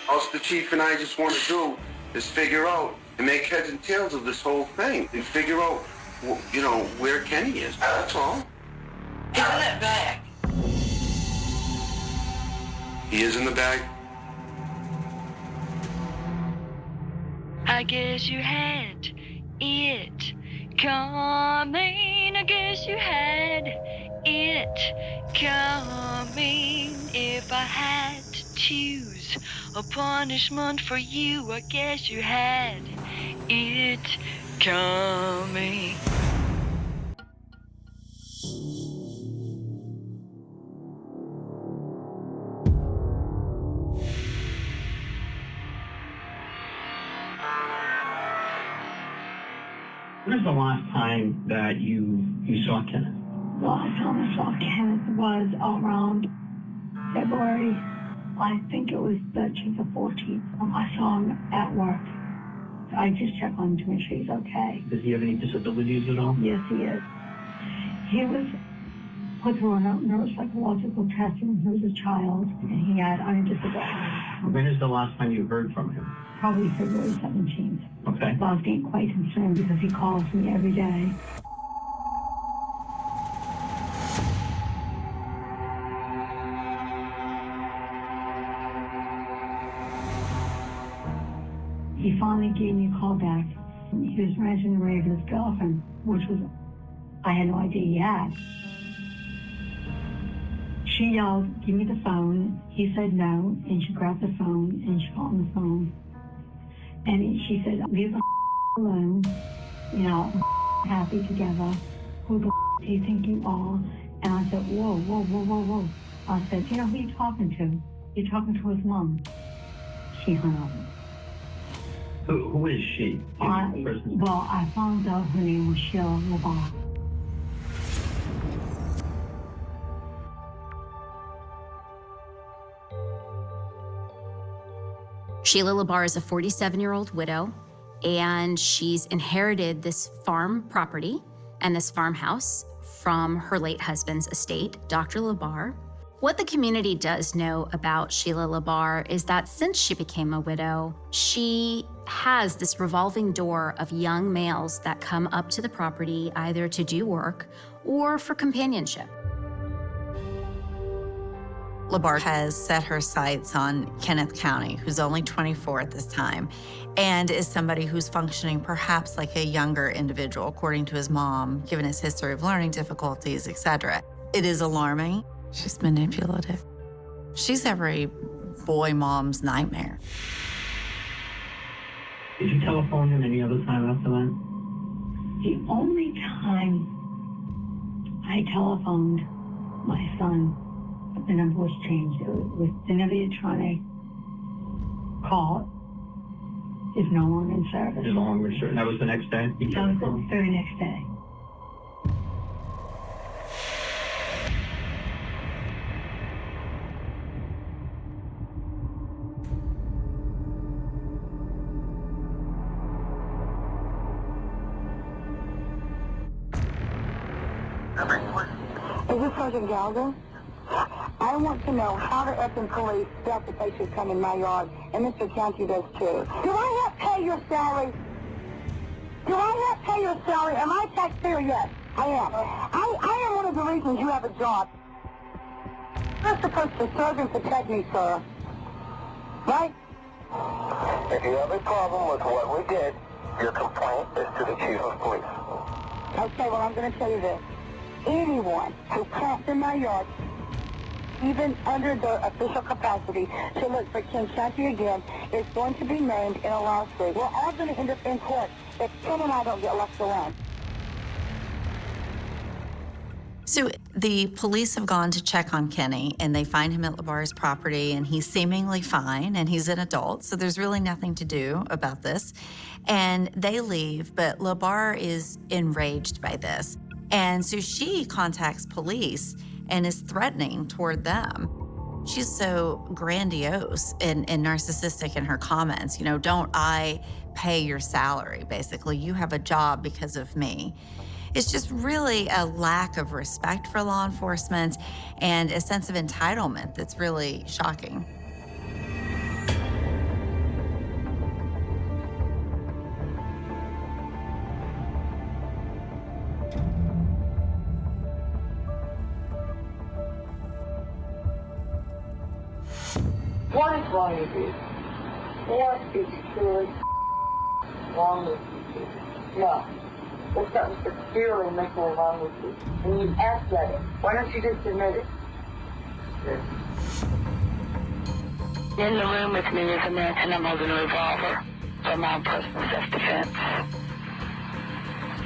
All the chief and I just want to do is figure out and make heads and tails of this whole thing and figure out, you know, where Kenny is. That's all. He's in that bag. He is in the bag. I guess you had it coming. I guess you had it coming. If I had to choose a punishment for you, I guess you had it coming. When was the last time that you saw Kenneth? The last time I saw Kenneth was around February. I think it was 13th or 14th. I saw him at work. I just checked on him to make sure he's okay. Does he have any disabilities at all? Yes, he is. He was put through a neuropsychological test when he was a child, and he had disability. When is the last time you heard from him? Probably February 17th. Okay. But I was getting quite concerned because he calls me every day. He finally gave me a call back. He was ranting and raving with his girlfriend, which was, I had no idea he had. She yelled, "Give me the phone." He said no, and she grabbed the phone and she called on the phone. And she said, "Leave the alone, you know, happy together. Who the do you think you are?" And I said, whoa, whoa, whoa, whoa, whoa. I said, "You know who you talking to? You're talking to his mom." She hung up. Who is she? Well, I found out her name was Sheila LaBar. Sheila LaBar is a 47-year-old widow, and she's inherited this farm property and this farmhouse from her late husband's estate, Dr. LaBar. What the community does know about Sheila LaBar is that since she became a widow, she has this revolving door of young males that come up to the property either to do work or for companionship. LaBar has set her sights on Kenneth County, who's only 24 at this time, and is somebody who's functioning perhaps like a younger individual, according to his mom, given his history of learning difficulties, etc. It is alarming. She's manipulative. She's every boy mom's nightmare. Did you telephone him any other time after that? The only time I telephoned my son, the number was changed. It was the number you're trying to call is no longer in service. Is no longer certain. That was the next day? That was the very next day. Is this Sergeant Gallagher? I want to know how the effing police felt that they should come in my yard, and Mr. County does too. Do I not pay your salary? Do I not pay your salary? Am I a taxpayer? Yes, I am. I am one of the reasons you have a job. You're supposed to serve and protect me, sir. Right? If you have a problem with what we did, your complaint is to the chief of police. Okay, well, I'm going to tell you this. Anyone who comes in my yard, even under the official capacity, to look for Ken Shanty again, is going to be named in a lawsuit. We're all going to end up in court if Ken and I don't get left alone. So the police have gone to check on Kenny, and they find him at LaBar's property, and he's seemingly fine, and he's an adult, so there's really nothing to do about this. And they leave, but LaBar is enraged by this. And so she contacts police and is threatening toward them. She's so grandiose and narcissistic in her comments. You know, don't I pay your salary, basically. You have a job because of me. It's just really a lack of respect for law enforcement and a sense of entitlement that's really shocking. What is wrong with you? What is truly wrong with you? No. There's something severely mentally wrong with you. And you asked at it. Why don't you just admit it? In the room with me is a man, and I'm holding a revolver for my own personal self-defense.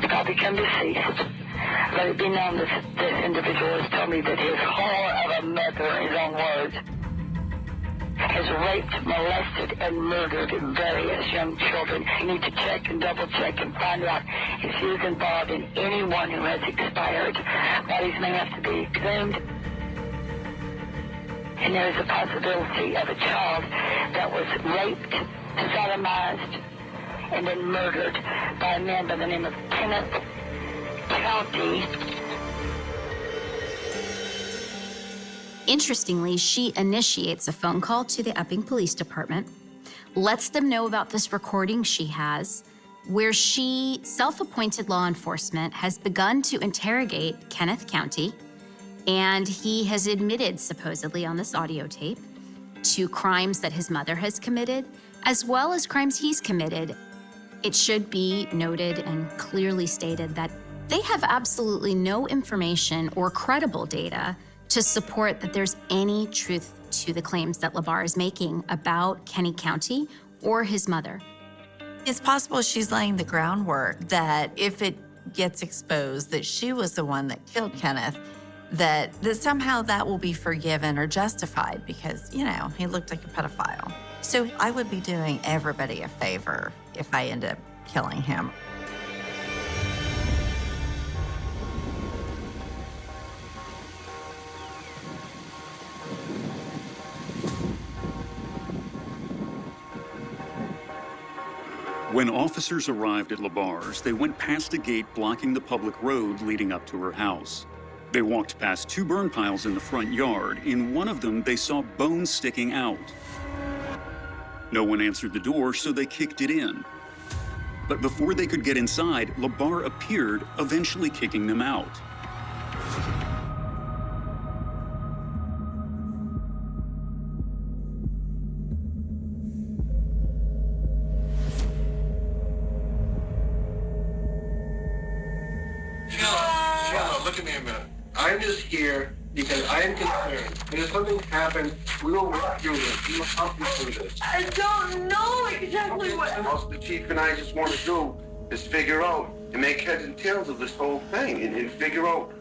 If I become deceased, let it be known that this individual has told me that his whore of a mother, in his own words, has raped, molested, and murdered various young children. You need to check and double-check and find out if he is involved in anyone who has expired. Bodies may have to be exhumed. And there is a possibility of a child that was raped, sodomized, and then murdered by a man by the name of Kenneth County. Interestingly, she initiates a phone call to the Epping Police Department, lets them know about this recording she has, where she, self-appointed law enforcement, has begun to interrogate Kenneth County, and he has admitted, supposedly on this audio tape, to crimes that his mother has committed, as well as crimes he's committed. It should be noted and clearly stated that they have absolutely no information or credible data to support that there's any truth to the claims that LaBarre is making about Kenny County or his mother. It's possible she's laying the groundwork that if it gets exposed that she was the one that killed Kenneth, that somehow that will be forgiven or justified because, you know, he looked like a pedophile. So I would be doing everybody a favor if I end up killing him. When officers arrived at LaBarre's, they went past a gate blocking the public road leading up to her house. They walked past two burn piles in the front yard. In one of them, they saw bones sticking out. No one answered the door, so they kicked it in. But before they could get inside, LaBarre appeared, eventually kicking them out. Look at me a minute. I'm just here because I am concerned. And if something happens, we will work through this. We will help you through this. I don't know exactly what... All the chief and I just want to do is figure out and make heads and tails of this whole thing and figure out,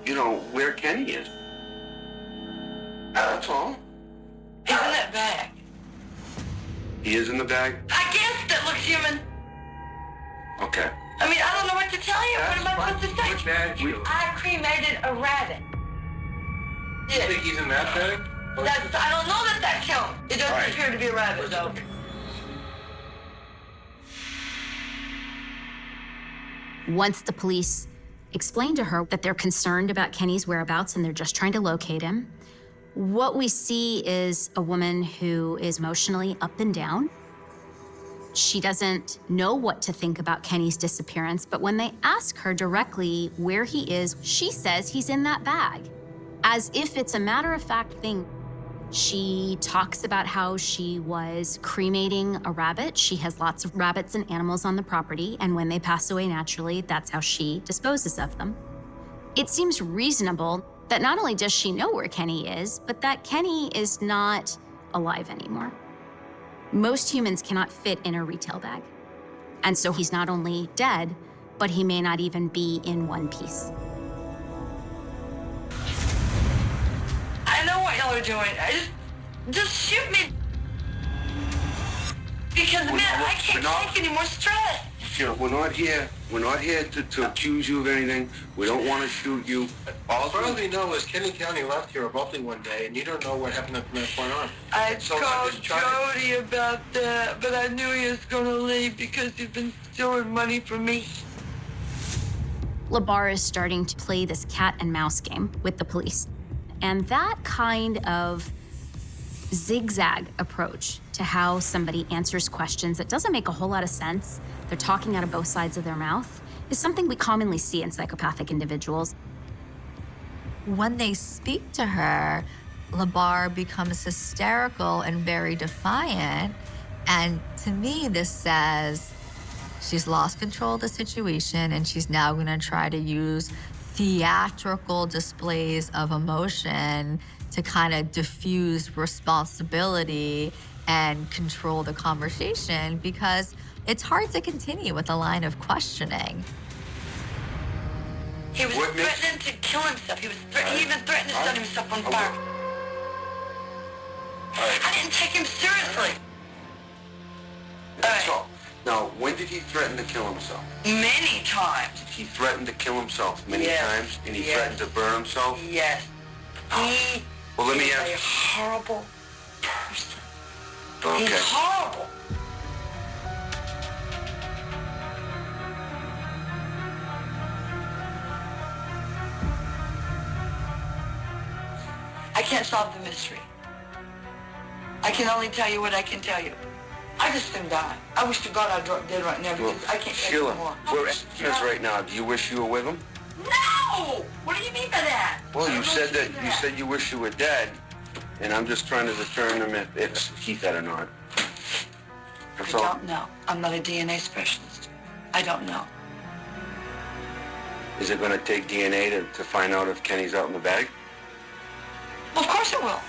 you know, where Kenny is. That's all. He's in that bag. He is in the bag? I guess that looks human. Okay. I mean, I don't know what to tell you. What am I supposed to say? What bag? I cremated a rabbit. You think he's in that bag? I don't know that counts. It doesn't appear to be a rabbit, though. Once the police explained to her that they're concerned about Kenny's whereabouts and they're just trying to locate him, what we see is a woman who is emotionally up and down. She doesn't know what to think about Kenny's disappearance, but when they ask her directly where he is, she says he's in that bag, as if it's a matter-of-fact thing. She talks about how she was cremating a rabbit. She has lots of rabbits and animals on the property, and when they pass away naturally, that's how she disposes of them. It seems reasonable that not only does she know where Kenny is, but that Kenny is not alive anymore. Most humans cannot fit in a retail bag. And so he's not only dead, but he may not even be in one piece. I know what y'all are doing. Just shoot me. Because, man, I can't take any more stress. You know, we're not here to accuse you of anything. We don't want to shoot you. All we know is Kenny County left here abruptly one day, and you don't know what happened from that point on. I called Jody about that, but I knew he was going to leave because he'd been stealing money from me. LaBarre is starting to play this cat and mouse game with the police. And that kind of zigzag approach to how somebody answers questions that doesn't make a whole lot of sense, they're talking out of both sides of their mouth, is something we commonly see in psychopathic individuals. When they speak to her, LaBar becomes hysterical and very defiant. And to me, this says she's lost control of the situation and she's now gonna try to use theatrical displays of emotion to kind of diffuse responsibility and control the conversation, because it's hard to continue with a line of questioning. He was threatening to kill himself. He even threatened to set himself on fire. I didn't take him seriously. So, now, when did he threaten to kill himself? Many times. He threatened to kill himself many times, and he Yes. threatened to burn himself? Yes. He Well, let me is ask a you. horrible person. Okay. He's horrible. I can't solve the mystery. I can only tell you what I can tell you. I just am dying. I wish to God I dropped dead right now because I can't take Sheila, anymore. where is right now? Do you wish you were with him? No! What do you mean by that? Well, I you don't said know what that you said you wish you were dead, and I'm just trying to determine if he's dead or not. That's I all. don't know. I'm not a DNA specialist. I don't know. Is it going to take DNA to find out if Kenny's out in the bag? Of course it will.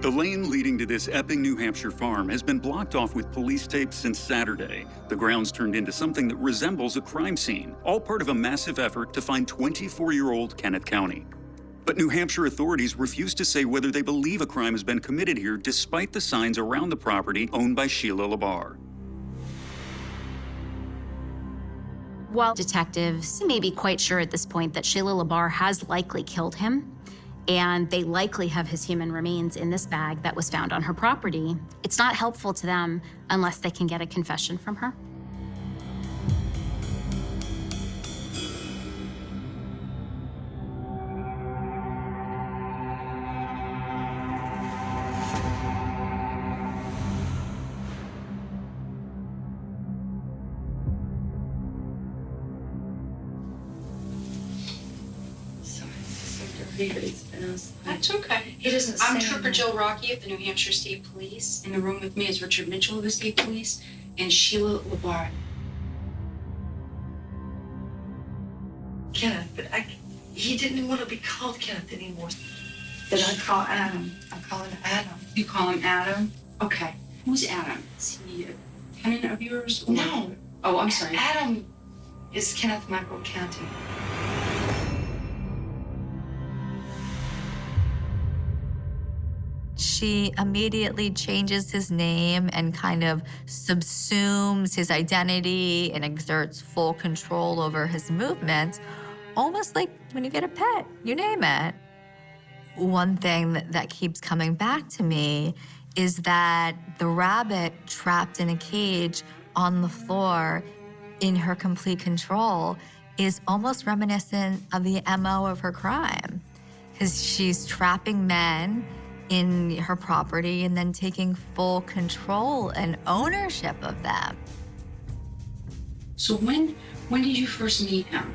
The lane leading to this Epping, New Hampshire farm has been blocked off with police tape since Saturday. The grounds turned into something that resembles a crime scene, all part of a massive effort to find 24-year-old Kenneth County. But New Hampshire authorities refuse to say whether they believe a crime has been committed here, despite the signs around the property owned by Sheila LaBar. While detectives may be quite sure at this point that Sheila LaBar has likely killed him, and they likely have his human remains in this bag that was found on her property, it's not helpful to them unless they can get a confession from her. That's okay. He doesn't I'm say Trooper that. Jill Rocky of the New Hampshire State Police. In the room with me is Richard Mitchell of the State Police and Sheila LaBar. Kenneth, but he didn't want to be called Kenneth anymore. But I call Adam. I call him Adam. You call him Adam? Okay. Who's Adam? Is he a tenant of yours? Or... No. Oh, I'm sorry. Adam is Kenneth Michael County. She immediately changes his name and kind of subsumes his identity and exerts full control over his movements, almost like when you get a pet, you name it. One thing that keeps coming back to me is that the rabbit trapped in a cage on the floor in her complete control is almost reminiscent of the MO of her crime, because she's trapping men in her property and then taking full control and ownership of them. So when did you first meet him?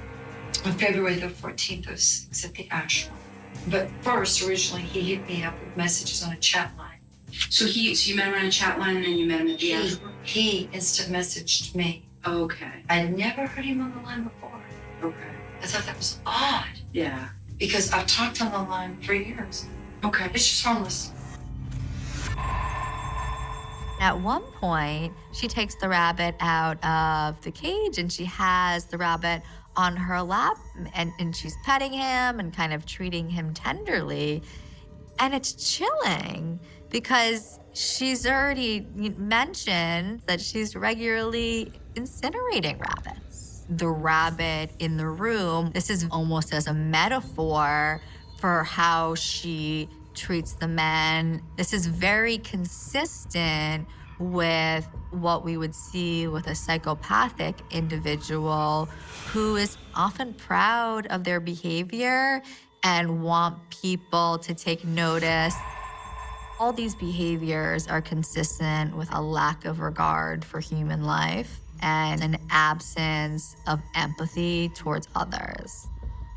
On February the 14th, I was at the ashram. But first, originally, he hit me up with messages on a chat line. So you met him on a chat line and then you met him at the ashram? He instant messaged me. Okay. I had never heard him on the line before. Okay. I thought that was odd Yeah. because I've talked on the line for years. Okay. It's just harmless. At one point, she takes the rabbit out of the cage and she has the rabbit on her lap and she's petting him and kind of treating him tenderly. And it's chilling because she's already mentioned that she's regularly incinerating rabbits. The rabbit in the room, this is almost as a metaphor for how she treats the men. This is very consistent with what we would see with a psychopathic individual who is often proud of their behavior and want people to take notice. All these behaviors are consistent with a lack of regard for human life and an absence of empathy towards others.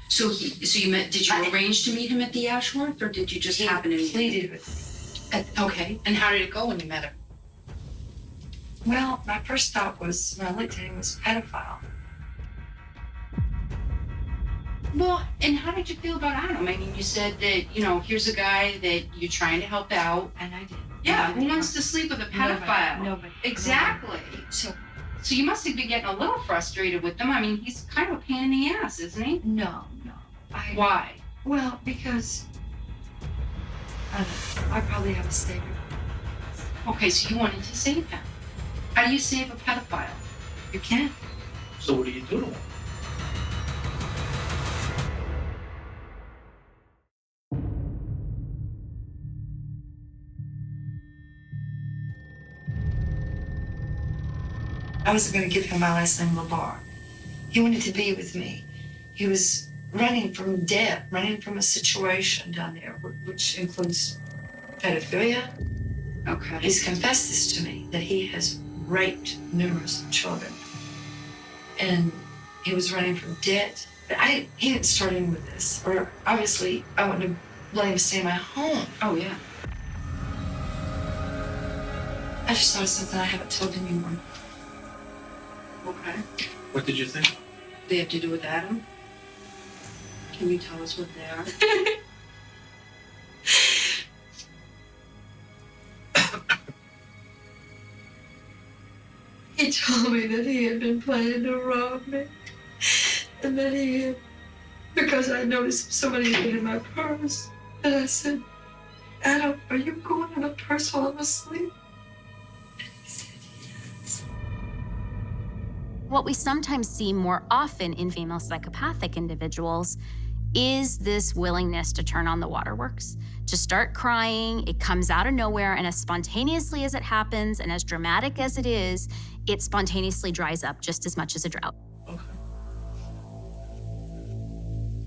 So did you arrange to meet him at the Ashworth, or did you just happen to meet him? Pleaded with me. Okay, and how did it go when you met him? Well, my first thought was, when I looked at him, was pedophile. Well, and how did you feel about Adam? I mean, you said that, here's a guy that you're trying to help out. And I did. Yeah, who wants to sleep with a pedophile? Nobody. Exactly. So you must have been getting a little frustrated with him. I mean, he's kind of a pain in the ass, isn't he? No. Why? Well, because I probably have a savior. Okay, so you wanted to save him. How do you save a pedophile? You can't. So what do you do to him? I wasn't going to give him my last name, LeBar. He wanted to be with me. He was running from death, running from a situation down there, which includes pedophilia. Okay. He's confessed this to me, that he has raped numerous children. And he was running from debt. But he didn't start in with this. Or obviously, I wouldn't have let him stay in my home. Oh, yeah. I just thought of something I haven't told anyone. Okay. What did you think? They have to do with Adam? Can you tell us what they are? He told me that he had been planning to rob me. And that he had, because I noticed somebody had been in my purse. And I said, Adam, are you going in a purse while I'm asleep? And he said, yes. What we sometimes see more often in female psychopathic individuals is this willingness to turn on the waterworks, to start crying. It comes out of nowhere, and as spontaneously as it happens and as dramatic as it is, it spontaneously dries up just as much as a drought. Okay.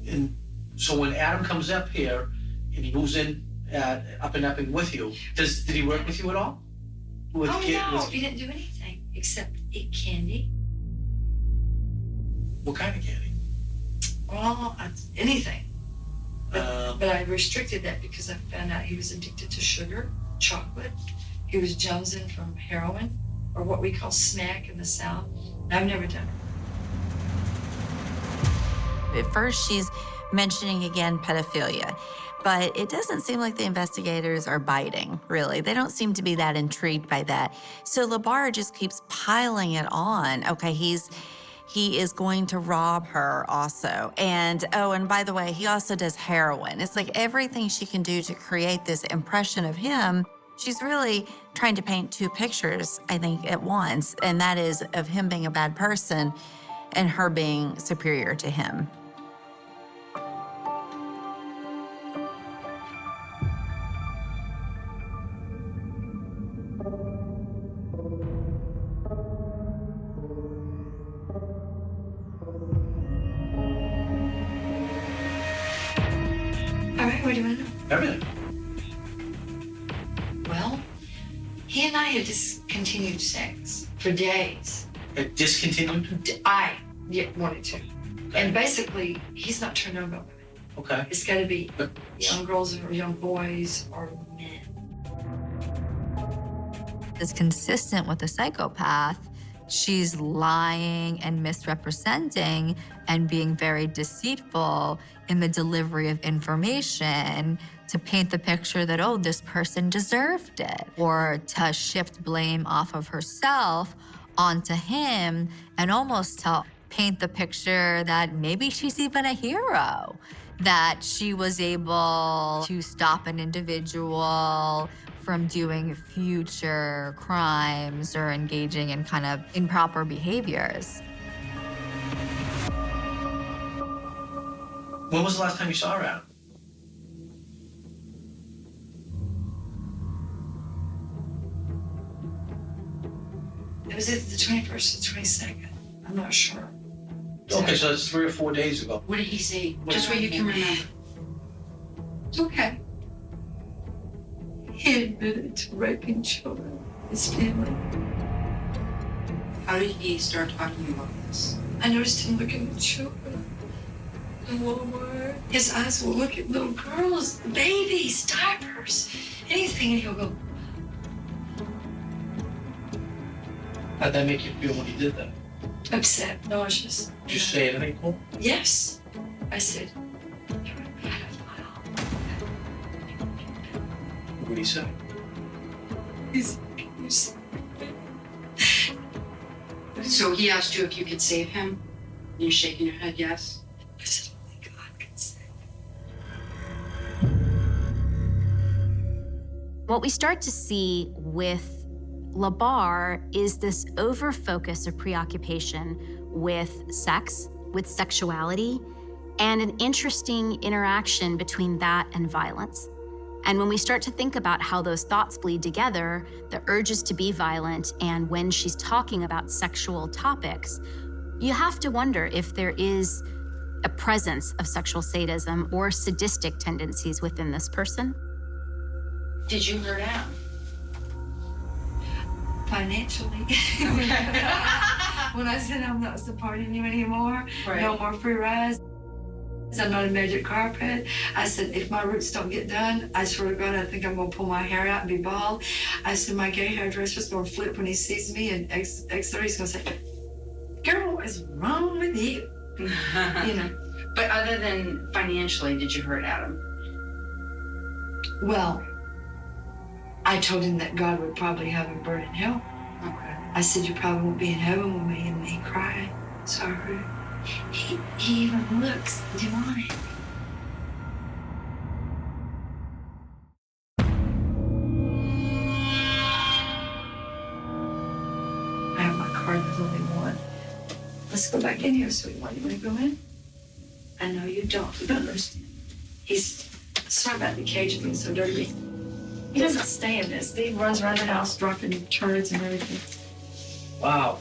And so when Adam comes up here and he moves in up and upping with you, did he work with you at all? No, he didn't do anything except eat candy. What kind of candy? Well, anything. But I restricted that because I found out he was addicted to sugar, chocolate. He was jonesing from heroin, or what we call smack in the South. I've never done it. At first, she's mentioning again pedophilia, but it doesn't seem like the investigators are biting, really. They don't seem to be that intrigued by that. So LeBar just keeps piling it on. Okay, he is going to rob her also. And, oh, and by the way, he also does heroin. It's like everything she can do to create this impression of him. She's really trying to paint two pictures, I think, at once, and that is of him being a bad person and her being superior to him. All right, what do you want to know? Everything. Well, he and I had discontinued sex for days. It discontinued? I wanted to. And basically, he's not turned on by women. Okay. It's got to be young girls or young boys or men. Is consistent with a psychopath. She's lying and misrepresenting and being very deceitful in the delivery of information to paint the picture that, oh, this person deserved it, or to shift blame off of herself onto him and almost to paint the picture that maybe she's even a hero, that she was able to stop an individual from doing future crimes or engaging in kind of improper behaviors. When was the last time you saw her, Adam? It was either the 21st or 22nd. I'm not sure. Okay, so that's 3 or 4 days ago. What did he say? Just what you can remember. It's okay. He admitted to raping children, his family. How did he start talking about this? I noticed him looking at children. in Walmart. His eyes will look at little girls, babies, diapers, anything, and he'll go, How'd that make you feel when he did that? upset, nauseous. Did you say anything cool? Yes. I said, What did he say? he's So he asked you if you could save him? And you're shaking your head, yes? I said, only God can save What we start to see with Labar is this over-focus or preoccupation with sex, with sexuality, and an interesting interaction between that and violence. And when we start to think about how those thoughts bleed together, the urges to be violent, and when she's talking about sexual topics, you have to wonder if there is a presence of sexual sadism or sadistic tendencies within this person. Did you hurt Adam? financially. When I said I'm not supporting you anymore, Right. no more free rides. I'm not a magic carpet. I said, if my roots don't get done, I swear to God, I think I'm gonna pull my hair out and be bald. I said, my gay hairdresser's gonna flip when he sees me, and X30's gonna say, girl, what is wrong with you? You know. But other than financially, did you hurt Adam? Well, I told him that God would probably have him burn in hell. Okay. I said, you probably won't be in heaven with me, and he cried. Sorry. He even looks demonic. I have my card, there's only one. Let's go back in here, sweetheart. You want to go in? I know you don't. You don't understand. He's sorry about the cage being so dirty. He doesn't stay in this. He runs around the house dropping turds and everything. Wow.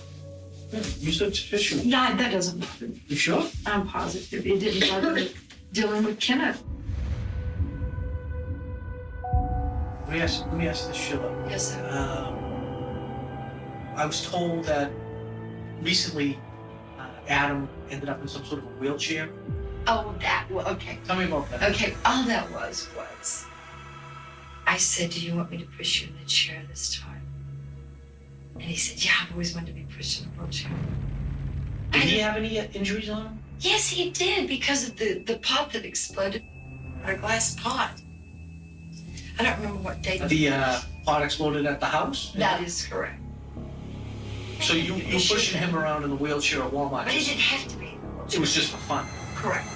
You said tissue. No, that doesn't bother me. You sure? I'm positive. It didn't bother me dealing with Kenneth. Let me ask this, Sheila. Yes, sir. I was told that recently Adam ended up in some sort of a wheelchair. Oh, okay. Tell me about that. Okay, all that was I said, do you want me to push you in the chair this time? And he said, yeah, I've always wanted to be pushed in a wheelchair. Did he have any injuries on him? Yes, he did, because of the pot that exploded. A glass pot. I don't remember what date. The pot exploded at the house? That is correct. So you pushing him around in the wheelchair at Walmart? But he didn't have to be. It was just for fun. Correct.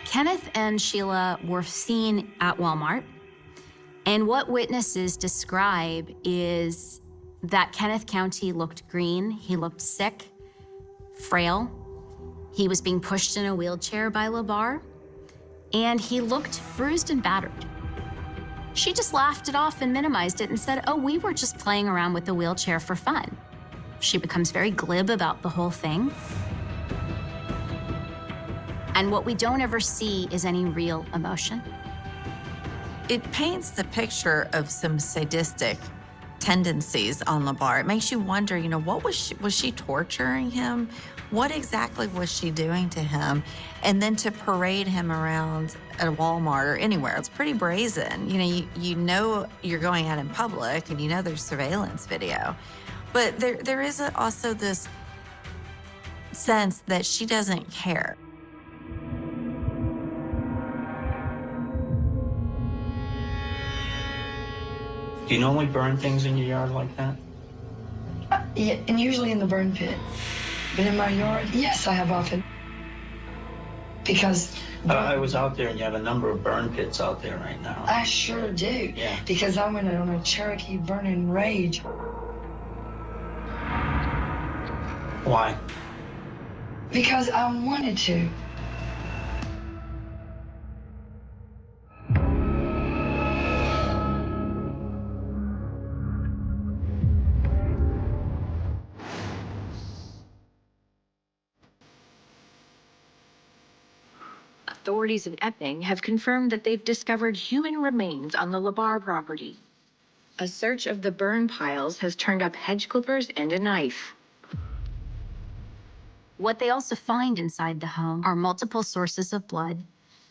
Kenneth and Sheila were seen at Walmart, and what witnesses describe is that Kenneth County looked green, he looked sick, frail, he was being pushed in a wheelchair by Labar, and he looked bruised and battered. She just laughed it off and minimized it and said, oh, we were just playing around with the wheelchair for fun. She becomes very glib about the whole thing. And what we don't ever see is any real emotion. It paints the picture of some sadistic tendencies on Labar. It makes you wonder, you know, what was she torturing him? What exactly was she doing to him? And then to parade him around at a Walmart or anywhere, it's pretty brazen. You know you're going out in public, and you know there's surveillance video. But there is also this sense that she doesn't care. Do you normally burn things in your yard like that? Yeah, and usually in the burn pit. But in my yard, yes, I have often. Because I was out there, and you have a number of burn pits out there right now. I sure do. Yeah. Because I went on a Cherokee burning rage. Why? Because I wanted to. Authorities in Epping have confirmed that they've discovered human remains on the Labar property. A search of the burn piles has turned up hedge clippers and a knife. What they also find inside the home are multiple sources of blood,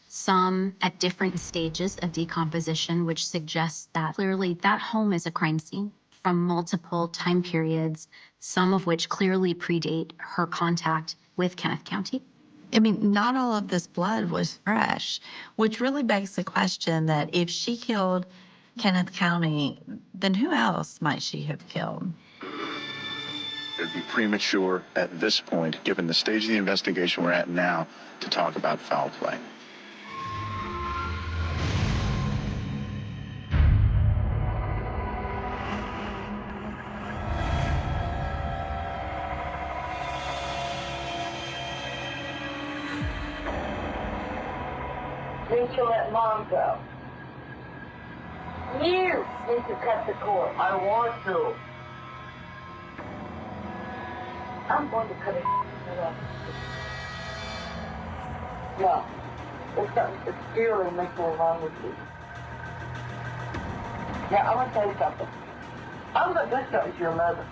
some at different stages of decomposition, which suggests that clearly that home is a crime scene from multiple time periods, some of which clearly predate her contact with Kenneth County. I mean, not all of this blood was fresh, which really begs the question that if she killed Kenneth County, then who else might she have killed? It'd be premature at this point, given the stage of the investigation we're at now, to talk about foul play. Need to let Mom go. You need to cut the cord. I want to. I'm going to cut it off. No. There's something severely mentally wrong with you. Now, I want to tell you something. I'm going to do something to your mother.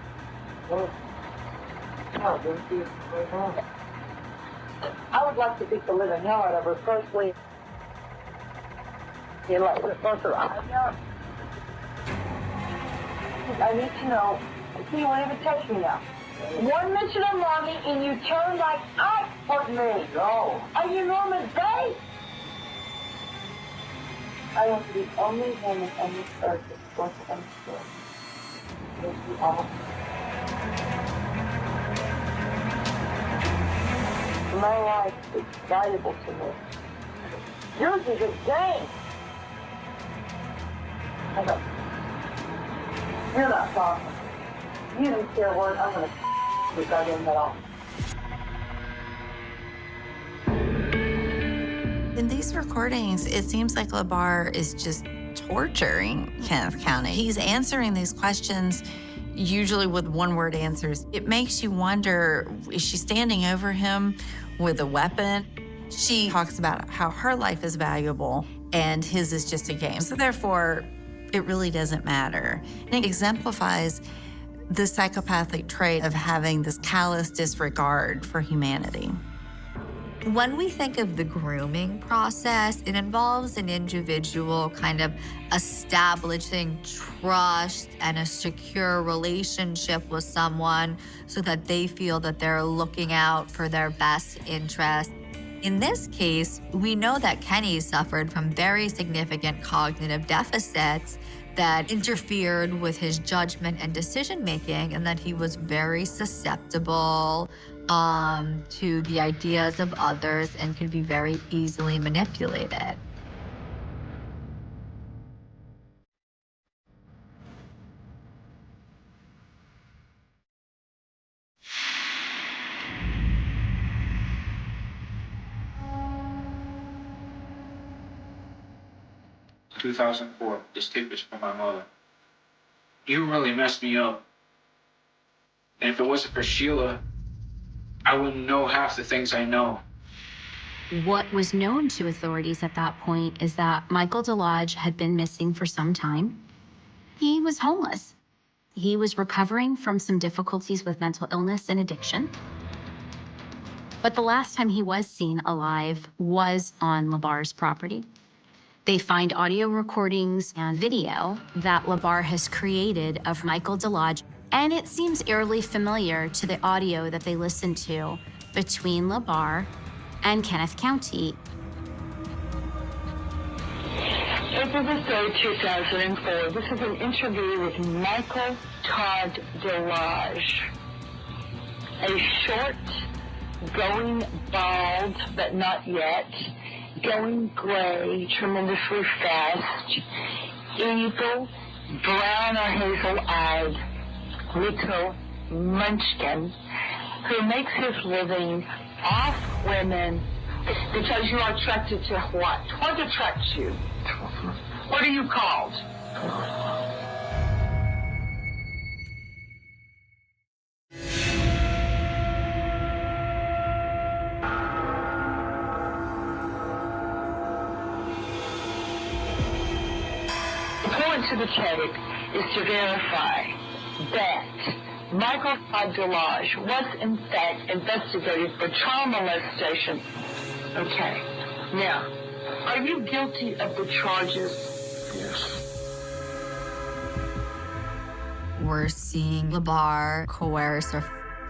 I would like to beat the living hell out of her firstly. You like with both her eyes out. I need to know. See, you won't even touch me now. One mention of Mommy and you turn like ice for me. No. Are you Norman Bates? I am the only woman on this earth that's going to understand. Yes, you are. My life is valuable to me. Yours is a game. I don't. You're not talking. You don't care a word. I'm going to your goddamn head off. In these recordings, it seems like LaBar is just torturing Kenneth County. He's answering these questions usually with one-word answers. It makes you wonder, is she standing over him with a weapon? She talks about how her life is valuable and his is just a game. So therefore, it really doesn't matter. And it exemplifies the psychopathic trait of having this callous disregard for humanity. When we think of the grooming process, it involves an individual kind of establishing trust and a secure relationship with someone so that they feel that they're looking out for their best interest. In this case, we know that Kenny suffered from very significant cognitive deficits that interfered with his judgment and decision-making, and that he was very susceptible to the ideas of others and could be very easily manipulated. In 2004, this tape is from my mother. You really messed me up. And if it wasn't for Sheila, I wouldn't know half the things I know. What was known to authorities at that point is that Michael DeLodge had been missing for some time. He was homeless. He was recovering from some difficulties with mental illness and addiction. But the last time he was seen alive was on LaBar's property. They find audio recordings and video that LaBar has created of Michael DeLodge, and it seems eerily familiar to the audio that they listened to between LaBar and Kenneth County. April the 3rd, 2004. This is an interview with Michael Todd DeLodge. A short, going bald, but not yet, going gray, tremendously fast, evil, brown or hazel-eyed, little munchkin who makes his living off women. Because you are attracted to what? What attracts you? What are you called? The point to the tape is to verify that Michael Delage was in fact investigated for child molestation. Okay. Now, are you guilty of the charges? Yes. We're seeing LaBar coerce a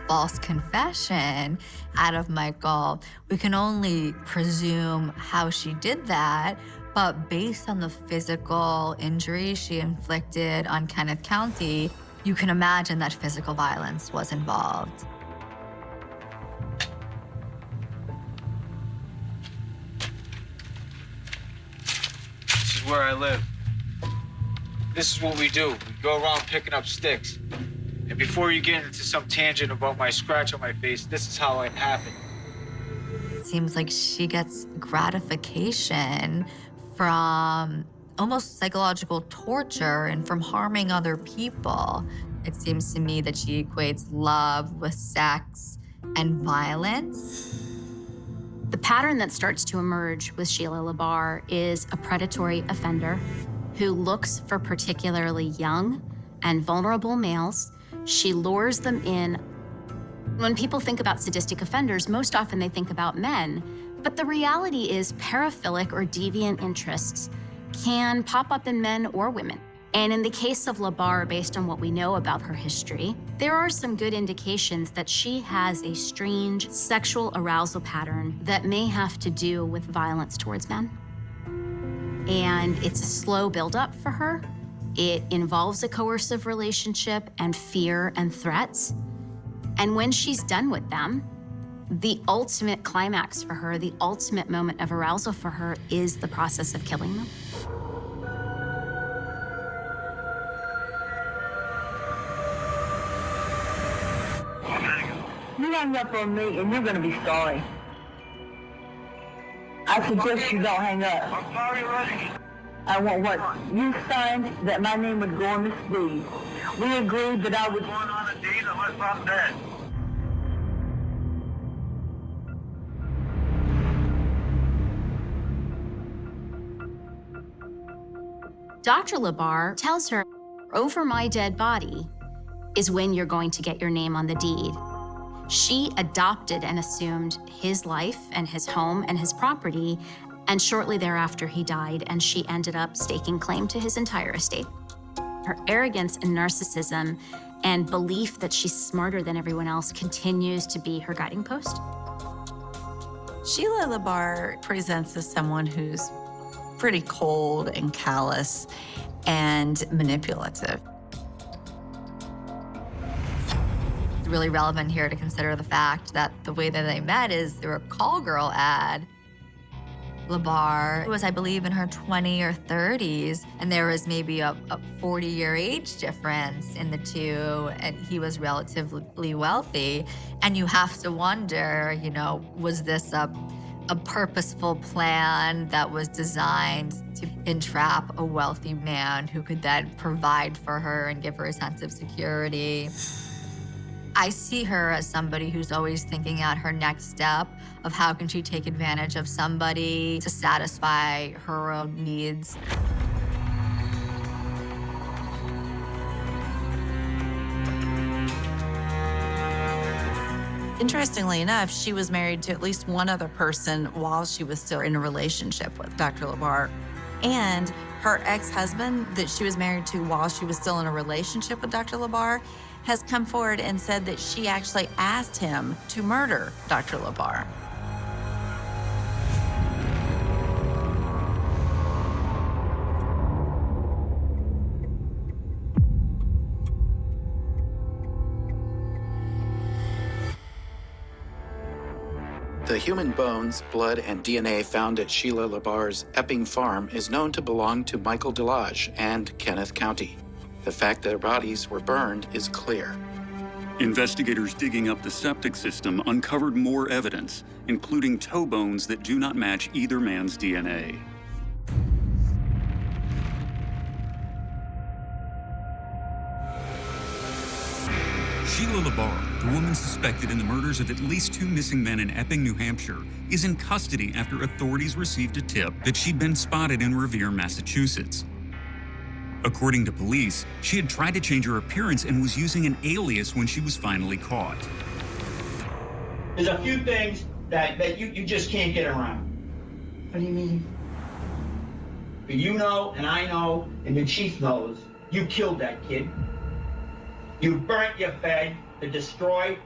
false confession out of Michael. We can only presume how she did that, but based on the physical injury she inflicted on Kenneth County, you can imagine that physical violence was involved. This is where I live. This is what we do. We go around picking up sticks. And before you get into some tangent about my scratch on my face, this is how it happened. It seems like she gets gratification from almost psychological torture and from harming other people. It seems to me that she equates love with sex and violence. The pattern that starts to emerge with Sheila LaBar is a predatory offender who looks for particularly young and vulnerable males. She lures them in. When people think about sadistic offenders, most often they think about men, but the reality is paraphilic or deviant interests can pop up in men or women. And in the case of LaBar, based on what we know about her history, there are some good indications that she has a strange sexual arousal pattern that may have to do with violence towards men. And it's a slow buildup for her. It involves a coercive relationship and fear and threats. And when she's done with them, the ultimate climax for her, the ultimate moment of arousal for her is the process of killing them. You hang up on me and you're going to be sorry. I suggest you don't hang up. I'm sorry already. I want what you signed, that my name would go on this deed. We agreed that I would... Going on a deed unless I'm dead. Dr. LaBar tells her, over my dead body is when you're going to get your name on the deed. She adopted and assumed his life and his home and his property, and shortly thereafter he died, and she ended up staking claim to his entire estate. Her arrogance and narcissism and belief that she's smarter than everyone else continues to be her guiding post. Sheila LaBar presents as someone who's pretty cold and callous and manipulative. It's really relevant here to consider the fact that the way that they met is through a call girl ad. LaBar was, I believe, in her 20s or 30s, and there was maybe a 40-year age difference in the two, and he was relatively wealthy. And you have to wonder, you know, was this a purposeful plan that was designed to entrap a wealthy man who could then provide for her and give her a sense of security? I see her as somebody who's always thinking out her next step of how can she take advantage of somebody to satisfy her own needs. Interestingly enough, she was married to at least one other person while she was still in a relationship with Dr. LaBar. And her ex-husband that she was married to while she was still in a relationship with Dr. LaBar has come forward and said that she actually asked him to murder Dr. LaBar. The human bones, blood, and DNA found at Sheila LaBar's Epping farm is known to belong to Michael Delage and Kenneth County. The fact that their bodies were burned is clear. Investigators digging up the septic system uncovered more evidence, including toe bones that do not match either man's DNA. Sheila LaBar, the woman suspected in the murders of at least 2 missing men in Epping, New Hampshire, is in custody after authorities received a tip that she'd been spotted in Revere, Massachusetts. According to police, she had tried to change her appearance and was using an alias when she was finally caught. There's a few things that you just can't get around. What do you mean? You know, and I know, and the chief knows, you killed that kid. You burnt your bed to destroy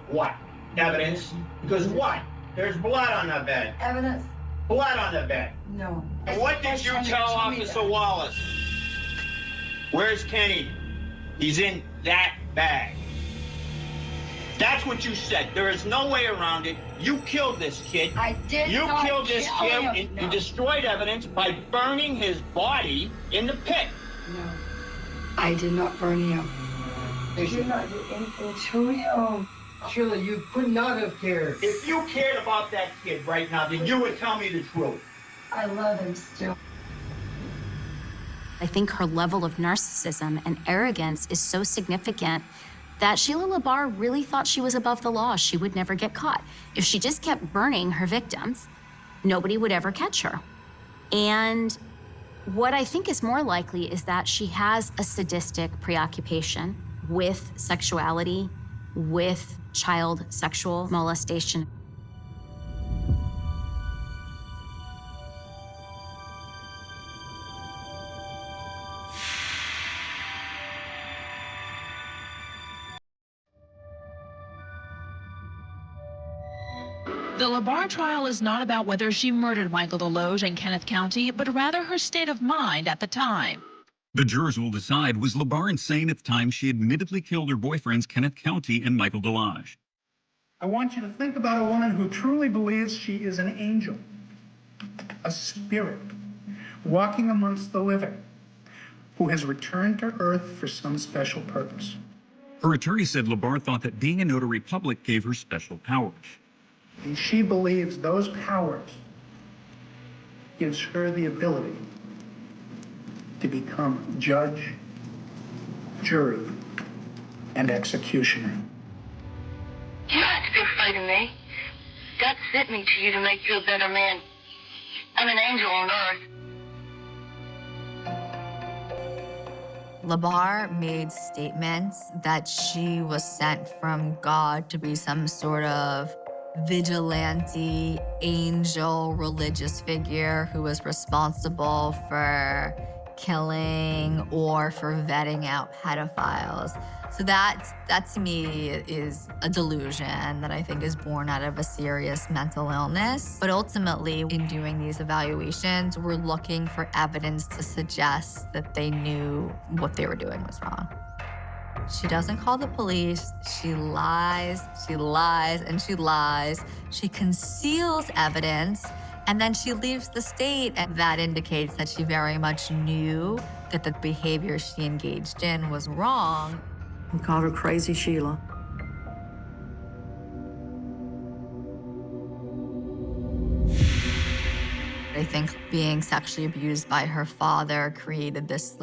what? Evidence? Because what? There's blood on the bed. Evidence? Blood on the bed. No. And what did you tell Officer Wallace? Where's Kenny? He's in that bag. That's what you said. There is no way around it. You killed this kid. I did You not killed this kill kid, him. and No. you destroyed evidence by burning his body in the pit. No. I did not burn him. I did not do anything to him. Sheila, you could not have cared. If you cared about that kid right now, then you would tell me the truth. I love him still. I think her level of narcissism and arrogance is so significant that Sheila LaBarre really thought she was above the law. She would never get caught. If she just kept burning her victims, nobody would ever catch her. And what I think is more likely is that she has a sadistic preoccupation with sexuality, with child sexual molestation. The LaBarre trial is not about whether she murdered Michael DeLoge in Kenneth County, but rather her state of mind at the time. The jurors will decide, was LaBarre insane at the time she admittedly killed her boyfriends Kenneth County and Michael DeLoge? I want you to think about a woman who truly believes she is an angel, a spirit, walking amongst the living, who has returned to earth for some special purpose. Her attorney said LaBarre thought that being a notary public gave her special powers. And she believes those powers gives her the ability to become judge, jury, and executioner. You don't have to be afraid of me. God sent me to you to make you a better man. I'm an angel on earth. LaBarre made statements that she was sent from God to be some sort of vigilante, angel, religious figure who was responsible for killing or for vetting out pedophiles. So that to me is a delusion that I think is born out of a serious mental illness. But ultimately, in doing these evaluations, we're looking for evidence to suggest that they knew what they were doing was wrong. She doesn't call the police. She lies, and she lies. She conceals evidence, and then she leaves the state, and that indicates that she very much knew that the behavior she engaged in was wrong. We called her Crazy Sheila. I think being sexually abused by her father created this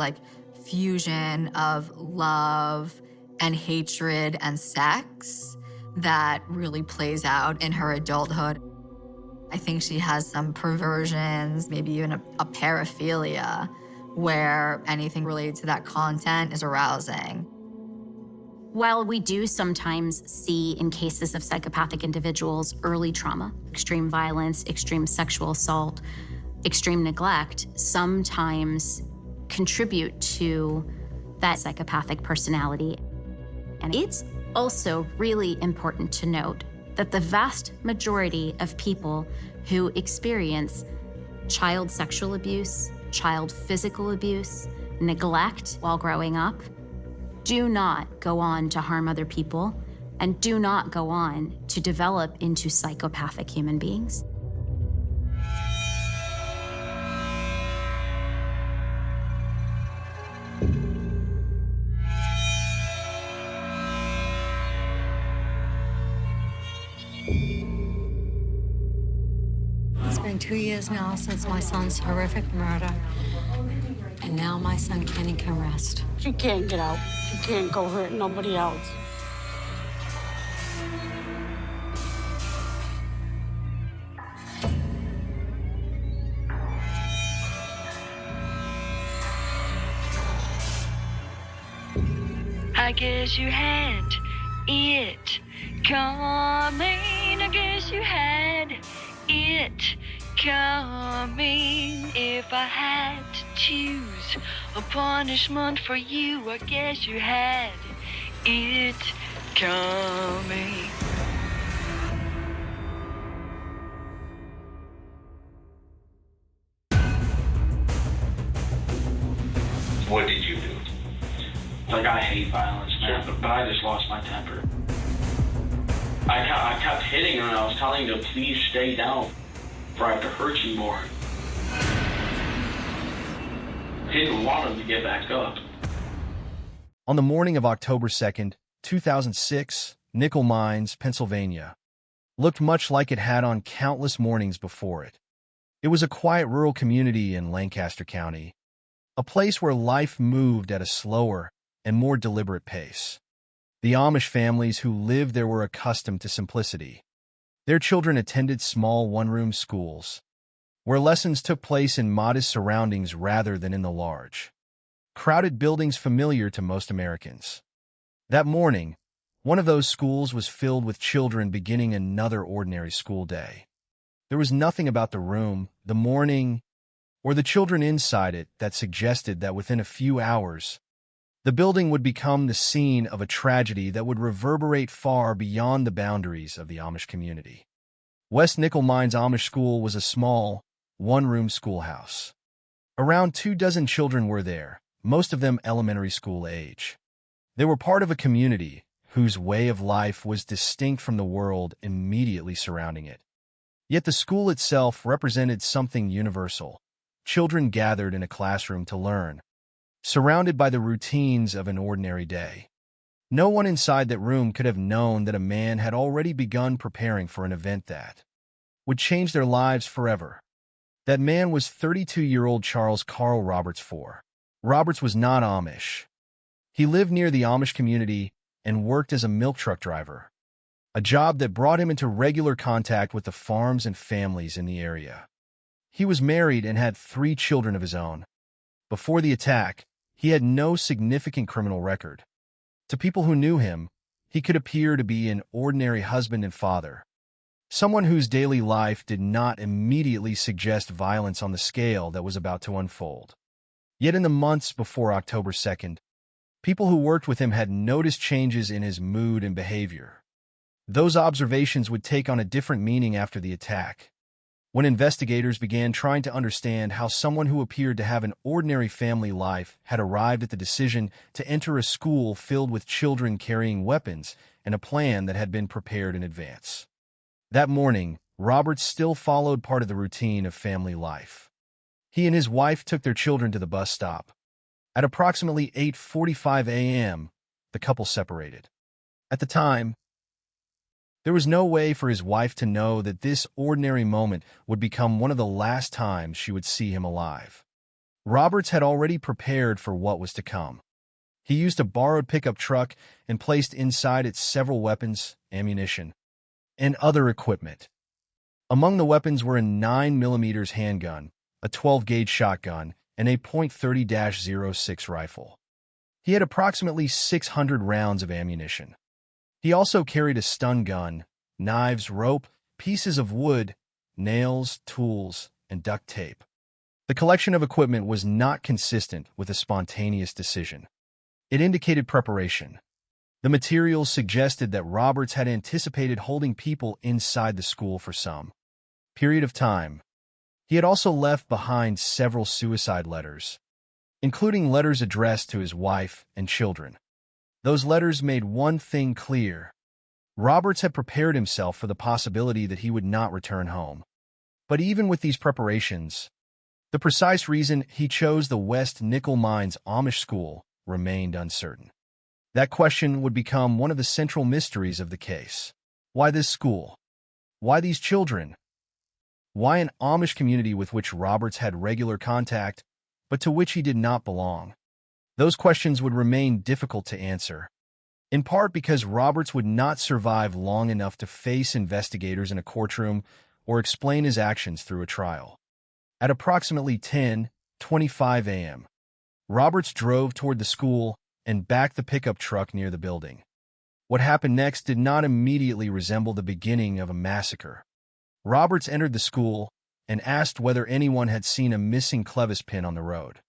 fusion of love and hatred and sex that really plays out in her adulthood. I think she has some perversions, maybe even a paraphilia, where anything related to that content is arousing. While we do sometimes see in cases of psychopathic individuals early trauma, extreme violence, extreme sexual assault, extreme neglect, sometimes contribute to that psychopathic personality. And it's also really important to note that the vast majority of people who experience child sexual abuse, child physical abuse, neglect while growing up, do not go on to harm other people and do not go on to develop into psychopathic human beings. It's been 2 years now since my son's horrific murder. And now my son Kenny can rest. She can't get out. She can't go hurt nobody else. I guess you had it coming. I guess you had it coming. If I had to choose a punishment for you, I guess you had it coming. What did you do? Like, I hate violence, man, but I just lost my temper. I kept hitting her, and I was telling her to please stay down, or I have to hurt you more. I didn't want him to get back up. On the morning of October 2nd, 2006, Nickel Mines, Pennsylvania, looked much like it had on countless mornings before it. It was a quiet rural community in Lancaster County, a place where life moved at a slower and more deliberate pace. The Amish families who lived there were accustomed to simplicity. Their children attended small one-room schools, where lessons took place in modest surroundings rather than in the large, crowded buildings familiar to most Americans. That morning, one of those schools was filled with children beginning another ordinary school day. There was nothing about the room, the morning, or the children inside it that suggested that within a few hours, the building would become the scene of a tragedy that would reverberate far beyond the boundaries of the Amish community. West Nickel Mines Amish School was a small, one-room schoolhouse. Around 24 children were there, most of them elementary school age. They were part of a community whose way of life was distinct from the world immediately surrounding it. Yet the school itself represented something universal. Children gathered in a classroom to learn, surrounded by the routines of an ordinary day. No one inside that room could have known that a man had already begun preparing for an event that would change their lives forever. That man was 32-year-old Charles Carl Roberts IV. Roberts was not Amish. He lived near the Amish community and worked as a milk truck driver, a job that brought him into regular contact with the farms and families in the area. He was married and had 3 children of his own. Before the attack, he had no significant criminal record. To people who knew him, he could appear to be an ordinary husband and father, someone whose daily life did not immediately suggest violence on the scale that was about to unfold. Yet in the months before October 2nd, people who worked with him had noticed changes in his mood and behavior. Those observations would take on a different meaning after the attack, when investigators began trying to understand how someone who appeared to have an ordinary family life had arrived at the decision to enter a school filled with children carrying weapons and a plan that had been prepared in advance. That morning, Roberts still followed part of the routine of family life. He and his wife took their children to the bus stop. At approximately 8:45 a.m., the couple separated. At the time, there was no way for his wife to know that this ordinary moment would become one of the last times she would see him alive. Roberts had already prepared for what was to come. He used a borrowed pickup truck and placed inside it several weapons, ammunition, and other equipment. Among the weapons were a 9mm handgun, a 12-gauge shotgun, and a .30-06 rifle. He had approximately 600 rounds of ammunition. He also carried a stun gun, knives, rope, pieces of wood, nails, tools, and duct tape. The collection of equipment was not consistent with a spontaneous decision. It indicated preparation. The materials suggested that Roberts had anticipated holding people inside the school for some period of time. He had also left behind several suicide letters, including letters addressed to his wife and children. Those letters made one thing clear. Roberts had prepared himself for the possibility that he would not return home. But even with these preparations, the precise reason he chose the West Nickel Mines Amish School remained uncertain. That question would become one of the central mysteries of the case. Why this school? Why these children? Why an Amish community with which Roberts had regular contact, but to which he did not belong? Those questions would remain difficult to answer, in part because Roberts would not survive long enough to face investigators in a courtroom or explain his actions through a trial. At approximately 10:25 a.m., Roberts drove toward the school, and backed the pickup truck near the building. What happened next did not immediately resemble the beginning of a massacre. Roberts entered the school and asked whether anyone had seen a missing clevis pin on the road.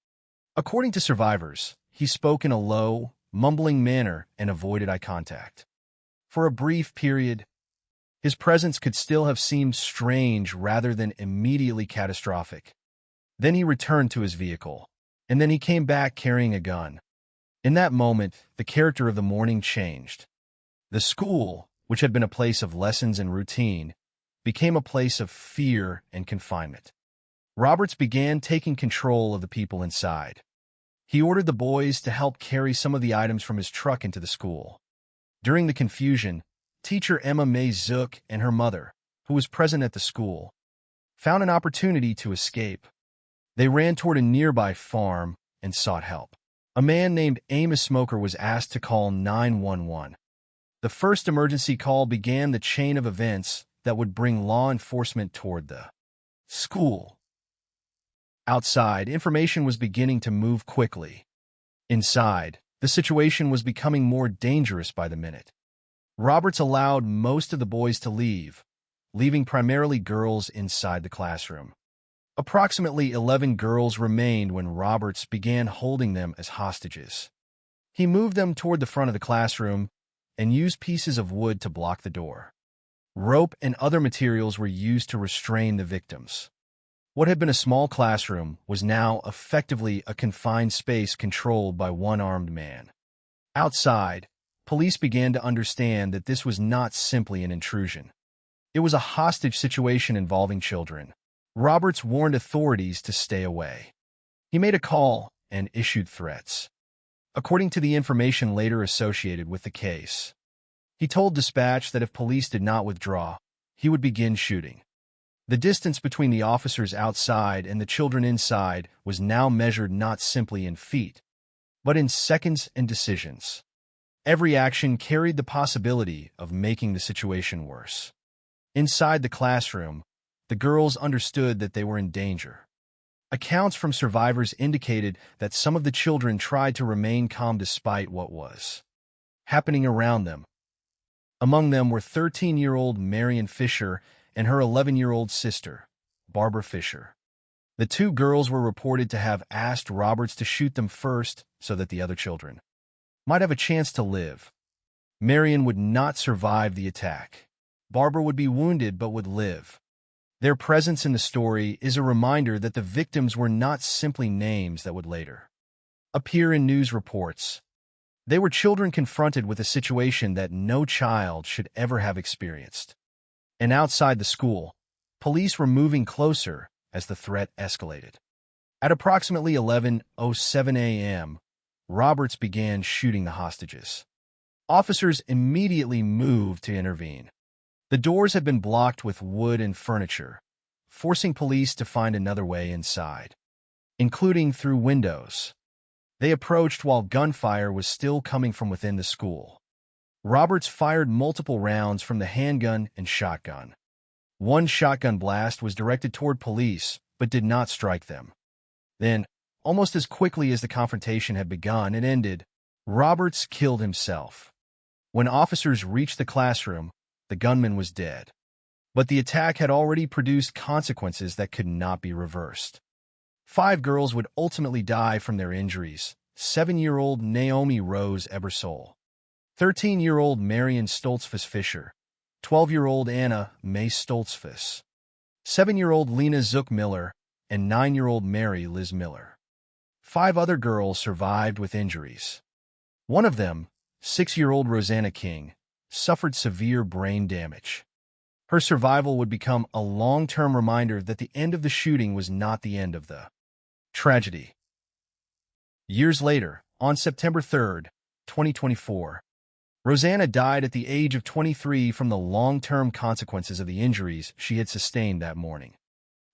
According to survivors, he spoke in a low, mumbling manner and avoided eye contact. For a brief period, his presence could still have seemed strange rather than immediately catastrophic. Then he returned to his vehicle, and then he came back carrying a gun. In that moment, the character of the morning changed. The school, which had been a place of lessons and routine, became a place of fear and confinement. Roberts began taking control of the people inside. He ordered the boys to help carry some of the items from his truck into the school. During the confusion, teacher Emma Mae Zook and her mother, who was present at the school, found an opportunity to escape. They ran toward a nearby farm and sought help. A man named Amos Smoker was asked to call 911. The first emergency call began the chain of events that would bring law enforcement toward the school. Outside, information was beginning to move quickly. Inside, the situation was becoming more dangerous by the minute. Roberts allowed most of the boys to leave, leaving primarily girls inside the classroom. Approximately 11 girls remained when Roberts began holding them as hostages. He moved them toward the front of the classroom and used pieces of wood to block the door. Rope and other materials were used to restrain the victims. What had been a small classroom was now effectively a confined space controlled by one armed man. Outside, police began to understand that this was not simply an intrusion. It was a hostage situation involving children. Roberts warned authorities to stay away. He made a call and issued threats. According to the information later associated with the case, he told dispatch that if police did not withdraw, he would begin shooting. The distance between the officers outside and the children inside was now measured not simply in feet, but in seconds and decisions. Every action carried the possibility of making the situation worse. Inside the classroom, the girls understood that they were in danger. Accounts from survivors indicated that some of the children tried to remain calm despite what was happening around them. Among them were 13-year-old Marion Fisher and her 11-year-old sister, Barbara Fisher. The two girls were reported to have asked Roberts to shoot them first so that the other children might have a chance to live. Marion would not survive the attack. Barbara would be wounded but would live. Their presence in the story is a reminder that the victims were not simply names that would later appear in news reports. They were children confronted with a situation that no child should ever have experienced. And outside the school, police were moving closer as the threat escalated. At approximately 11:07 a.m., Roberts began shooting the hostages. Officers immediately moved to intervene. The doors had been blocked with wood and furniture, forcing police to find another way inside, including through windows. They approached while gunfire was still coming from within the school. Roberts fired multiple rounds from the handgun and shotgun. One shotgun blast was directed toward police, but did not strike them. Then, almost as quickly as the confrontation had begun and ended, Roberts killed himself. When officers reached the classroom, the gunman was dead. But the attack had already produced consequences that could not be reversed. 5 girls would ultimately die from their injuries: 7-year-old Naomi Rose Ebersole, 13-year-old Marion Stoltzfus Fisher, 12-year-old Anna Mae Stoltzfus, 7-year-old Lena Zook Miller, and 9-year-old Mary Liz Miller. 5 other girls survived with injuries. One of them, 6-year-old Rosanna King, suffered severe brain damage. Her survival would become a long-term reminder that the end of the shooting was not the end of the tragedy. Years later, on September 3, 2024, Rosanna died at the age of 23 from the long-term consequences of the injuries she had sustained that morning.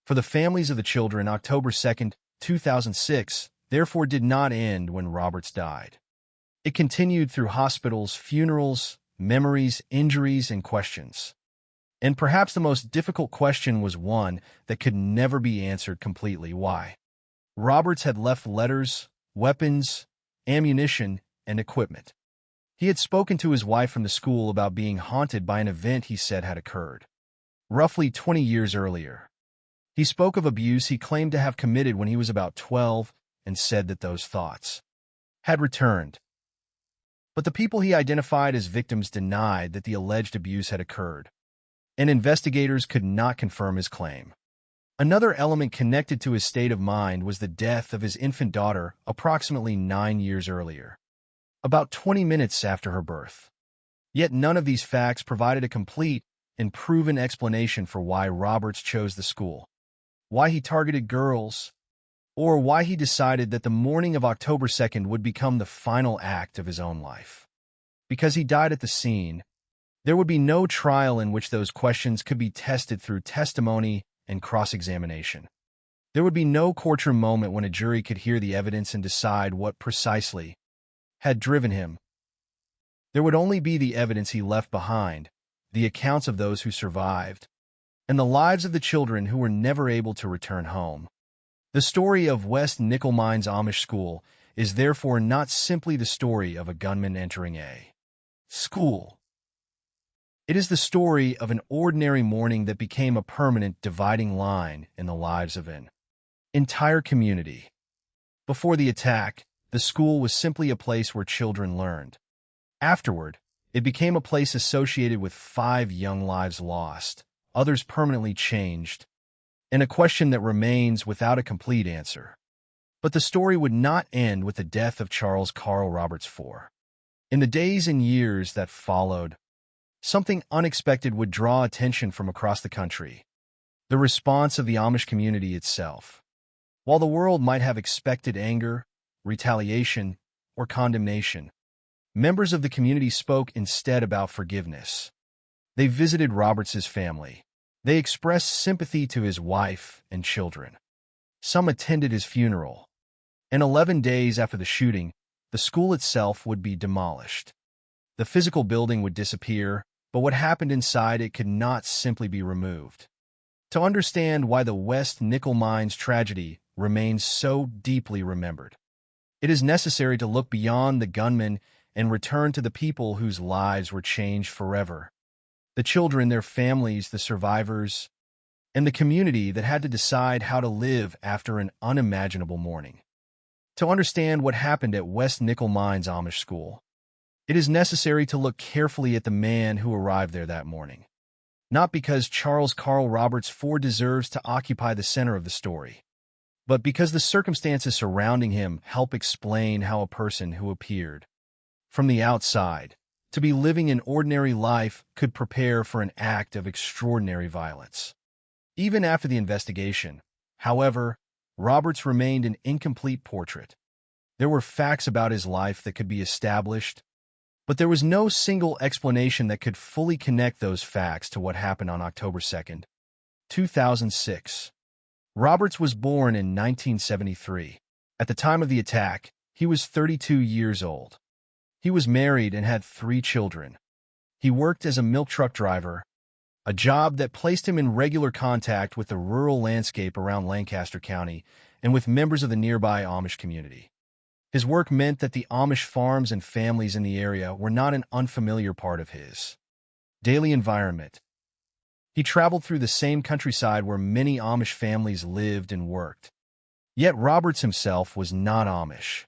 For the families of the children, October 2, 2006, therefore did not end when Roberts died. It continued through hospitals, funerals, memories, injuries, and questions. And perhaps the most difficult question was one that could never be answered completely: why? Roberts had left letters, weapons, ammunition, and equipment. He had spoken to his wife from the school about being haunted by an event he said had occurred roughly 20 years earlier. He spoke of abuse he claimed to have committed when he was about 12 and said that those thoughts had returned. But the people he identified as victims denied that the alleged abuse had occurred, and investigators could not confirm his claim. Another element connected to his state of mind was the death of his infant daughter approximately 9 years earlier, about 20 minutes after her birth. Yet none of these facts provided a complete and proven explanation for why Roberts chose the school, why he targeted girls, or why he decided that the morning of October 2nd would become the final act of his own life. Because he died at the scene, there would be no trial in which those questions could be tested through testimony and cross-examination. There would be no courtroom moment when a jury could hear the evidence and decide what precisely had driven him. There would only be the evidence he left behind, the accounts of those who survived, and the lives of the children who were never able to return home. The story of West Nickel Mines Amish School is therefore not simply the story of a gunman entering a school. It is the story of an ordinary morning that became a permanent dividing line in the lives of an entire community. Before the attack, the school was simply a place where children learned. Afterward, it became a place associated with 5 young lives lost, others permanently changed, and a question that remains without a complete answer. But the story would not end with the death of Charles Carl Roberts IV. In the days and years that followed, something unexpected would draw attention from across the country: the response of the Amish community itself. While the world might have expected anger, retaliation, or condemnation, members of the community spoke instead about forgiveness. They visited Roberts's family. They expressed sympathy to his wife and children. Some attended his funeral. And 11 days after the shooting, the school itself would be demolished. The physical building would disappear, but what happened inside it could not simply be removed. To understand why the West Nickel Mines tragedy remains so deeply remembered, it is necessary to look beyond the gunman and return to the people whose lives were changed forever. The children, their families, the survivors, and the community that had to decide how to live after an unimaginable morning. To understand what happened at West Nickel Mines Amish School, it is necessary to look carefully at the man who arrived there that morning. Not because Charles Carl Roberts IV deserves to occupy the center of the story, but because the circumstances surrounding him help explain how a person who appeared from the outside to be living an ordinary life could prepare for an act of extraordinary violence. Even after the investigation, however, Roberts remained an incomplete portrait. There were facts about his life that could be established, but there was no single explanation that could fully connect those facts to what happened on October 2nd, 2006. Roberts was born in 1973. At the time of the attack, he was 32 years old. He was married and had 3 children. He worked as a milk truck driver, a job that placed him in regular contact with the rural landscape around Lancaster County and with members of the nearby Amish community. His work meant that the Amish farms and families in the area were not an unfamiliar part of his daily environment. He traveled through the same countryside where many Amish families lived and worked. Yet Roberts himself was not Amish.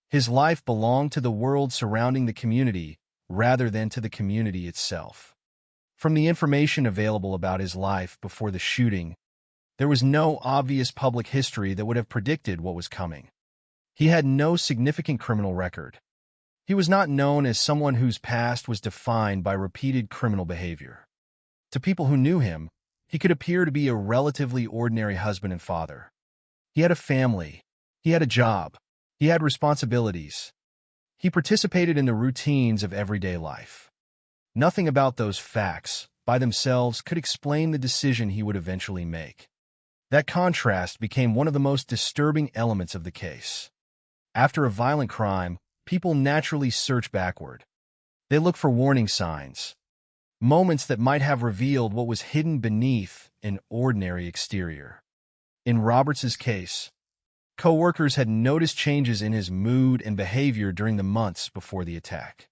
His life belonged to the world surrounding the community rather than to the community itself. From the information available about his life before the shooting, there was no obvious public history that would have predicted what was coming. He had no significant criminal record. He was not known as someone whose past was defined by repeated criminal behavior. To people who knew him, he could appear to be a relatively ordinary husband and father. He had a family. He had a job. He had responsibilities. He participated in the routines of everyday life. Nothing about those facts, by themselves, could explain the decision he would eventually make. That contrast became one of the most disturbing elements of the case. After a violent crime, people naturally search backward. They look for warning signs, moments that might have revealed what was hidden beneath an ordinary exterior. In Roberts's case, Co-workers had noticed changes in his mood and behavior during the months before the attack.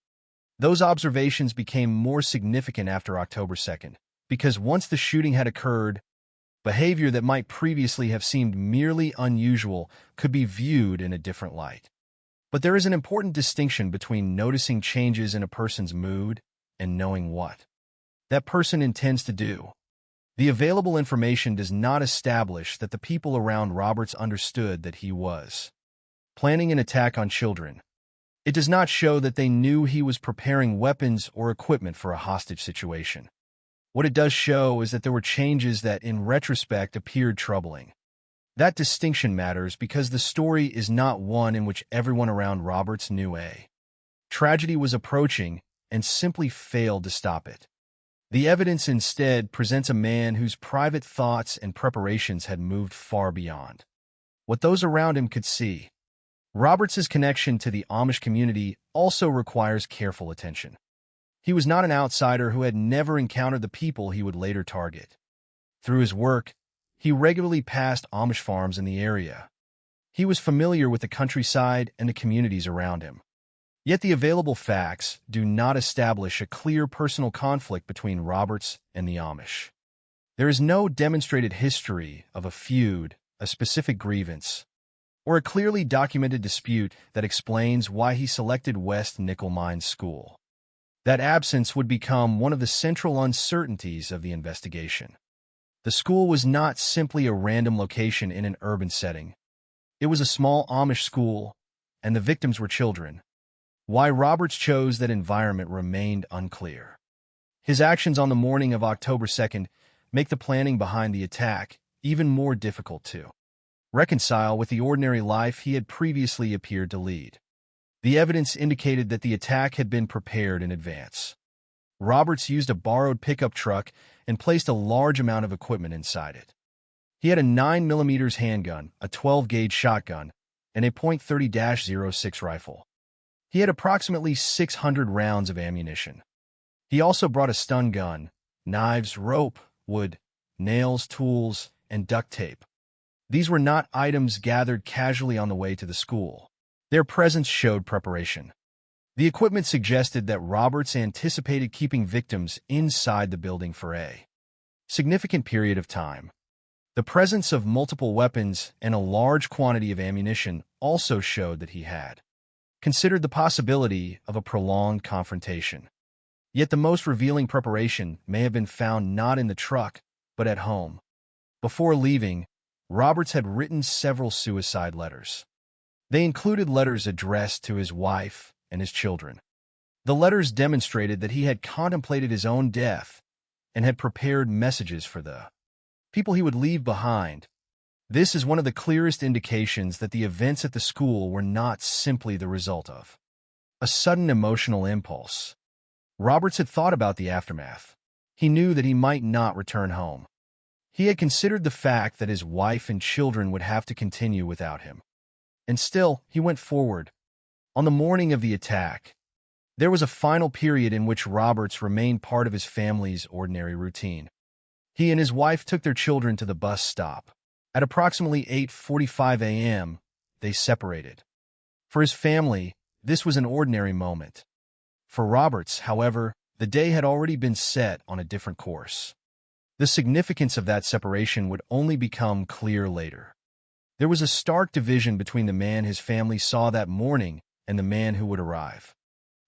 Those observations became more significant after October 2nd, because once the shooting had occurred, behavior that might previously have seemed merely unusual could be viewed in a different light. But there is an important distinction between noticing changes in a person's mood and knowing what that person intends to do. The available information does not establish that the people around Roberts understood that he was planning an attack on children. It does not show that they knew he was preparing weapons or equipment for a hostage situation. What it does show is that there were changes that, in retrospect, appeared troubling. That distinction matters because the story is not one in which everyone around Roberts knew a tragedy was approaching and simply failed to stop it. The evidence instead presents a man whose private thoughts and preparations had moved far beyond what those around him could see. Roberts's connection to the Amish community also requires careful attention. He was not an outsider who had never encountered the people he would later target. Through his work, he regularly passed Amish farms in the area. He was familiar with the countryside and the communities around him. Yet the available facts do not establish a clear personal conflict between Roberts and the Amish. There is no demonstrated history of a feud, a specific grievance, or a clearly documented dispute that explains why he selected West Nickel Mines School. That absence would become one of the central uncertainties of the investigation. The school was not simply a random location in an urban setting. It was a small Amish school, and the victims were children. Why Roberts chose that environment remained unclear. His actions on the morning of October 2nd make the planning behind the attack even more difficult to reconcile with the ordinary life he had previously appeared to lead. The evidence indicated that the attack had been prepared in advance. Roberts used a borrowed pickup truck and placed a large amount of equipment inside it. He had a 9mm handgun, a 12-gauge shotgun, and a .30-06 rifle. He had approximately 600 rounds of ammunition. He also brought a stun gun, knives, rope, wood, nails, tools, and duct tape. These were not items gathered casually on the way to the school. Their presence showed preparation. The equipment suggested that Roberts anticipated keeping victims inside the building for a significant period of time. The presence of multiple weapons and a large quantity of ammunition also showed that he had considered the possibility of a prolonged confrontation. Yet the most revealing preparation may have been found not in the truck, but at home. Before leaving, Roberts had written several suicide letters. They included letters addressed to his wife and his children. The letters demonstrated that he had contemplated his own death and had prepared messages for the people he would leave behind. This is one of the clearest indications that the events at the school were not simply the result of a sudden emotional impulse. Roberts had thought about the aftermath. He knew that he might not return home. He had considered the fact that his wife and children would have to continue without him. And still, he went forward. On the morning of the attack, there was a final period in which Roberts remained part of his family's ordinary routine. He and his wife took their children to the bus stop. At approximately 8:45 a.m., they separated. For his family, this was an ordinary moment. For Roberts, however, the day had already been set on a different course. The significance of that separation would only become clear later. There was a stark division between the man his family saw that morning and the man who would arrive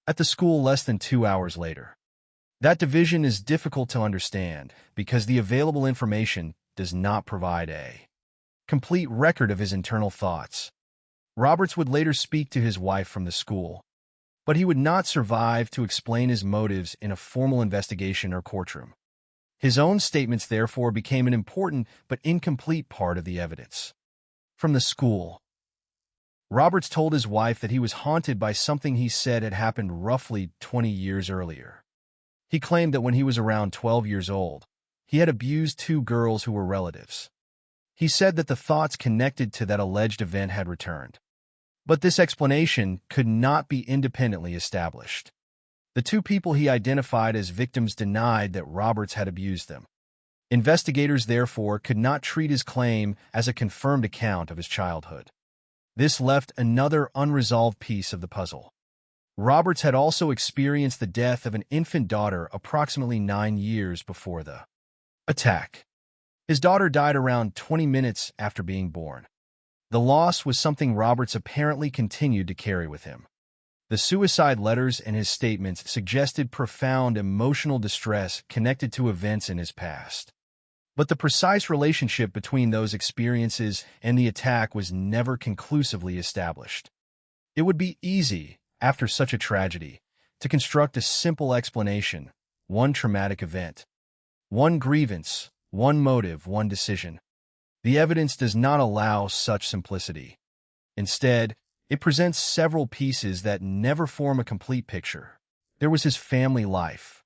at the school less than 2 hours later. That division is difficult to understand because the available information does not provide a complete record of his internal thoughts. Roberts would later speak to his wife from the school, but he would not survive to explain his motives in a formal investigation or courtroom. His own statements therefore became an important but incomplete part of the evidence. From the school, Roberts told his wife that he was haunted by something he said had happened roughly 20 years earlier. He claimed that when he was around 12 years old, he had abused 2 girls who were relatives. He said that the thoughts connected to that alleged event had returned. But this explanation could not be independently established. The 2 people he identified as victims denied that Roberts had abused them. Investigators, therefore, could not treat his claim as a confirmed account of his childhood. This left another unresolved piece of the puzzle. Roberts had also experienced the death of an infant daughter approximately 9 years before the attack. His daughter died around 20 minutes after being born. The loss was something Roberts apparently continued to carry with him. The suicide letters and his statements suggested profound emotional distress connected to events in his past. But the precise relationship between those experiences and the attack was never conclusively established. It would be easy, after such a tragedy, to construct a simple explanation: one traumatic event, one grievance, one motive, one decision. The evidence does not allow such simplicity. Instead, it presents several pieces that never form a complete picture. There was his family life.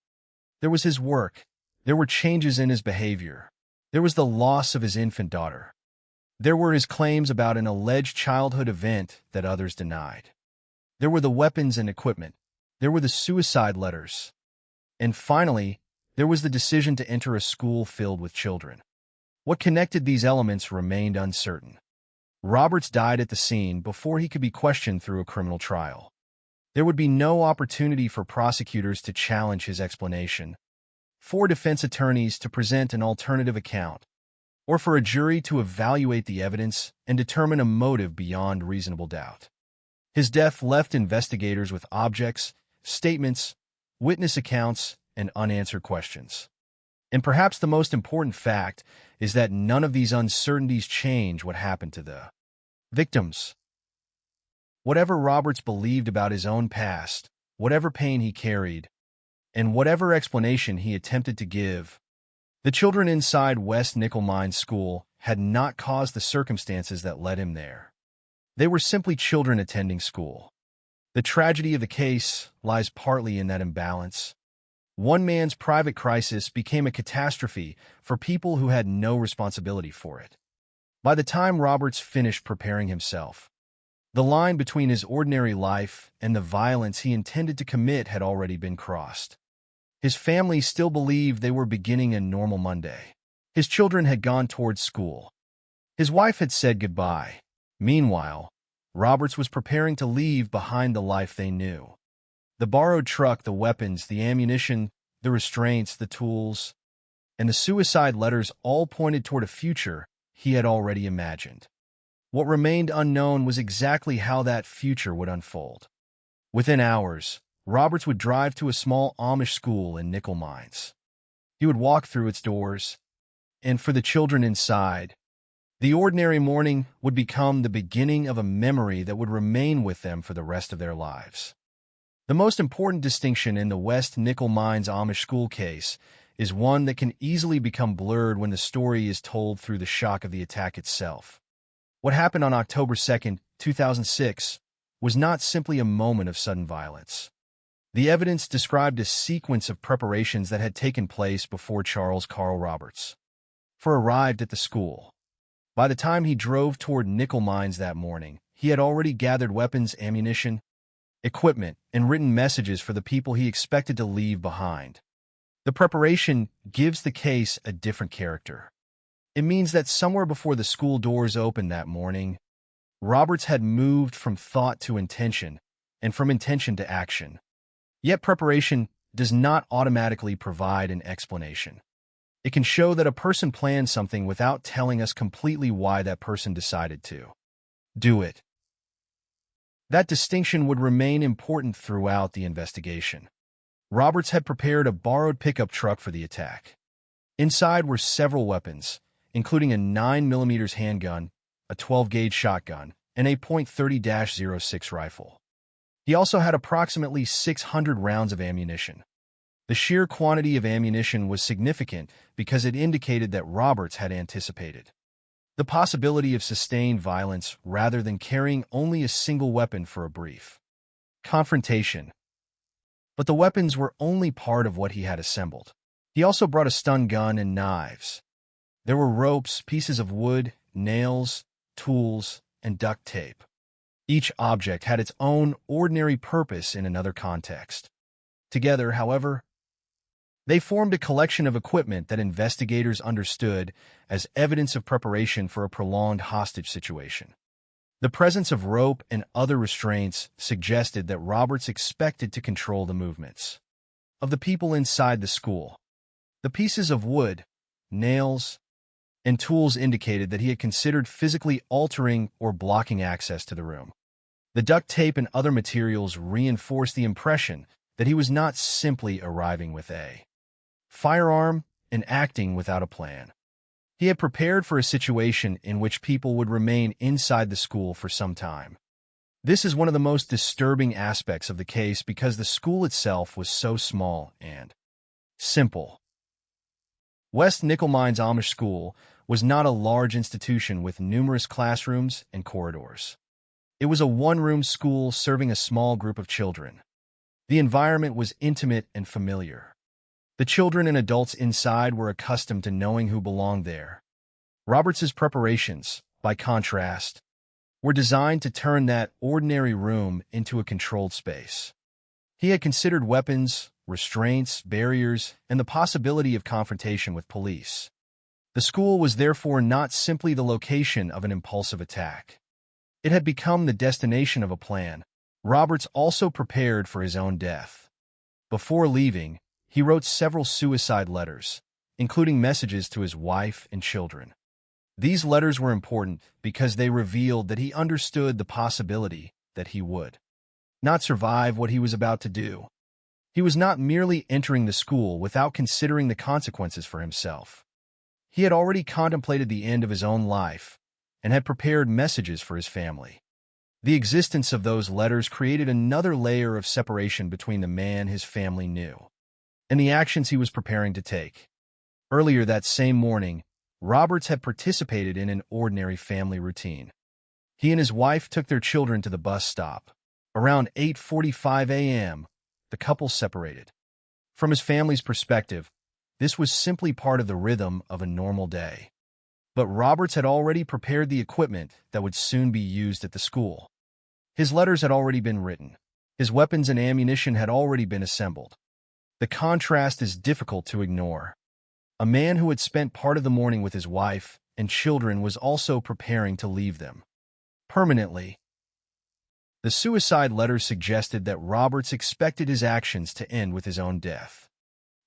There was his work. There were changes in his behavior. There was the loss of his infant daughter. There were his claims about an alleged childhood event that others denied. There were the weapons and equipment. There were the suicide letters. And finally, there was the decision to enter a school filled with children. What connected these elements remained uncertain. Roberts died at the scene before he could be questioned through a criminal trial. There would be no opportunity for prosecutors to challenge his explanation, for defense attorneys to present an alternative account, or for a jury to evaluate the evidence and determine a motive beyond reasonable doubt. His death left investigators with objects, statements, witness accounts, and unanswered questions. And perhaps the most important fact is that none of these uncertainties change what happened to the victims. Whatever Roberts believed about his own past, whatever pain he carried, and whatever explanation he attempted to give, the children inside West Nickel Mines School had not caused the circumstances that led him there. They were simply children attending school. The tragedy of the case lies partly in that imbalance. One man's private crisis became a catastrophe for people who had no responsibility for it. By the time Roberts finished preparing himself, the line between his ordinary life and the violence he intended to commit had already been crossed. His family still believed they were beginning a normal Monday. His children had gone towards school. His wife had said goodbye. Meanwhile, Roberts was preparing to leave behind the life they knew. The borrowed truck, the weapons, the ammunition, the restraints, the tools, and the suicide letters all pointed toward a future he had already imagined. What remained unknown was exactly how that future would unfold. Within hours, Roberts would drive to a small Amish school in Nickel Mines. He would walk through its doors, and for the children inside, the ordinary morning would become the beginning of a memory that would remain with them for the rest of their lives. The most important distinction in the West Nickel Mines Amish school case is one that can easily become blurred when the story is told through the shock of the attack itself. What happened on October 2, 2006, was not simply a moment of sudden violence. The evidence described a sequence of preparations that had taken place before Charles Carl Roberts arrived at the school. By the time he drove toward Nickel Mines that morning, he had already gathered weapons, ammunition, equipment, and written messages for the people he expected to leave behind. The preparation gives the case a different character. It means that somewhere before the school doors opened that morning, Roberts had moved from thought to intention, and from intention to action. Yet preparation does not automatically provide an explanation. It can show that a person planned something without telling us completely why that person decided to do it. That distinction would remain important throughout the investigation. Roberts had prepared a borrowed pickup truck for the attack. Inside were several weapons, including a 9mm handgun, a 12-gauge shotgun, and a .30-06 rifle. He also had approximately 600 rounds of ammunition. The sheer quantity of ammunition was significant because it indicated that Roberts had anticipated the possibility of sustained violence rather than carrying only a single weapon for a brief confrontation. But the weapons were only part of what he had assembled. He also brought a stun gun and knives. There were ropes, pieces of wood, nails, tools, and duct tape. Each object had its own ordinary purpose in another context. Together, however, they formed a collection of equipment that investigators understood as evidence of preparation for a prolonged hostage situation. The presence of rope and other restraints suggested that Roberts expected to control the movements of the people inside the school. The pieces of wood, nails, and tools indicated that he had considered physically altering or blocking access to the room. The duct tape and other materials reinforced the impression that he was not simply arriving with a firearm and acting without a plan. He had prepared for a situation in which people would remain inside the school for some time. This is one of the most disturbing aspects of the case because the school itself was so small and simple. West Nickel Mines Amish School was not a large institution with numerous classrooms and corridors. It was a one-room school serving a small group of children. The environment was intimate and familiar. The children and adults inside were accustomed to knowing who belonged there. Roberts's preparations, by contrast, were designed to turn that ordinary room into a controlled space. He had considered weapons, restraints, barriers, and the possibility of confrontation with police. The school was therefore not simply the location of an impulsive attack. It had become the destination of a plan. Roberts also prepared for his own death. Before leaving, he wrote several suicide letters, including messages to his wife and children. These letters were important because they revealed that he understood the possibility that he would not survive what he was about to do. He was not merely entering the school without considering the consequences for himself. He had already contemplated the end of his own life and had prepared messages for his family. The existence of those letters created another layer of separation between the man his family knew and the actions he was preparing to take. Earlier that same morning, Roberts had participated in an ordinary family routine. He and his wife took their children to the bus stop. Around 8:45 a.m., the couple separated. From his family's perspective, this was simply part of the rhythm of a normal day. But Roberts had already prepared the equipment that would soon be used at the school. His letters had already been written. His weapons and ammunition had already been assembled. The contrast is difficult to ignore. A man who had spent part of the morning with his wife and children was also preparing to leave them permanently. The suicide letters suggested that Roberts expected his actions to end with his own death.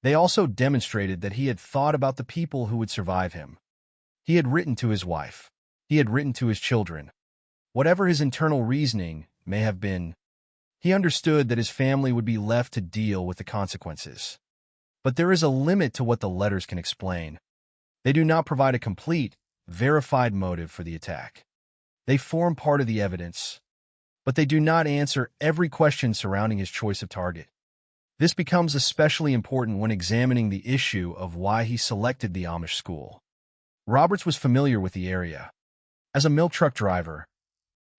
They also demonstrated that he had thought about the people who would survive him. He had written to his wife. He had written to his children. Whatever his internal reasoning may have been, he understood that his family would be left to deal with the consequences. But there is a limit to what the letters can explain. They do not provide a complete, verified motive for the attack. They form part of the evidence, but they do not answer every question surrounding his choice of target. This becomes especially important when examining the issue of why he selected the Amish school. Roberts was familiar with the area. As a milk truck driver,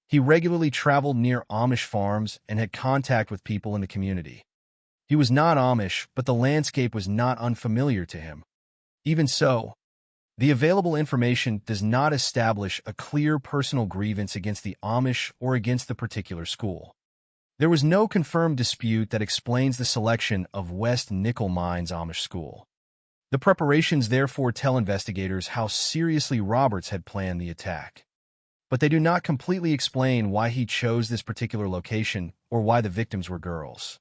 he regularly traveled near Amish farms and had contact with people in the community. He was not Amish, but the landscape was not unfamiliar to him. Even so, the available information does not establish a clear personal grievance against the Amish or against the particular school. There was no confirmed dispute that explains the selection of West Nickel Mines Amish School. The preparations therefore tell investigators how seriously Roberts had planned the attack. But they do not completely explain why he chose this particular location or why the victims were girls.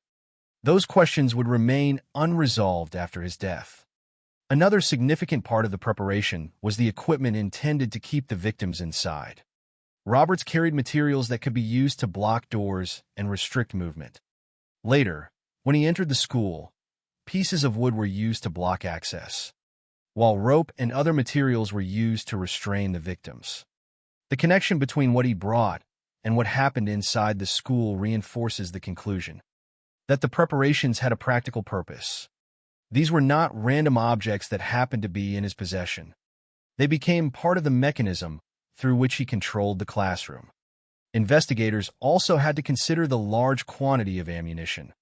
Those questions would remain unresolved after his death. Another significant part of the preparation was the equipment intended to keep the victims inside. Roberts carried materials that could be used to block doors and restrict movement. Later, when he entered the school, pieces of wood were used to block access, while rope and other materials were used to restrain the victims. The connection between what he brought and what happened inside the school reinforces the conclusion that the preparations had a practical purpose. These were not random objects that happened to be in his possession. They became part of the mechanism through which he controlled the classroom. Investigators also had to consider the large quantity of ammunition.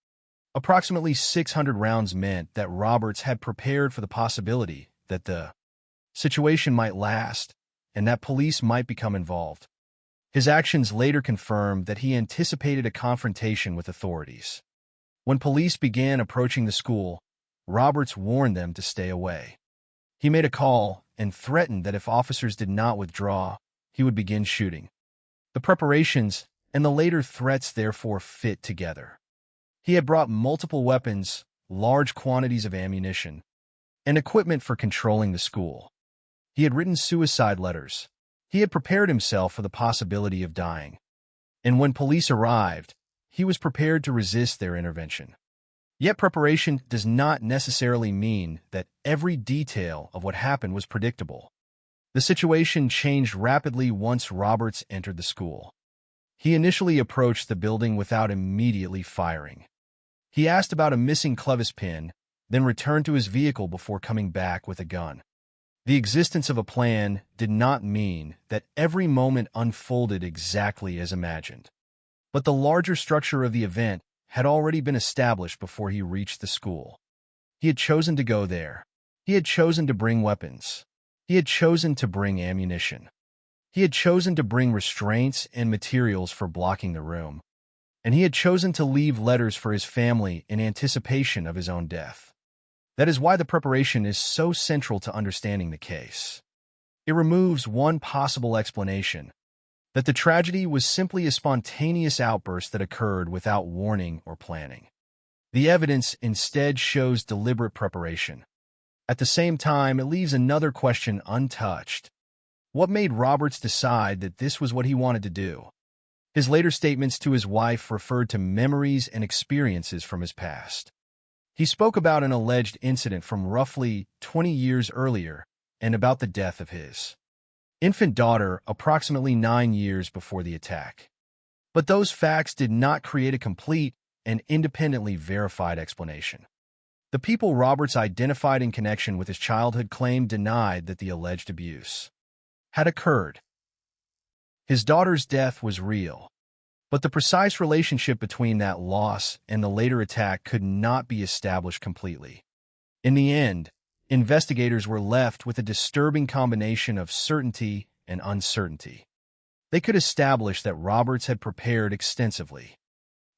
Approximately 600 rounds meant that Roberts had prepared for the possibility that the situation might last and that police might become involved. His actions later confirmed that he anticipated a confrontation with authorities. When police began approaching the school, Roberts warned them to stay away. He made a call and threatened that if officers did not withdraw, he would begin shooting. The preparations and the later threats therefore fit together. He had brought multiple weapons, large quantities of ammunition, and equipment for controlling the school. He had written suicide letters. He had prepared himself for the possibility of dying. And when police arrived, he was prepared to resist their intervention. Yet preparation does not necessarily mean that every detail of what happened was predictable. The situation changed rapidly once Roberts entered the school. He initially approached the building without immediately firing. He asked about a missing clevis pin, then returned to his vehicle before coming back with a gun. The existence of a plan did not mean that every moment unfolded exactly as imagined. But the larger structure of the event had already been established before he reached the school. He had chosen to go there. He had chosen to bring weapons. He had chosen to bring ammunition. He had chosen to bring restraints and materials for blocking the room. And he had chosen to leave letters for his family in anticipation of his own death. That is why the preparation is so central to understanding the case. It removes one possible explanation, that the tragedy was simply a spontaneous outburst that occurred without warning or planning. The evidence instead shows deliberate preparation. At the same time, it leaves another question untouched. What made Roberts decide that this was what he wanted to do? His later statements to his wife referred to memories and experiences from his past. He spoke about an alleged incident from roughly 20 years earlier and about the death of his infant daughter approximately 9 years before the attack. But those facts did not create a complete and independently verified explanation. The people Roberts identified in connection with his childhood claim denied that the alleged abuse had occurred. His daughter's death was real, but the precise relationship between that loss and the later attack could not be established completely. In the end, investigators were left with a disturbing combination of certainty and uncertainty. They could establish that Roberts had prepared extensively.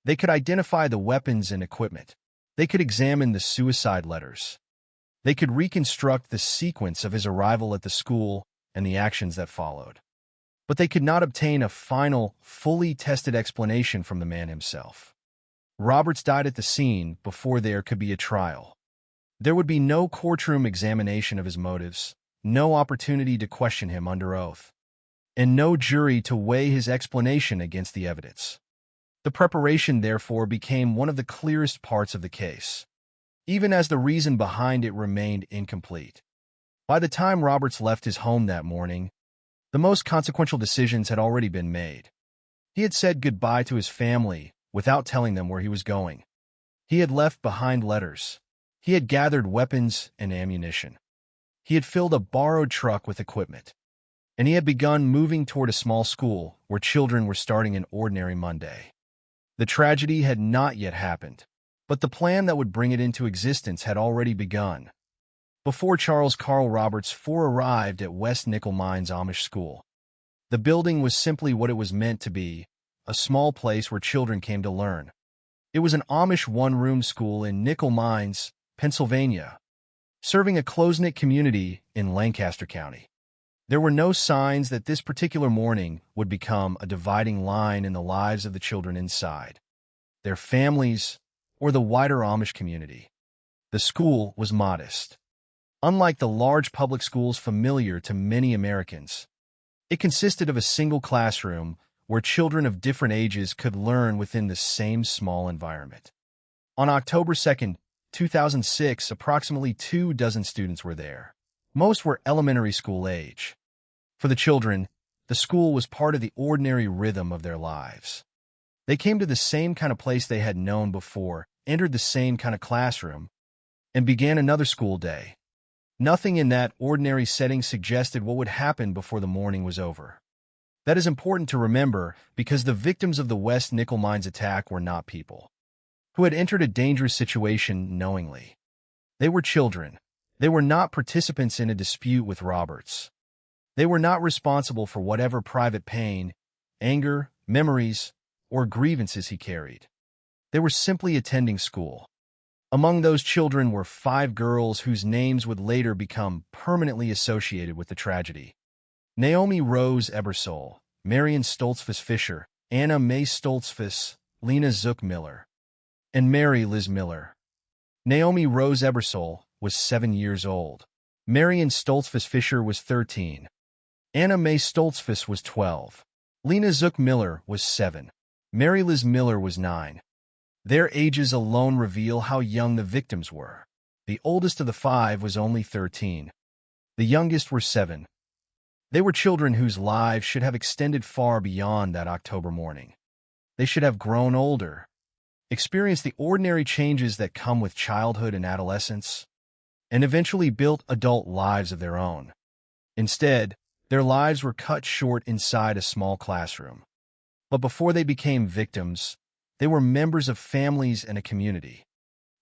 They could identify the weapons and equipment. They could examine the suicide letters. They could reconstruct the sequence of his arrival at the school and the actions that followed. But they could not obtain a final, fully tested explanation from the man himself. Roberts died at the scene before there could be a trial. There would be no courtroom examination of his motives, no opportunity to question him under oath, and no jury to weigh his explanation against the evidence. The preparation, therefore, became one of the clearest parts of the case, even as the reason behind it remained incomplete. By the time Roberts left his home that morning, the most consequential decisions had already been made. He had said goodbye to his family without telling them where he was going. He had left behind letters. He had gathered weapons and ammunition. He had filled a borrowed truck with equipment. And he had begun moving toward a small school where children were starting an ordinary Monday. The tragedy had not yet happened, but the plan that would bring it into existence had already begun. Before Charles Carl Roberts arrived at West Nickel Mines Amish School, the building was simply what it was meant to be, a small place where children came to learn. It was an Amish one-room school in Nickel Mines, Pennsylvania, serving a close-knit community in Lancaster County. There were no signs that this particular morning would become a dividing line in the lives of the children inside, their families, or the wider Amish community. The school was modest. Unlike the large public schools familiar to many Americans, it consisted of a single classroom where children of different ages could learn within the same small environment. On October 2, 2006, approximately 24 students were there. Most were elementary school age. For the children, the school was part of the ordinary rhythm of their lives. They came to the same kind of place they had known before, entered the same kind of classroom, and began another school day. Nothing in that ordinary setting suggested what would happen before the morning was over. That is important to remember because the victims of the West Nickel Mines attack were not people who had entered a dangerous situation knowingly. They were children. They were not participants in a dispute with Roberts. They were not responsible for whatever private pain, anger, memories, or grievances he carried. They were simply attending school. Among those children were 5 girls whose names would later become permanently associated with the tragedy. Naomi Rose Ebersole, Marion Stoltzfus Fisher, Anna Mae Stoltzfus, Lena Zook Miller, and Mary Liz Miller. Naomi Rose Ebersole was 7 years old. Marion Stoltzfus Fisher was 13. Anna Mae Stoltzfus was 12. Lena Zook Miller was 7. Mary Liz Miller was 9. Their ages alone reveal how young the victims were. The oldest of the 5 was only 13. The youngest were 7. They were children whose lives should have extended far beyond that October morning. They should have grown older, experienced the ordinary changes that come with childhood and adolescence, and eventually built adult lives of their own. Instead, their lives were cut short inside a small classroom. But before they became victims, they were members of families and a community.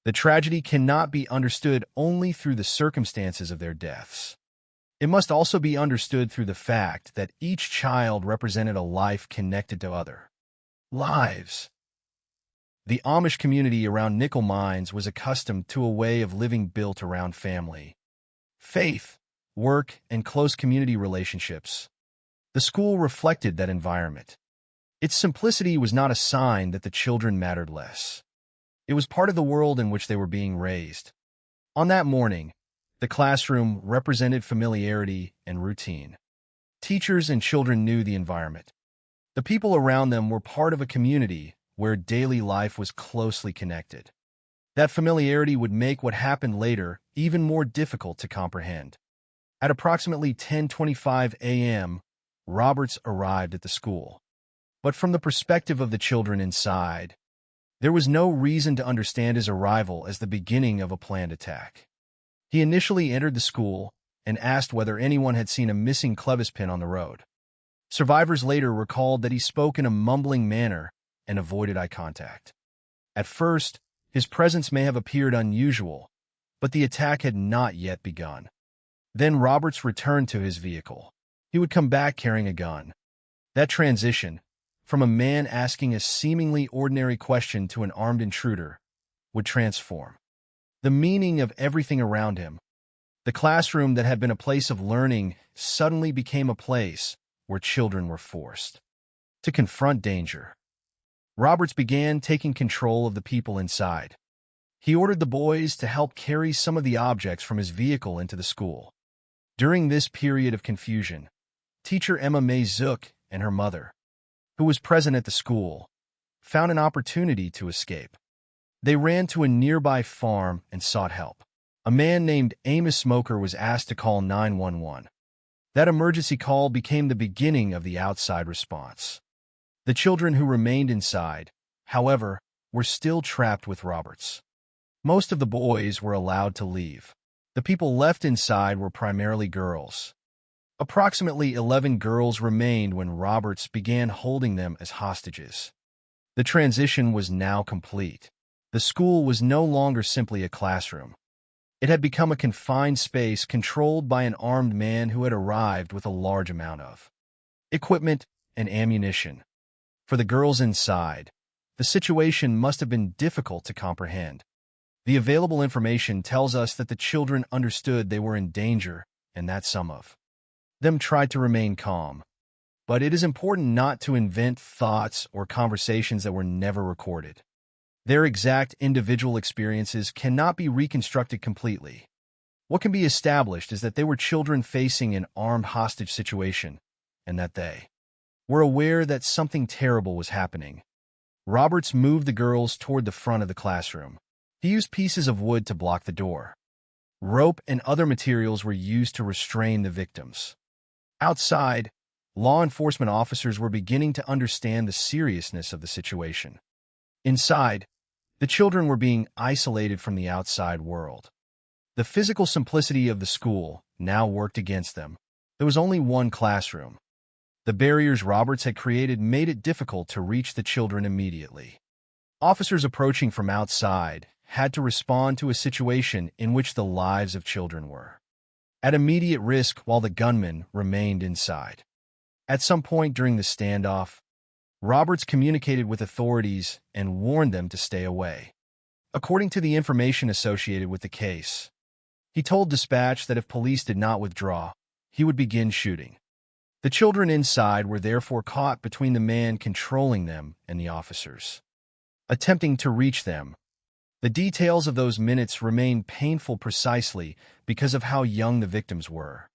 The tragedy cannot be understood only through the circumstances of their deaths. It must also be understood through the fact that each child represented a life connected to other lives. The Amish community around nickel mines was accustomed to a way of living built around family, faith, work, and close community relationships. The school reflected that environment. Its simplicity was not a sign that the children mattered less. It was part of the world in which they were being raised. On that morning, the classroom represented familiarity and routine. Teachers and children knew the environment. The people around them were part of a community where daily life was closely connected. That familiarity would make what happened later even more difficult to comprehend. At approximately 10:25 a.m., Roberts arrived at the school. But from the perspective of the children inside, there was no reason to understand his arrival as the beginning of a planned attack. He initially entered the school and asked whether anyone had seen a missing clothespin on the road. Survivors later recalled that he spoke in a mumbling manner and avoided eye contact. At first, his presence may have appeared unusual, but the attack had not yet begun. Then Roberts returned to his vehicle. He would come back carrying a gun. That transition, from a man asking a seemingly ordinary question to an armed intruder, would transform the meaning of everything around him. The classroom that had been a place of learning suddenly became a place where children were forced to confront danger. Roberts began taking control of the people inside. He ordered the boys to help carry some of the objects from his vehicle into the school. During this period of confusion, teacher Emma Mae Zook and her mother, who was present at the school, found an opportunity to escape. They ran to a nearby farm and sought help. A man named Amos Smoker was asked to call 911. That emergency call became the beginning of the outside response. The children who remained inside, however, were still trapped with Roberts. Most of the boys were allowed to leave. The people left inside were primarily girls. Approximately 11 girls remained when Roberts began holding them as hostages. The transition was now complete. The school was no longer simply a classroom. It had become a confined space controlled by an armed man who had arrived with a large amount of equipment and ammunition. For the girls inside, the situation must have been difficult to comprehend. The available information tells us that the children understood they were in danger and that some of them tried to remain calm. But it is important not to invent thoughts or conversations that were never recorded. Their exact individual experiences cannot be reconstructed completely. What can be established is that they were children facing an armed hostage situation, and that they were aware that something terrible was happening. Roberts moved the girls toward the front of the classroom. He used pieces of wood to block the door. Rope and other materials were used to restrain the victims. Outside, law enforcement officers were beginning to understand the seriousness of the situation. Inside, the children were being isolated from the outside world. The physical simplicity of the school now worked against them. There was only one classroom. The barriers Roberts had created made it difficult to reach the children immediately. Officers approaching from outside had to respond to a situation in which the lives of children were at immediate risk while the gunmen remained inside. At some point during the standoff, Roberts communicated with authorities and warned them to stay away. According to the information associated with the case, he told dispatch that if police did not withdraw, he would begin shooting. The children inside were therefore caught between the man controlling them and the officers, attempting to reach them. The details of those minutes remain painful precisely because of how young the victims were.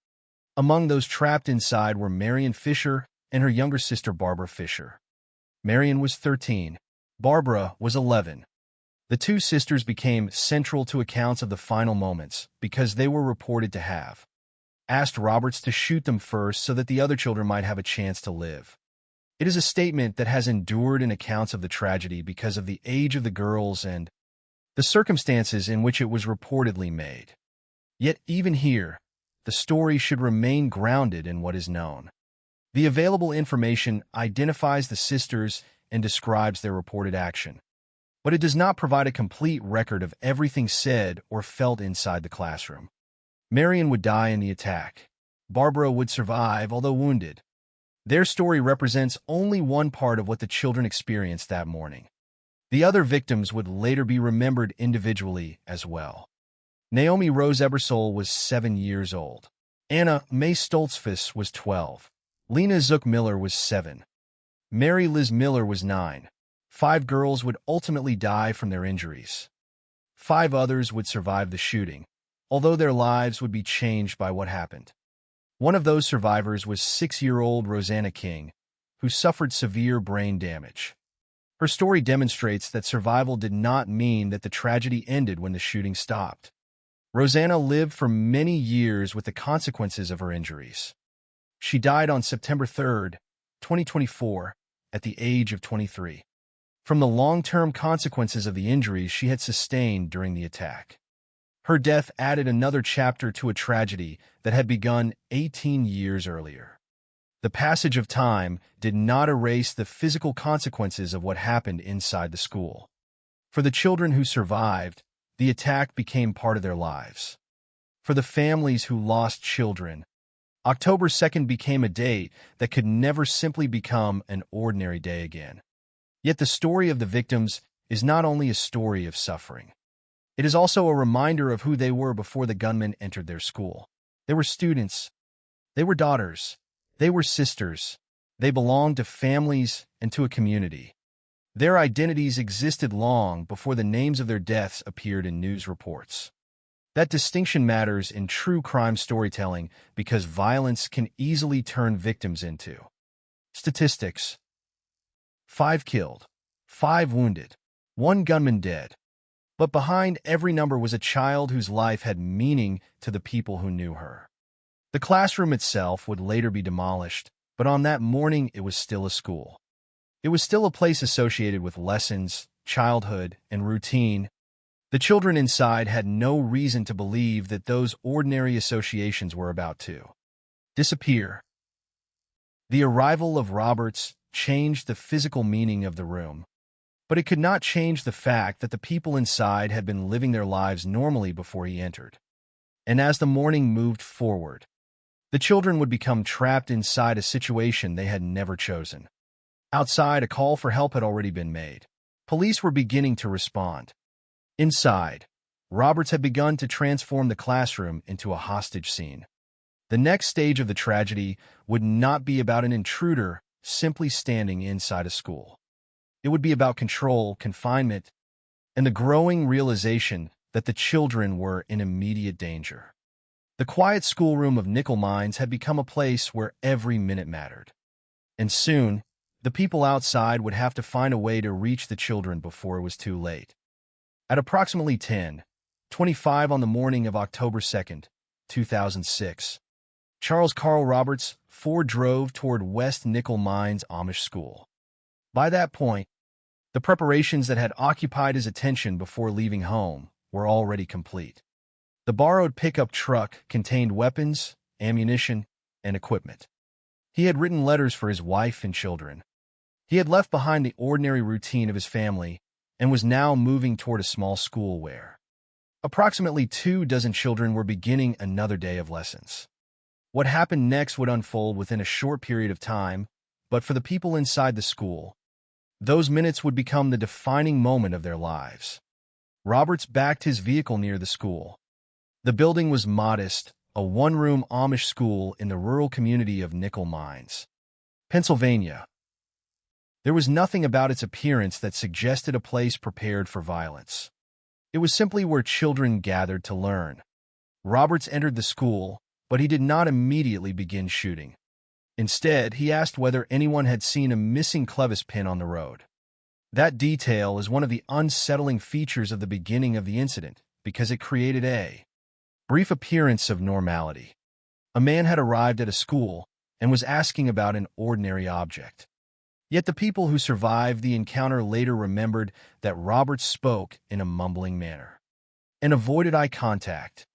Among those trapped inside were Marion Fisher and her younger sister Barbara Fisher. Marion was 13. Barbara was 11. The two sisters became central to accounts of the final moments because they were reported to have asked Roberts to shoot them first so that the other children might have a chance to live. It is a statement that has endured in accounts of the tragedy because of the age of the girls and the circumstances in which it was reportedly made. Yet even here, the story should remain grounded in what is known. The available information identifies the sisters and describes their reported action, but it does not provide a complete record of everything said or felt inside the classroom. Marion would die in the attack. Barbara would survive, although wounded. Their story represents only one part of what the children experienced that morning. The other victims would later be remembered individually as well. Naomi Rose Ebersole was 7 years old. Anna Mae Stoltzfus was 12. Lena Zook Miller was 7. Mary Liz Miller was 9. 5 girls would ultimately die from their injuries. 5 others would survive the shooting, although their lives would be changed by what happened. One of those survivors was 6-year-old Rosanna King, who suffered severe brain damage. Her story demonstrates that survival did not mean that the tragedy ended when the shooting stopped. Rosanna lived for many years with the consequences of her injuries. She died on September 3, 2024, at the age of 23, from the long-term consequences of the injuries she had sustained during the attack. Her death added another chapter to a tragedy that had begun 18 years earlier. The passage of time did not erase the physical consequences of what happened inside the school. For the children who survived, the attack became part of their lives. For the families who lost children, October 2nd became a date that could never simply become an ordinary day again. Yet the story of the victims is not only a story of suffering. It is also a reminder of who they were before the gunmen entered their school. They were students. They were daughters. They were sisters. They belonged to families and to a community. Their identities existed long before the names of their deaths appeared in news reports. That distinction matters in true crime storytelling because violence can easily turn victims into statistics. 5 killed, 5 wounded, 1 gunman dead. But behind every number was a child whose life had meaning to the people who knew her. The classroom itself would later be demolished, but on that morning it was still a school. It was still a place associated with lessons, childhood, and routine. The children inside had no reason to believe that those ordinary associations were about to disappear. The arrival of Roberts changed the physical meaning of the room, but it could not change the fact that the people inside had been living their lives normally before he entered. And as the morning moved forward, the children would become trapped inside a situation they had never chosen. Outside, a call for help had already been made. Police were beginning to respond. Inside, Roberts had begun to transform the classroom into a hostage scene. The next stage of the tragedy would not be about an intruder simply standing inside a school. It would be about control, confinement, and the growing realization that the children were in immediate danger. The quiet schoolroom of Nickel Mines had become a place where every minute mattered. And soon, the people outside would have to find a way to reach the children before it was too late. At approximately 10:25 on the morning of October 2nd, 2006, Charles Carl Roberts drove toward West Nickel Mines Amish School. By that point, the preparations that had occupied his attention before leaving home were already complete. The borrowed pickup truck contained weapons, ammunition, and equipment. He had written letters for his wife and children. He had left behind the ordinary routine of his family and was now moving toward a small school where approximately 24 children were beginning another day of lessons. What happened next would unfold within a short period of time, but for the people inside the school, those minutes would become the defining moment of their lives. Roberts backed his vehicle near the school. The building was modest, a one-room Amish school in the rural community of Nickel Mines, Pennsylvania. There was nothing about its appearance that suggested a place prepared for violence. It was simply where children gathered to learn. Roberts entered the school, but he did not immediately begin shooting. Instead, he asked whether anyone had seen a missing clevis pin on the road. That detail is one of the unsettling features of the beginning of the incident because it created a brief appearance of normality. A man had arrived at a school and was asking about an ordinary object. Yet the people who survived the encounter later remembered that Roberts spoke in a mumbling manner and avoided eye contact.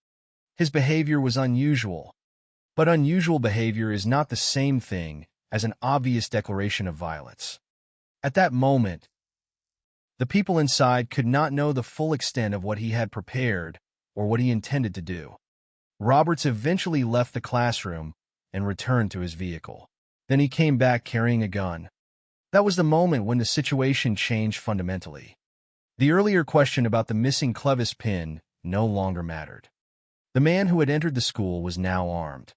His behavior was unusual, but unusual behavior is not the same thing as an obvious declaration of violence. At that moment, the people inside could not know the full extent of what he had prepared or what he intended to do. Roberts eventually left the classroom and returned to his vehicle. Then he came back carrying a gun. That was the moment when the situation changed fundamentally. The earlier question about the missing clevis pin no longer mattered. The man who had entered the school was now armed,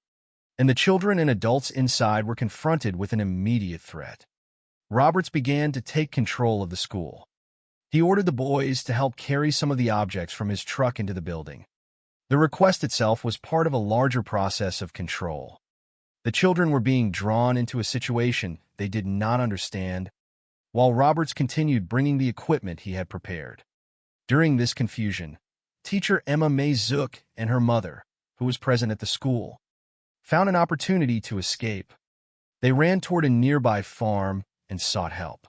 and the children and adults inside were confronted with an immediate threat. Roberts began to take control of the school. He ordered the boys to help carry some of the objects from his truck into the building. The request itself was part of a larger process of control. The children were being drawn into a situation they did not understand, while Roberts continued bringing the equipment he had prepared. During this confusion, teacher Emma Mae Zook and her mother, who was present at the school, found an opportunity to escape. They ran toward a nearby farm and sought help.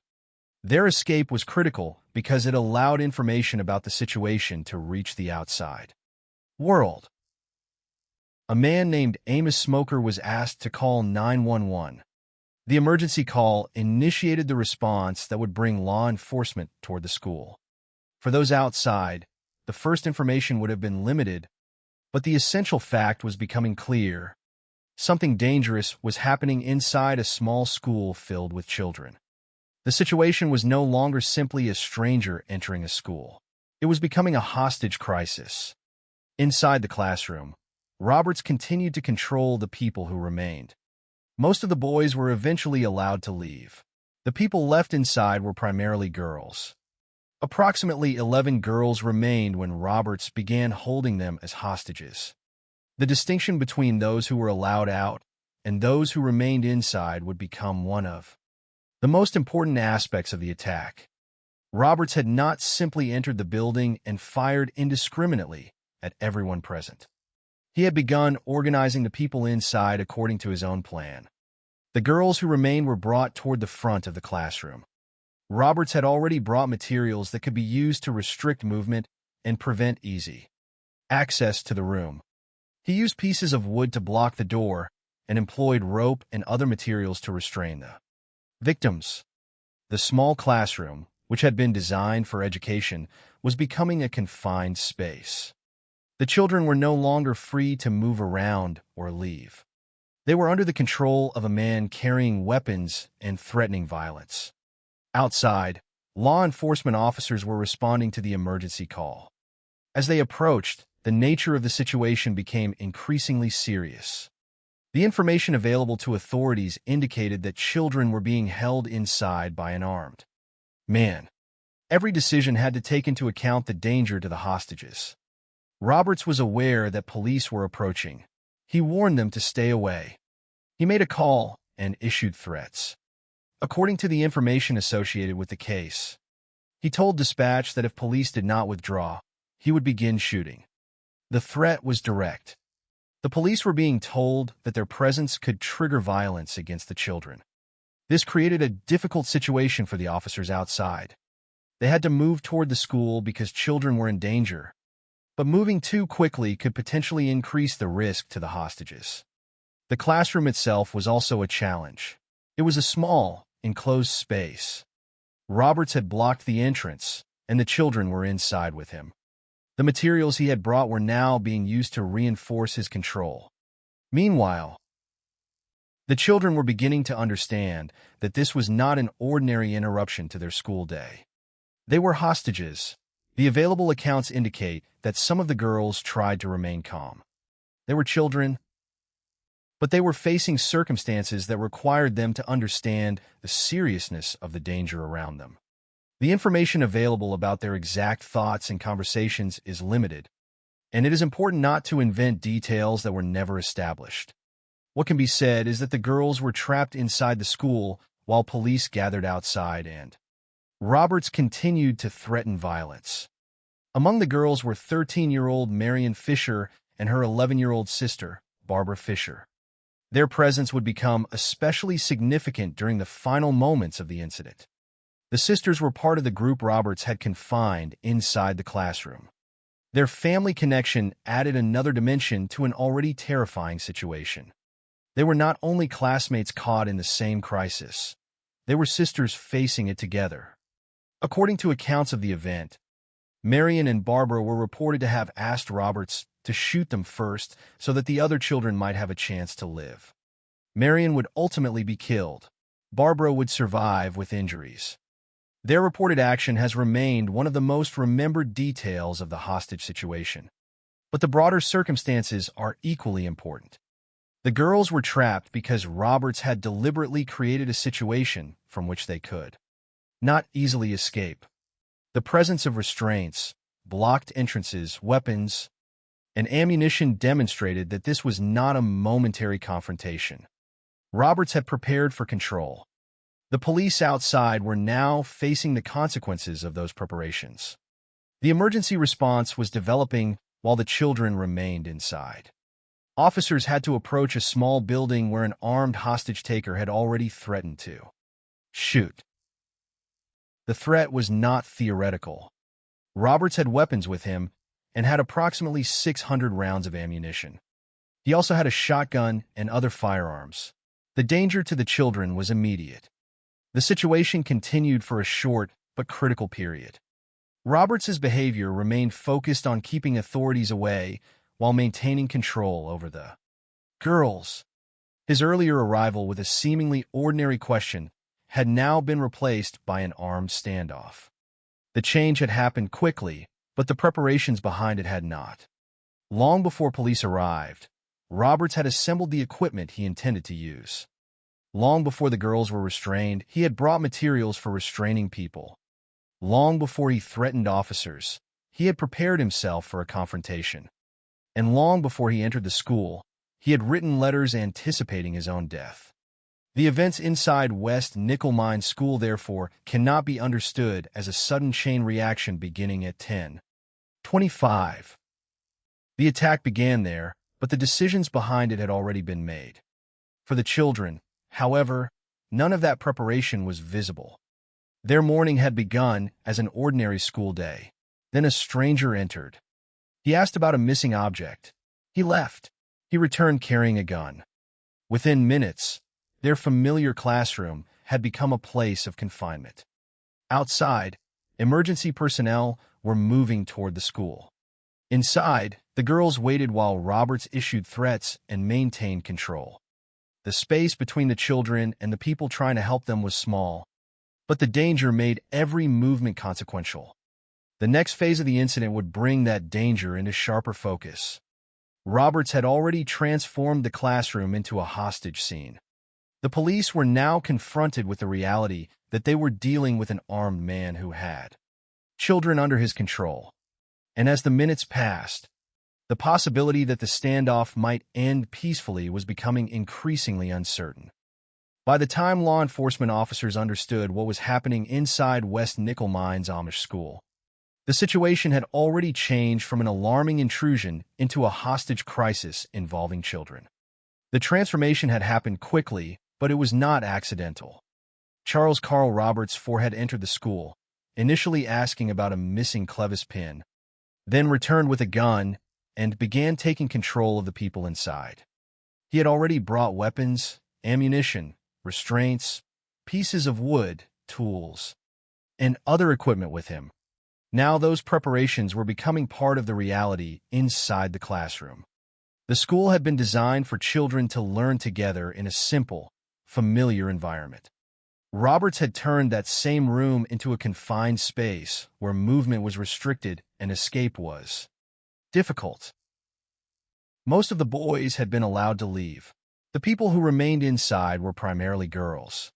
Their escape was critical because it allowed information about the situation to reach the outside world. A man named Amos Smoker was asked to call 911. The emergency call initiated the response that would bring law enforcement toward the school. For those outside, the first information would have been limited, but the essential fact was becoming clear. Something dangerous was happening inside a small school filled with children. The situation was no longer simply a stranger entering a school. It was becoming a hostage crisis. Inside the classroom, Roberts continued to control the people who remained. Most of the boys were eventually allowed to leave. The people left inside were primarily girls. Approximately 11 girls remained when Roberts began holding them as hostages. The distinction between those who were allowed out and those who remained inside would become one of the most important aspects of the attack. Roberts had not simply entered the building and fired indiscriminately at everyone present. He had begun organizing the people inside according to his own plan. The girls who remained were brought toward the front of the classroom. Roberts had already brought materials that could be used to restrict movement and prevent easy access to the room. He used pieces of wood to block the door and employed rope and other materials to restrain the victims. The small classroom, which had been designed for education, was becoming a confined space. The children were no longer free to move around or leave. They were under the control of a man carrying weapons and threatening violence. Outside, law enforcement officers were responding to the emergency call. As they approached, the nature of the situation became increasingly serious. The information available to authorities indicated that children were being held inside by an armed man. Every decision had to take into account the danger to the hostages. Roberts was aware that police were approaching. He warned them to stay away. He made a call and issued threats. According to the information associated with the case, he told dispatch that if police did not withdraw, he would begin shooting. The threat was direct. The police were being told that their presence could trigger violence against the children. This created a difficult situation for the officers outside. They had to move toward the school because children were in danger, but moving too quickly could potentially increase the risk to the hostages. The classroom itself was also a challenge. It was a small, enclosed space. Roberts had blocked the entrance, and the children were inside with him. The materials he had brought were now being used to reinforce his control. Meanwhile, the children were beginning to understand that this was not an ordinary interruption to their school day. They were hostages. The available accounts indicate that some of the girls tried to remain calm. They were children, but they were facing circumstances that required them to understand the seriousness of the danger around them. The information available about their exact thoughts and conversations is limited, and it is important not to invent details that were never established. What can be said is that the girls were trapped inside the school while police gathered outside, and Roberts continued to threaten violence. Among the girls were 13-year-old Marion Fisher and her 11-year-old sister, Barbara Fisher. Their presence would become especially significant during the final moments of the incident. The sisters were part of the group Roberts had confined inside the classroom. Their family connection added another dimension to an already terrifying situation. They were not only classmates caught in the same crisis, they were sisters facing it together. According to accounts of the event, Marion and Barbara were reported to have asked Roberts to shoot them first so that the other children might have a chance to live. Marion would ultimately be killed. Barbara would survive with injuries. Their reported action has remained one of the most remembered details of the hostage situation. But the broader circumstances are equally important. The girls were trapped because Roberts had deliberately created a situation from which they could not easily escape. The presence of restraints, blocked entrances, weapons, and ammunition demonstrated that this was not a momentary confrontation. Roberts had prepared for control. The police outside were now facing the consequences of those preparations. The emergency response was developing while the children remained inside. Officers had to approach a small building where an armed hostage-taker had already threatened to shoot. The threat was not theoretical. Roberts had weapons with him and had approximately 600 rounds of ammunition. He also had a shotgun and other firearms. The danger to the children was immediate. The situation continued for a short but critical period. Roberts's behavior remained focused on keeping authorities away while maintaining control over the girls. His earlier arrival with a seemingly ordinary question had now been replaced by an armed standoff. The change had happened quickly, but the preparations behind it had not. Long before police arrived, Roberts had assembled the equipment he intended to use. Long before the girls were restrained, he had brought materials for restraining people. Long before he threatened officers, he had prepared himself for a confrontation. And long before he entered the school, he had written letters anticipating his own death. The events inside West Nickel Mine School, therefore, cannot be understood as a sudden chain reaction beginning at 10:25. The attack began there, but the decisions behind it had already been made. For the children, however, none of that preparation was visible. Their morning had begun as an ordinary school day. Then a stranger entered. He asked about a missing object. He left. He returned carrying a gun. Within minutes, their familiar classroom had become a place of confinement. Outside, emergency personnel were moving toward the school. Inside, the girls waited while Roberts issued threats and maintained control. The space between the children and the people trying to help them was small, but the danger made every movement consequential. The next phase of the incident would bring that danger into sharper focus. Roberts had already transformed the classroom into a hostage scene. The police were now confronted with the reality that they were dealing with an armed man who had children under his control. And as the minutes passed, the possibility that the standoff might end peacefully was becoming increasingly uncertain. By the time law enforcement officers understood what was happening inside West Nickel Mine's Amish school, the situation had already changed from an alarming intrusion into a hostage crisis involving children. The transformation had happened quickly, but it was not accidental. Charles Carl Roberts had entered the school, initially asking about a missing Clevis pin, then returned with a gun and began taking control of the people inside. He had already brought weapons, ammunition, restraints, pieces of wood, tools, and other equipment with him. Now those preparations were becoming part of the reality inside the classroom. The school had been designed for children to learn together in a simple, familiar environment. Roberts had turned that same room into a confined space where movement was restricted and escape was difficult. Most of the boys had been allowed to leave. The people who remained inside were primarily girls.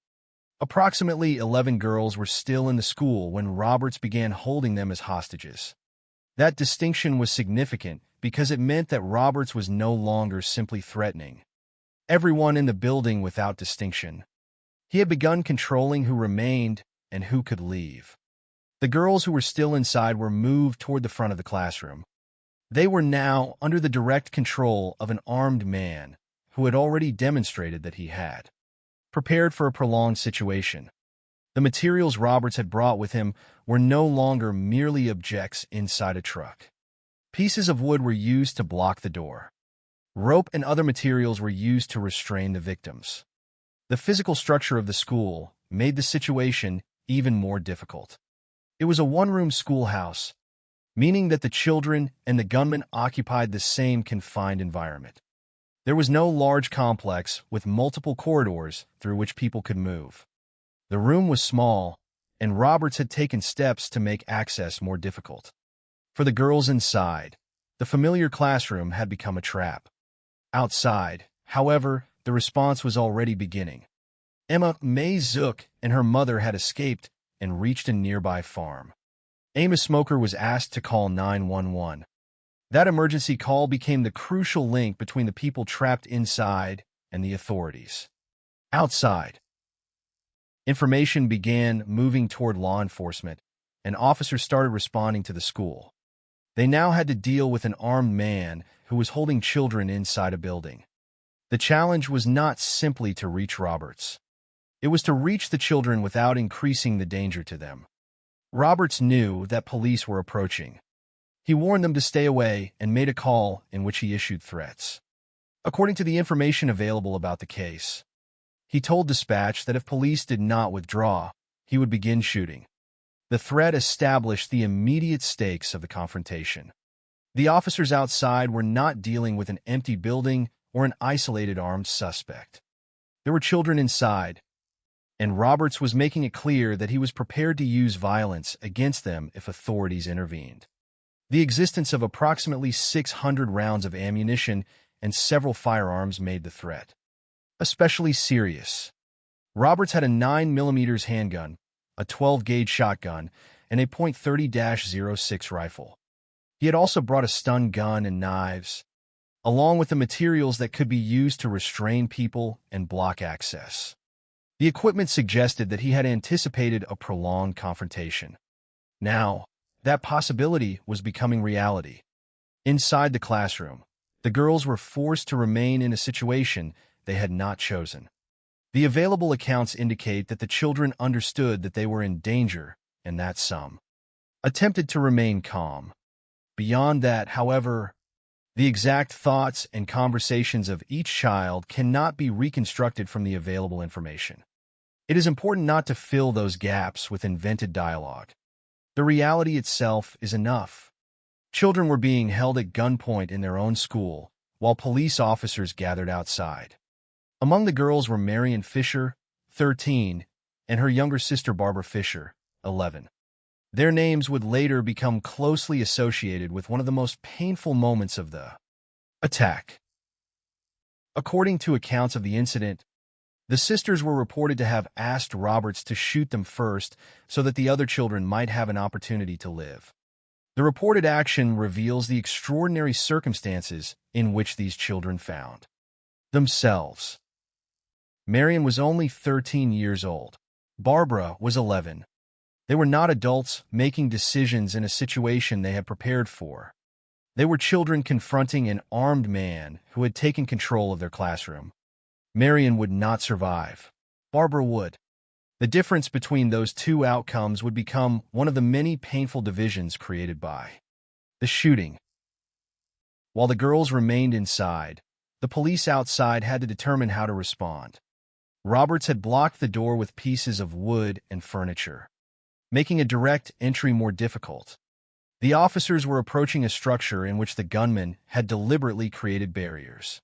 Approximately 11 girls were still in the school when Roberts began holding them as hostages. That distinction was significant because it meant that Roberts was no longer simply threatening everyone in the building without distinction. He had begun controlling who remained and who could leave. The girls who were still inside were moved toward the front of the classroom. They were now under the direct control of an armed man who had already demonstrated that he had prepared for a prolonged situation. The materials Roberts had brought with him were no longer merely objects inside a truck. Pieces of wood were used to block the door. Rope and other materials were used to restrain the victims. The physical structure of the school made the situation even more difficult. It was a one-room schoolhouse, meaning that the children and the gunman occupied the same confined environment. There was no large complex with multiple corridors through which people could move. The room was small, and Roberts had taken steps to make access more difficult. For the girls inside, the familiar classroom had become a trap. Outside, however, the response was already beginning. Emma Mae Zook and her mother had escaped and reached a nearby farm. Amos Smoker was asked to call 911. That emergency call became the crucial link between the people trapped inside and the authorities. Outside, information began moving toward law enforcement, and officers started responding to the school. They now had to deal with an armed man who was holding children inside a building. The challenge was not simply to reach Roberts. It was to reach the children without increasing the danger to them. Roberts knew that police were approaching. He warned them to stay away and made a call in which he issued threats. According to the information available about the case, he told dispatch that if police did not withdraw, he would begin shooting. The threat established the immediate stakes of the confrontation. The officers outside were not dealing with an empty building or an isolated armed suspect. There were children inside, and Roberts was making it clear that he was prepared to use violence against them if authorities intervened. The existence of approximately 600 rounds of ammunition and several firearms made the threat especially serious. Roberts had a 9mm handgun, a 12-gauge shotgun, and a .30-06 rifle. He had also brought a stun gun and knives, along with the materials that could be used to restrain people and block access. The equipment suggested that he had anticipated a prolonged confrontation. Now, that possibility was becoming reality. Inside the classroom, the girls were forced to remain in a situation they had not chosen. The available accounts indicate that the children understood that they were in danger and that some attempted to remain calm. Beyond that, however, the exact thoughts and conversations of each child cannot be reconstructed from the available information. It is important not to fill those gaps with invented dialogue. The reality itself is enough. Children were being held at gunpoint in their own school, while police officers gathered outside. Among the girls were Marion Fisher, 13, and her younger sister Barbara Fisher, 11. Their names would later become closely associated with one of the most painful moments of the attack. According to accounts of the incident, the sisters were reported to have asked Roberts to shoot them first so that the other children might have an opportunity to live. The reported action reveals the extraordinary circumstances in which these children found themselves. Marion was only 13 years old. Barbara was 11. They were not adults making decisions in a situation they had prepared for. They were children confronting an armed man who had taken control of their classroom. Marion would not survive. Barbara would. The difference between those two outcomes would become one of the many painful divisions created by the shooting. While the girls remained inside, the police outside had to determine how to respond. Roberts had blocked the door with pieces of wood and furniture, making a direct entry more difficult. The officers were approaching a structure in which the gunman had deliberately created barriers.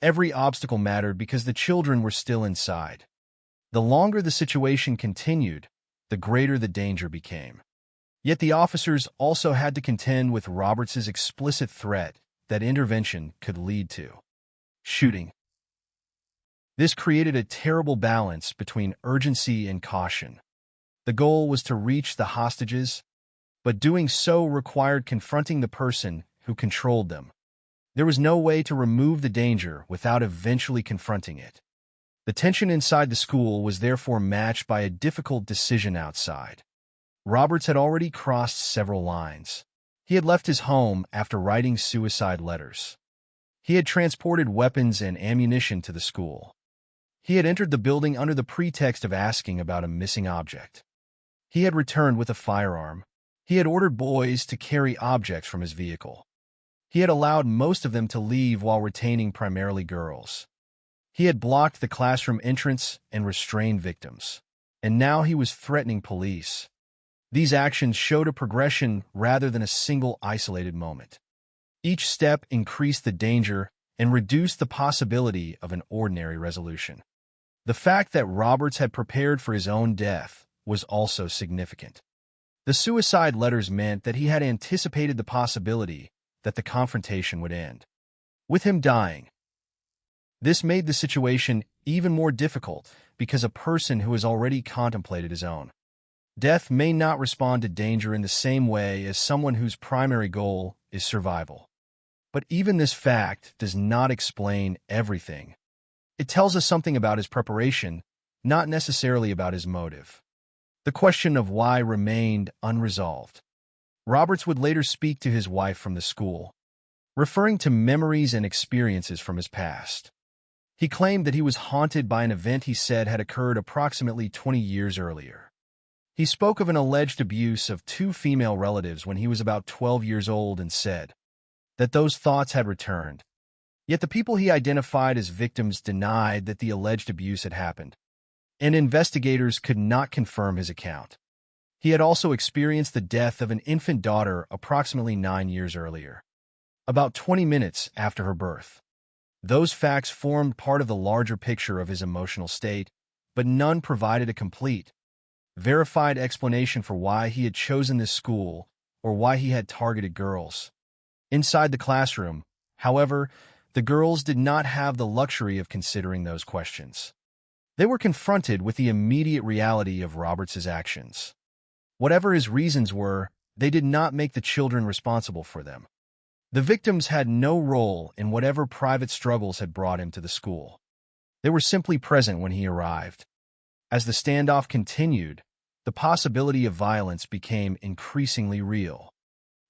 Every obstacle mattered because the children were still inside. The longer the situation continued, the greater the danger became. Yet the officers also had to contend with Roberts's explicit threat that intervention could lead to shooting. This created a terrible balance between urgency and caution. The goal was to reach the hostages, but doing so required confronting the person who controlled them. There was no way to remove the danger without eventually confronting it. The tension inside the school was therefore matched by a difficult decision outside. Roberts had already crossed several lines. He had left his home after writing suicide letters. He had transported weapons and ammunition to the school. He had entered the building under the pretext of asking about a missing object. He had returned with a firearm. He had ordered boys to carry objects from his vehicle. He had allowed most of them to leave while retaining primarily girls. He had blocked the classroom entrance and restrained victims. And now he was threatening police. These actions showed a progression rather than a single isolated moment. Each step increased the danger and reduced the possibility of an ordinary resolution. The fact that Roberts had prepared for his own death was also significant. The suicide letters meant that he had anticipated the possibility that the confrontation would end with him dying. This made the situation even more difficult because a person who has already contemplated his own death may not respond to danger in the same way as someone whose primary goal is survival. But even this fact does not explain everything. It tells us something about his preparation, not necessarily about his motive. The question of why remained unresolved. Roberts would later speak to his wife from the school, referring to memories and experiences from his past. He claimed that he was haunted by an event he said had occurred approximately 20 years earlier. He spoke of an alleged abuse of 2 female relatives when he was about 12 years old and said that those thoughts had returned. Yet the people he identified as victims denied that the alleged abuse had happened, and investigators could not confirm his account. He had also experienced the death of an infant daughter approximately 9 years earlier, about 20 minutes after her birth. Those facts formed part of the larger picture of his emotional state, but none provided a complete, verified explanation for why he had chosen this school or why he had targeted girls. Inside the classroom, however, the girls did not have the luxury of considering those questions. They were confronted with the immediate reality of Roberts's actions. Whatever his reasons were, they did not make the children responsible for them. The victims had no role in whatever private struggles had brought him to the school. They were simply present when he arrived. As the standoff continued, the possibility of violence became increasingly real.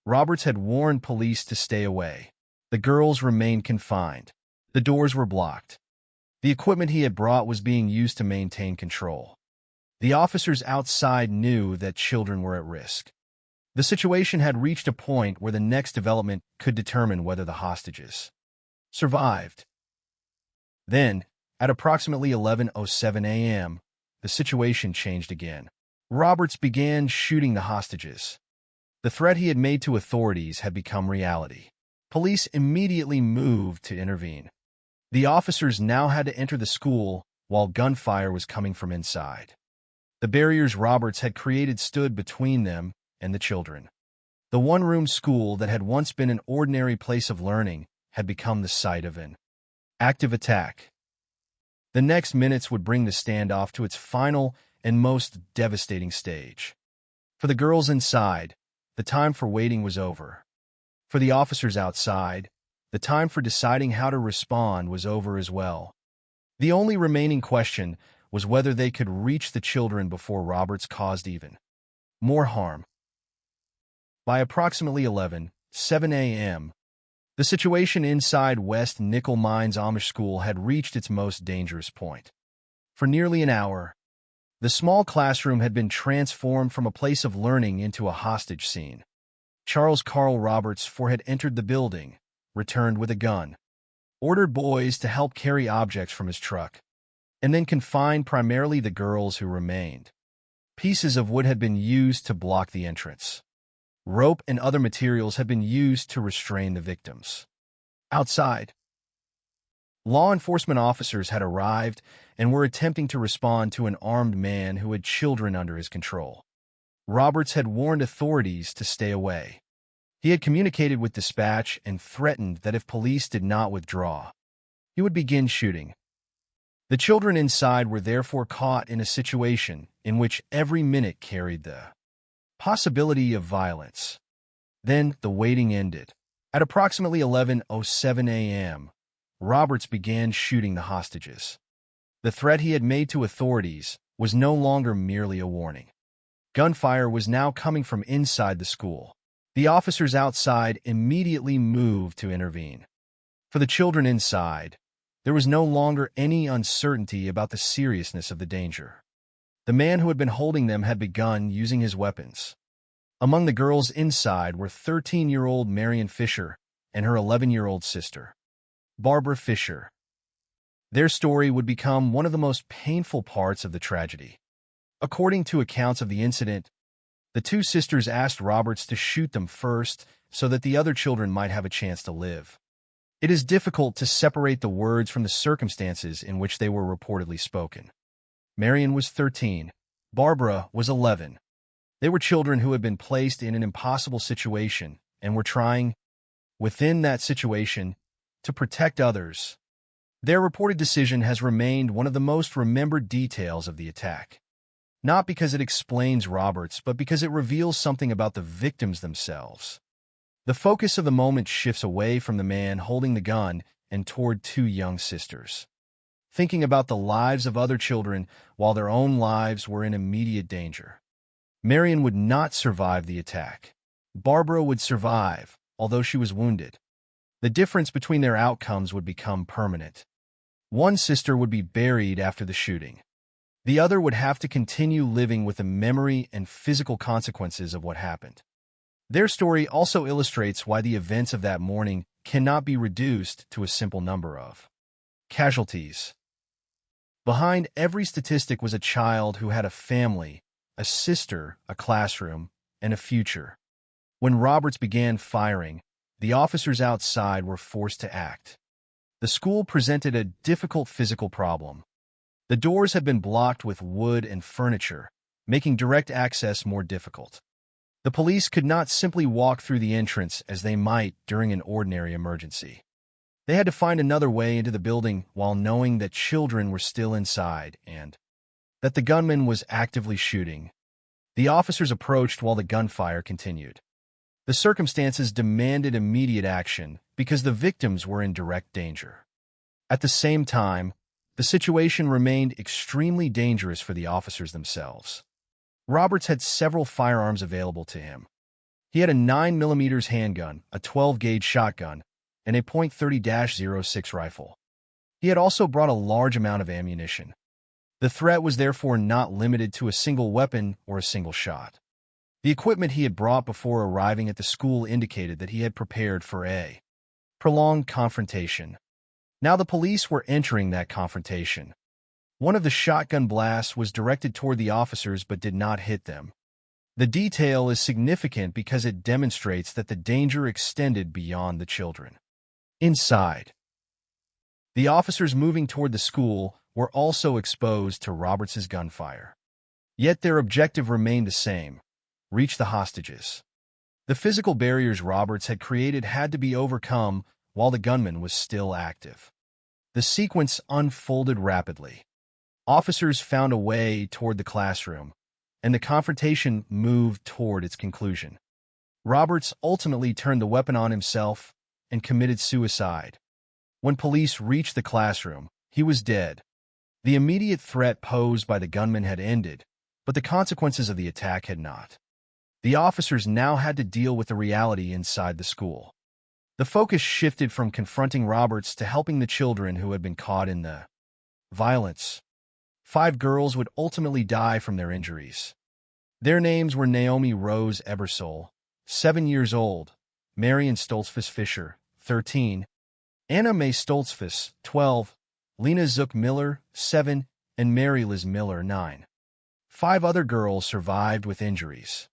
Roberts had warned police to stay away. The girls remained confined. The doors were blocked. The equipment he had brought was being used to maintain control. The officers outside knew that children were at risk. The situation had reached a point where the next development could determine whether the hostages survived. Then, at approximately 11:07 a.m., the situation changed again. Roberts began shooting the hostages. The threat he had made to authorities had become reality. Police immediately moved to intervene. The officers now had to enter the school while gunfire was coming from inside. The barriers Roberts had created stood between them and the children. The one-room school that had once been an ordinary place of learning had become the site of an active attack. The next minutes would bring the standoff to its final and most devastating stage. For the girls inside, the time for waiting was over. For the officers outside, the time for deciding how to respond was over as well. The only remaining question was whether they could reach the children before Roberts caused even more harm. By approximately 11:07 a.m., the situation inside West Nickel Mines Amish School had reached its most dangerous point. For nearly an hour, the small classroom had been transformed from a place of learning into a hostage scene. Charles Carl Roberts had entered the building, returned with a gun, ordered boys to help carry objects from his truck, and then confined primarily the girls who remained. Pieces of wood had been used to block the entrance. Rope and other materials had been used to restrain the victims. Outside, law enforcement officers had arrived and were attempting to respond to an armed man who had children under his control. Roberts had warned authorities to stay away. He had communicated with dispatch and threatened that if police did not withdraw, he would begin shooting. The children inside were therefore caught in a situation in which every minute carried the possibility of violence. Then the waiting ended. At approximately 11:07 a.m., Roberts began shooting the hostages. The threat he had made to authorities was no longer merely a warning. Gunfire was now coming from inside the school. The officers outside immediately moved to intervene. For the children inside, there was no longer any uncertainty about the seriousness of the danger. The man who had been holding them had begun using his weapons. Among the girls inside were 13-year-old Marion Fisher and her 11-year-old sister, Barbara Fisher. Their story would become one of the most painful parts of the tragedy. According to accounts of the incident, the two sisters asked Roberts to shoot them first so that the other children might have a chance to live. It is difficult to separate the words from the circumstances in which they were reportedly spoken. Marion was 13. Barbara was 11. They were children who had been placed in an impossible situation and were trying, within that situation, to protect others. Their reported decision has remained one of the most remembered details of the attack. Not because it explains Roberts, but because it reveals something about the victims themselves. The focus of the moment shifts away from the man holding the gun and toward two young sisters, thinking about the lives of other children while their own lives were in immediate danger. Marion would not survive the attack. Barbara would survive, although she was wounded. The difference between their outcomes would become permanent. One sister would be buried after the shooting. The other would have to continue living with the memory and physical consequences of what happened. Their story also illustrates why the events of that morning cannot be reduced to a simple number of casualties. Behind every statistic was a child who had a family, a sister, a classroom, and a future. When Roberts began firing, the officers outside were forced to act. The school presented a difficult physical problem. The doors had been blocked with wood and furniture, making direct access more difficult. The police could not simply walk through the entrance as they might during an ordinary emergency. They had to find another way into the building while knowing that children were still inside and that the gunman was actively shooting. The officers approached while the gunfire continued. The circumstances demanded immediate action because the victims were in direct danger. At the same time, the situation remained extremely dangerous for the officers themselves. Roberts had several firearms available to him. He had a 9mm handgun, a 12-gauge shotgun, and a .30-06 rifle. He had also brought a large amount of ammunition. The threat was therefore not limited to a single weapon or a single shot. The equipment he had brought before arriving at the school indicated that he had prepared for a prolonged confrontation. Now the police were entering that confrontation. One of the shotgun blasts was directed toward the officers but did not hit them. The detail is significant because it demonstrates that the danger extended beyond the children. Inside, the officers moving toward the school were also exposed to Roberts' gunfire. Yet their objective remained the same: reach the hostages. The physical barriers Roberts had created had to be overcome while the gunman was still active. The sequence unfolded rapidly. Officers found a way toward the classroom, and the confrontation moved toward its conclusion. Roberts ultimately turned the weapon on himself and committed suicide. When police reached the classroom, he was dead. The immediate threat posed by the gunman had ended, but the consequences of the attack had not. The officers now had to deal with the reality inside the school. The focus shifted from confronting Roberts to helping the children who had been caught in the violence. 5 girls would ultimately die from their injuries. Their names were Naomi Rose Ebersole, 7 years old, Marion Stoltzfus Fisher, 13, Anna Mae Stoltzfus, 12, Lena Zook Miller, 7, and Mary Liz Miller, 9. 5 other girls survived with injuries.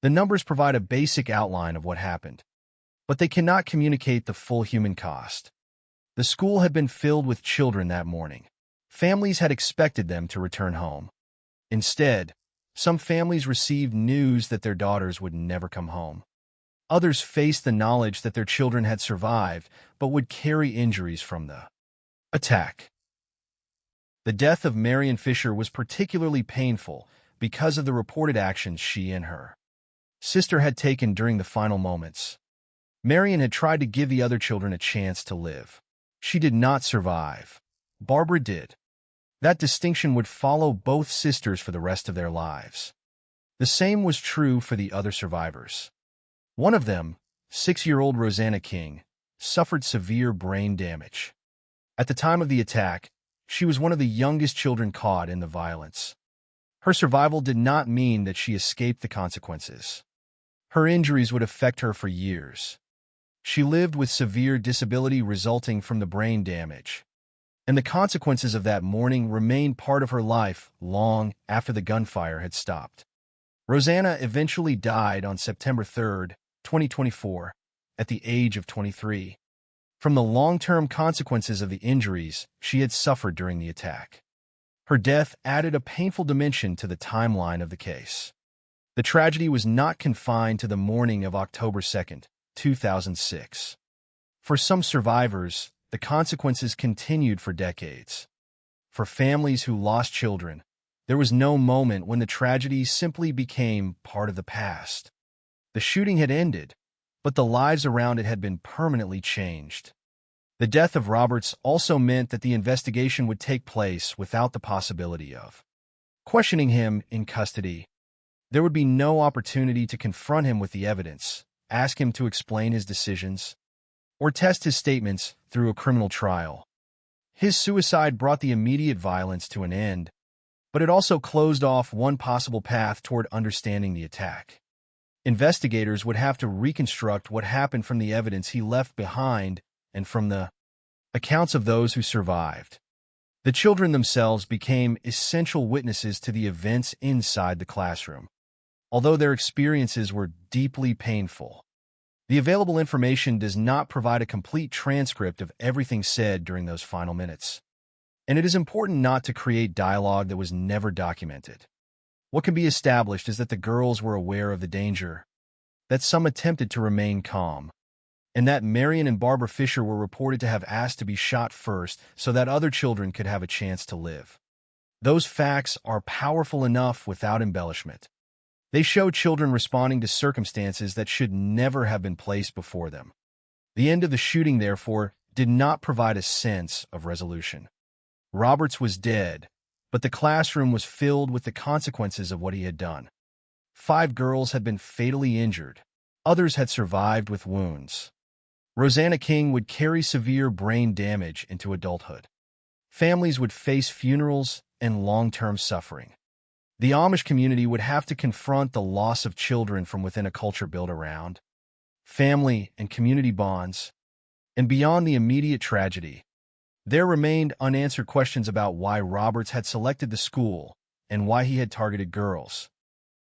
The numbers provide a basic outline of what happened, but they cannot communicate the full human cost. The school had been filled with children that morning. Families had expected them to return home. Instead, some families received news that their daughters would never come home. Others faced the knowledge that their children had survived but would carry injuries from the attack. The death of Marion Fisher was particularly painful because of the reported actions she and her sister had taken during the final moments. Marion had tried to give the other children a chance to live. She did not survive. Barbara did. That distinction would follow both sisters for the rest of their lives. The same was true for the other survivors. One of them, 6-year-old Rosanna King, suffered severe brain damage. At the time of the attack, she was one of the youngest children caught in the violence. Her survival did not mean that she escaped the consequences. Her injuries would affect her for years. She lived with severe disability resulting from the brain damage, and the consequences of that morning remained part of her life long after the gunfire had stopped. Rosanna eventually died on September 3, 2024, at the age of 23, from the long-term consequences of the injuries she had suffered during the attack. Her death added a painful dimension to the timeline of the case. The tragedy was not confined to the morning of October 2, 2006. For some survivors, the consequences continued for decades. For families who lost children, there was no moment when the tragedy simply became part of the past. The shooting had ended, but the lives around it had been permanently changed. The death of Roberts also meant that the investigation would take place without the possibility of questioning him in custody. There would be no opportunity to confront him with the evidence, ask him to explain his decisions, or test his statements through a criminal trial. His suicide brought the immediate violence to an end, but it also closed off one possible path toward understanding the attack. Investigators would have to reconstruct what happened from the evidence he left behind and from the accounts of those who survived. The children themselves became essential witnesses to the events inside the classroom. Although their experiences were deeply painful, the available information does not provide a complete transcript of everything said during those final minutes. And it is important not to create dialogue that was never documented. What can be established is that the girls were aware of the danger, that some attempted to remain calm, and that Marion and Barbara Fisher were reported to have asked to be shot first so that other children could have a chance to live. Those facts are powerful enough without embellishment. They show children responding to circumstances that should never have been placed before them. The end of the shooting, therefore, did not provide a sense of resolution. Roberts was dead, but the classroom was filled with the consequences of what he had done. 5 girls had been fatally injured. Others had survived with wounds. Rosanna King would carry severe brain damage into adulthood. Families would face funerals and long-term suffering. The Amish community would have to confront the loss of children from within a culture built around family and community bonds. And beyond the immediate tragedy, there remained unanswered questions about why Roberts had selected the school and why he had targeted girls.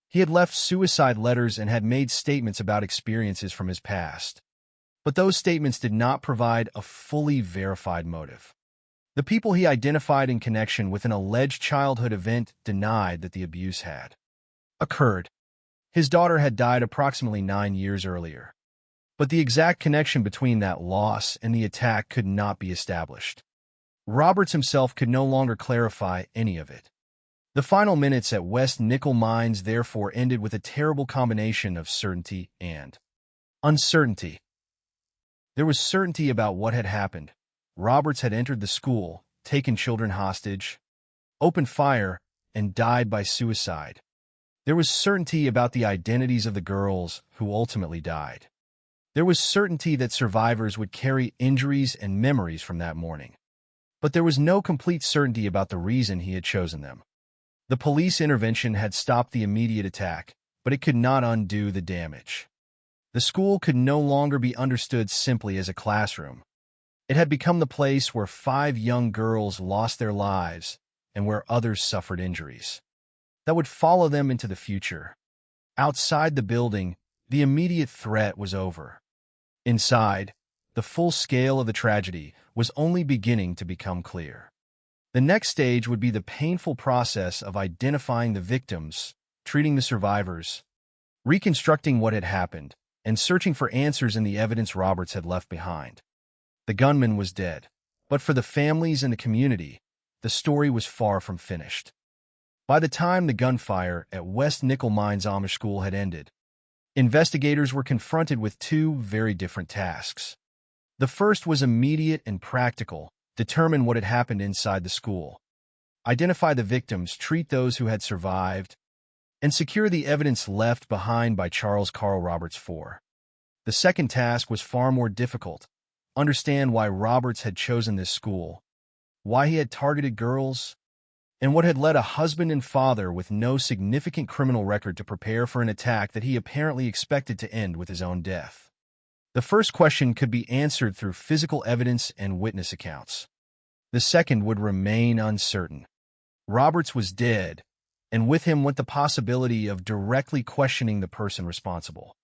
He had left suicide letters and had made statements about experiences from his past. But those statements did not provide a fully verified motive. The people he identified in connection with an alleged childhood event denied that the abuse had occurred. His daughter had died approximately 9 years earlier. But the exact connection between that loss and the attack could not be established. Roberts himself could no longer clarify any of it. The final minutes at West Nickel Mines therefore ended with a terrible combination of certainty and uncertainty. There was certainty about what had happened. Roberts had entered the school, taken children hostage, opened fire, and died by suicide. There was certainty about the identities of the girls who ultimately died. There was certainty that survivors would carry injuries and memories from that morning. But there was no complete certainty about the reason he had chosen them. The police intervention had stopped the immediate attack, but it could not undo the damage. The school could no longer be understood simply as a classroom. It had become the place where 5 young girls lost their lives and where others suffered injuries that would follow them into the future. Outside the building, the immediate threat was over. Inside, the full scale of the tragedy was only beginning to become clear. The next stage would be the painful process of identifying the victims, treating the survivors, reconstructing what had happened, and searching for answers in the evidence Roberts had left behind. The gunman was dead, but for the families and the community, the story was far from finished. By the time the gunfire at West Nickel Mines Amish School had ended, investigators were confronted with two very different tasks. The first was immediate and practical: determine what had happened inside the school, identify the victims, treat those who had survived, and secure the evidence left behind by Charles Carl Roberts IV. The second task was far more difficult: understand why Roberts had chosen this school, why he had targeted girls, and what had led a husband and father with no significant criminal record to prepare for an attack that he apparently expected to end with his own death. The first question could be answered through physical evidence and witness accounts. The second would remain uncertain. Roberts was dead, and with him went the possibility of directly questioning the person responsible.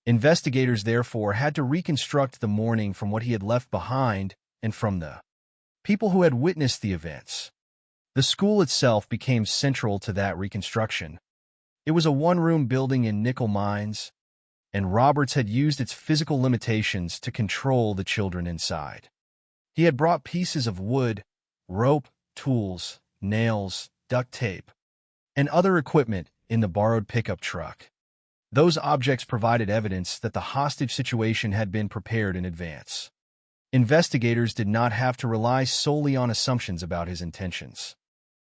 Investigators, therefore, had to reconstruct the morning from what he had left behind and from the people who had witnessed the events. The school itself became central to that reconstruction. It was a one-room building in nickel mines, and Roberts had used its physical limitations to control the children inside. He had brought pieces of wood, rope, tools, nails, duct tape, and other equipment in the borrowed pickup truck. Those objects provided evidence that the hostage situation had been prepared in advance. Investigators did not have to rely solely on assumptions about his intentions.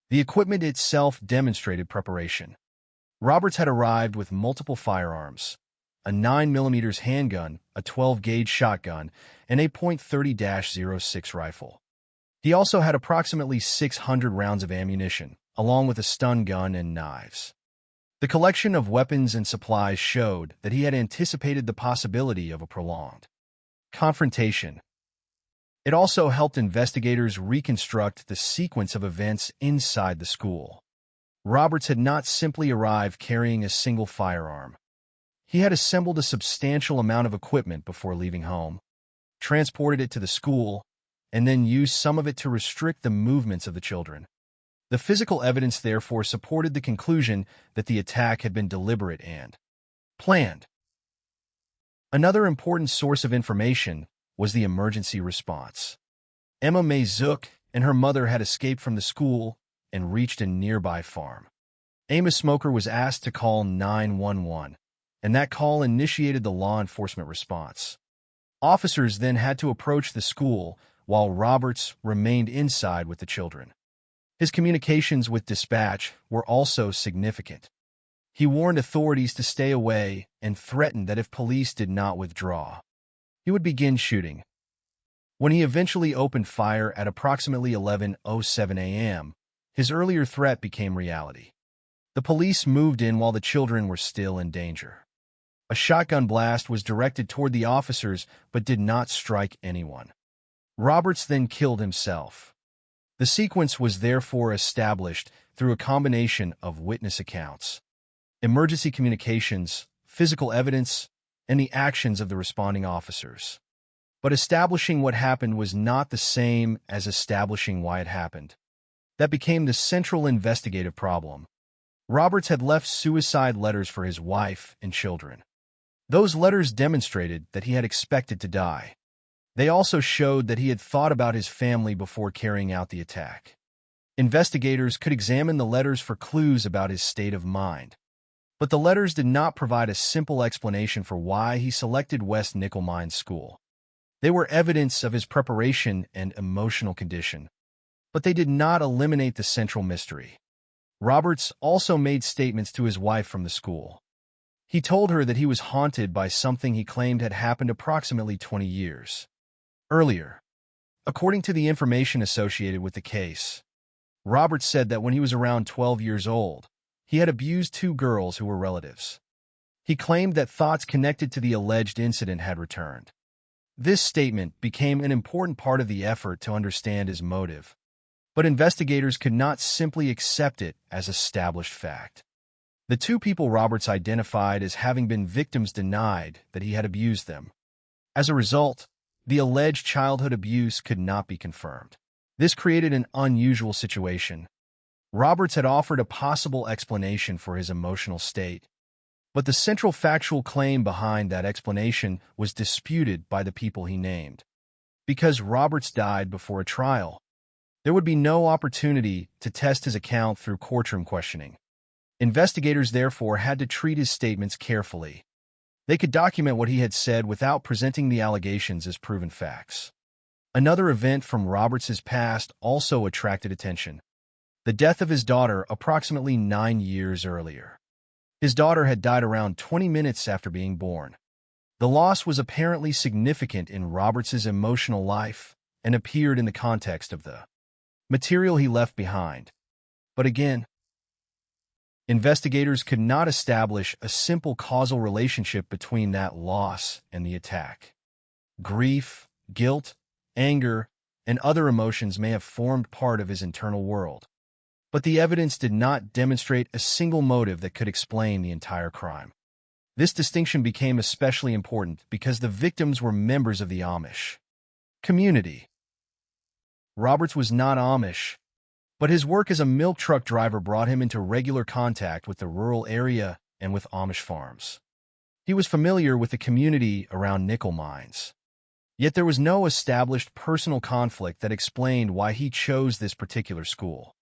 The equipment itself demonstrated preparation. Roberts had arrived with multiple firearms: a 9mm handgun, a 12-gauge shotgun, and a .30-06 rifle. He also had approximately 600 rounds of ammunition, along with a stun gun and knives. The collection of weapons and supplies showed that he had anticipated the possibility of a prolonged confrontation. It also helped investigators reconstruct the sequence of events inside the school. Roberts had not simply arrived carrying a single firearm. He had assembled a substantial amount of equipment before leaving home, transported it to the school, and then used some of it to restrict the movements of the children. The physical evidence therefore supported the conclusion that the attack had been deliberate and planned. Another important source of information was the emergency response. Emma Mae Zook and her mother had escaped from the school and reached a nearby farm. Amos Smoker was asked to call 911, and that call initiated the law enforcement response. Officers then had to approach the school while Roberts remained inside with the children. His communications with dispatch were also significant. He warned authorities to stay away and threatened that if police did not withdraw, he would begin shooting. When he eventually opened fire at approximately 11:07 a.m., his earlier threat became reality. The police moved in while the children were still in danger. A shotgun blast was directed toward the officers but did not strike anyone. Roberts then killed himself. The sequence was therefore established through a combination of witness accounts, emergency communications, physical evidence, and the actions of the responding officers. But establishing what happened was not the same as establishing why it happened. That became the central investigative problem. Roberts had left suicide letters for his wife and children. Those letters demonstrated that he had expected to die. They also showed that he had thought about his family before carrying out the attack. Investigators could examine the letters for clues about his state of mind. But the letters did not provide a simple explanation for why he selected West Nickel Mines School. They were evidence of his preparation and emotional condition, but they did not eliminate the central mystery. Roberts also made statements to his wife from the school. He told her that he was haunted by something he claimed had happened approximately 20 years earlier. According to the information associated with the case, Roberts said that when he was around 12 years old, he had abused two girls who were relatives. He claimed that thoughts connected to the alleged incident had returned. This statement became an important part of the effort to understand his motive, but investigators could not simply accept it as established fact. The two people Roberts identified as having been victims denied that he had abused them. As a result, the alleged childhood abuse could not be confirmed. This created an unusual situation. Roberts had offered a possible explanation for his emotional state, But the central factual claim behind that explanation was disputed by the people he named. Because Roberts died before a trial, there would be no opportunity to test his account through courtroom questioning. Investigators therefore had to treat his statements carefully. They could document what he had said without presenting the allegations as proven facts. Another event from Roberts's past also attracted attention: the death of his daughter approximately 9 years earlier. His daughter had died around 20 minutes after being born. The loss was apparently significant in Roberts's emotional life and appeared in the context of the material he left behind. But again, investigators could not establish a simple causal relationship between that loss and the attack. Grief, guilt, anger, and other emotions may have formed part of his internal world, but the evidence did not demonstrate a single motive that could explain the entire crime. This distinction became especially important because the victims were members of the Amish community. Roberts was not Amish, but his work as a milk truck driver brought him into regular contact with the rural area and with Amish farms. He was familiar with the community around nickel mines. Yet there was no established personal conflict that explained why he chose this particular school.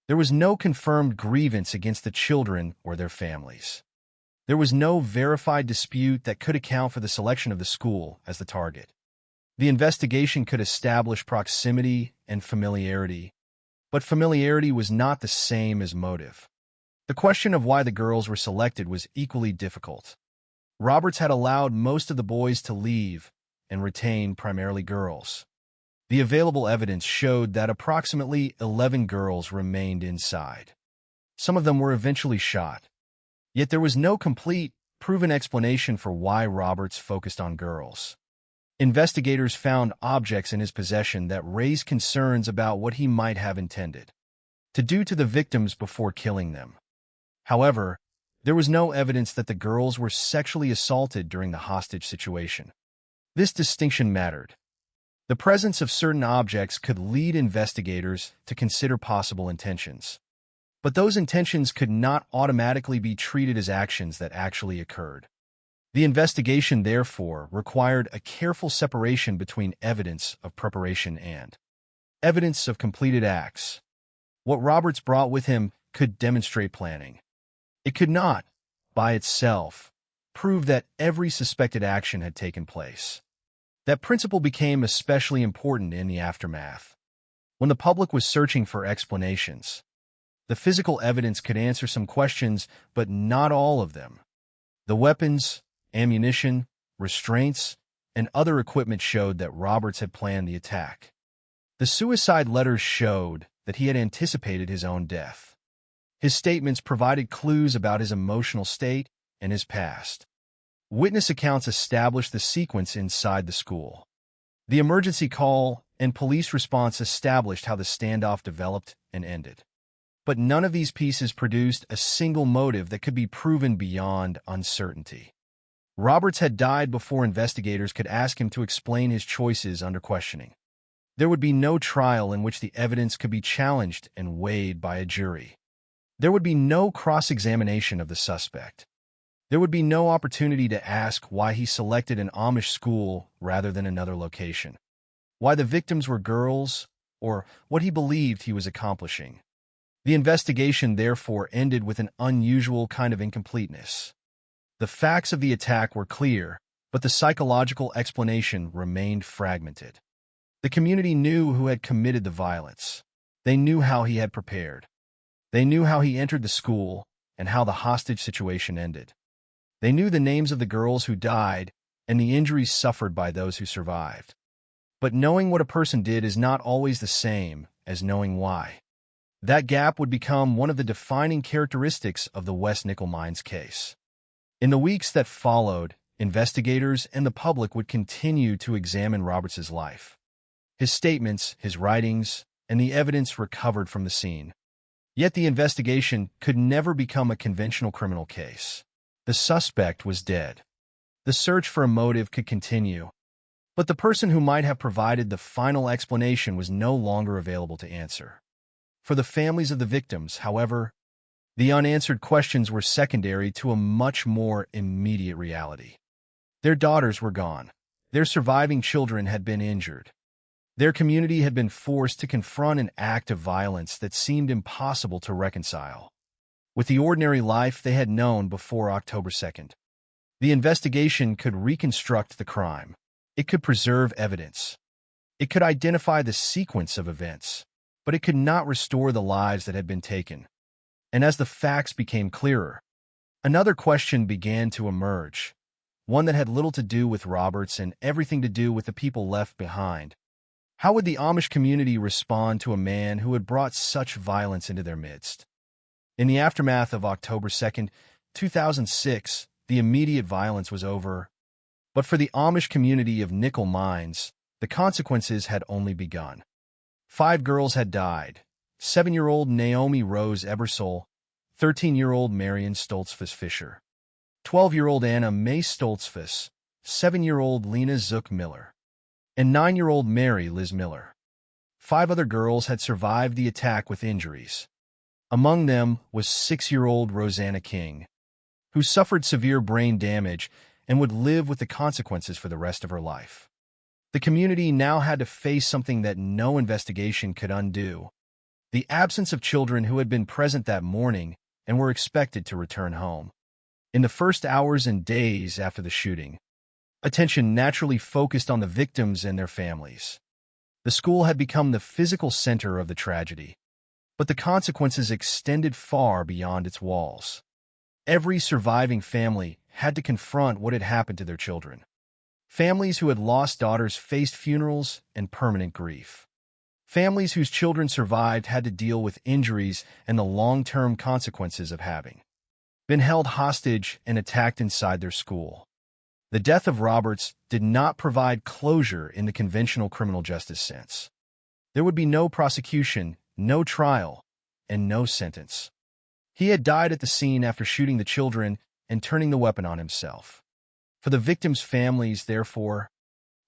There was no confirmed grievance against the children or their families. There was no verified dispute that could account for the selection of the school as the target. The investigation could establish proximity and familiarity, but familiarity was not the same as motive. The question of why the girls were selected was equally difficult. Roberts had allowed most of the boys to leave and retain primarily girls. The available evidence showed that approximately 11 girls remained inside. Some of them were eventually shot. Yet there was no complete, proven explanation for why Roberts focused on girls. Investigators found objects in his possession that raised concerns about what he might have intended to do to the victims before killing them. However, there was no evidence that the girls were sexually assaulted during the hostage situation. This distinction mattered. The presence of certain objects could lead investigators to consider possible intentions, but those intentions could not automatically be treated as actions that actually occurred. The investigation, therefore, required a careful separation between evidence of preparation and evidence of completed acts. What Roberts brought with him could demonstrate planning. It could not, by itself, prove that every suspected action had taken place. That principle became especially important in the aftermath. When the public was searching for explanations, the physical evidence could answer some questions, but not all of them. The weapons, ammunition, restraints, and other equipment showed that Roberts had planned the attack. The suicide letters showed that he had anticipated his own death. His statements provided clues about his emotional state and his past. Witness accounts established the sequence inside the school. The emergency call and police response established how the standoff developed and ended. But none of these pieces produced a single motive that could be proven beyond uncertainty. Roberts had died before investigators could ask him to explain his choices under questioning. There would be no trial in which the evidence could be challenged and weighed by a jury. There would be no cross-examination of the suspect. There would be no opportunity to ask why he selected an Amish school rather than another location, why the victims were girls, or what he believed he was accomplishing. The investigation therefore ended with an unusual kind of incompleteness. The facts of the attack were clear, but the psychological explanation remained fragmented. The community knew who had committed the violence. They knew how he had prepared. They knew how he entered the school and how the hostage situation ended. They knew the names of the girls who died and the injuries suffered by those who survived. But knowing what a person did is not always the same as knowing why. That gap would become one of the defining characteristics of the West Nickel Mines case. In the weeks that followed, investigators and the public would continue to examine Roberts's life. His statements, his writings, and the evidence recovered from the scene. Yet the investigation could never become a conventional criminal case. The suspect was dead. The search for a motive could continue, but the person who might have provided the final explanation was no longer available to answer. For the families of the victims, however, The unanswered questions were secondary to a much more immediate reality. Their daughters were gone. Their surviving children had been injured. Their community had been forced to confront an act of violence that seemed impossible to reconcile with the ordinary life they had known before October 2nd. The investigation could reconstruct the crime. It could preserve evidence. It could identify the sequence of events, but it could not restore the lives that had been taken. And as the facts became clearer, another question began to emerge, one that had little to do with Roberts and everything to do with the people left behind. How would the Amish community respond to a man who had brought such violence into their midst? In the aftermath of October 2nd, 2006, the immediate violence was over. But for the Amish community of Nickel Mines, the consequences had only begun. 5 girls had died: 7-year-old Naomi Rose Ebersole, 13-year-old Marion Stoltzfus Fisher, 12-year-old Anna Mae Stoltzfus, 7-year-old Lena Zook Miller, and 9-year-old Mary Liz Miller. 5 other girls had survived the attack with injuries. Among them was 6-year-old Rosanna King, who suffered severe brain damage and would live with the consequences for the rest of her life. The community now had to face something that no investigation could undo: the absence of children who had been present that morning and were expected to return home. In the first hours and days after the shooting, attention naturally focused on the victims and their families. The school had become the physical center of the tragedy, but the consequences extended far beyond its walls. Every surviving family had to confront what had happened to their children. Families who had lost daughters faced funerals and permanent grief. Families whose children survived had to deal with injuries and the long-term consequences of having been held hostage and attacked inside their school. The death of Roberts did not provide closure in the conventional criminal justice sense. There would be no prosecution, no trial, and no sentence. He had died at the scene after shooting the children and turning the weapon on himself. For the victims' families, therefore,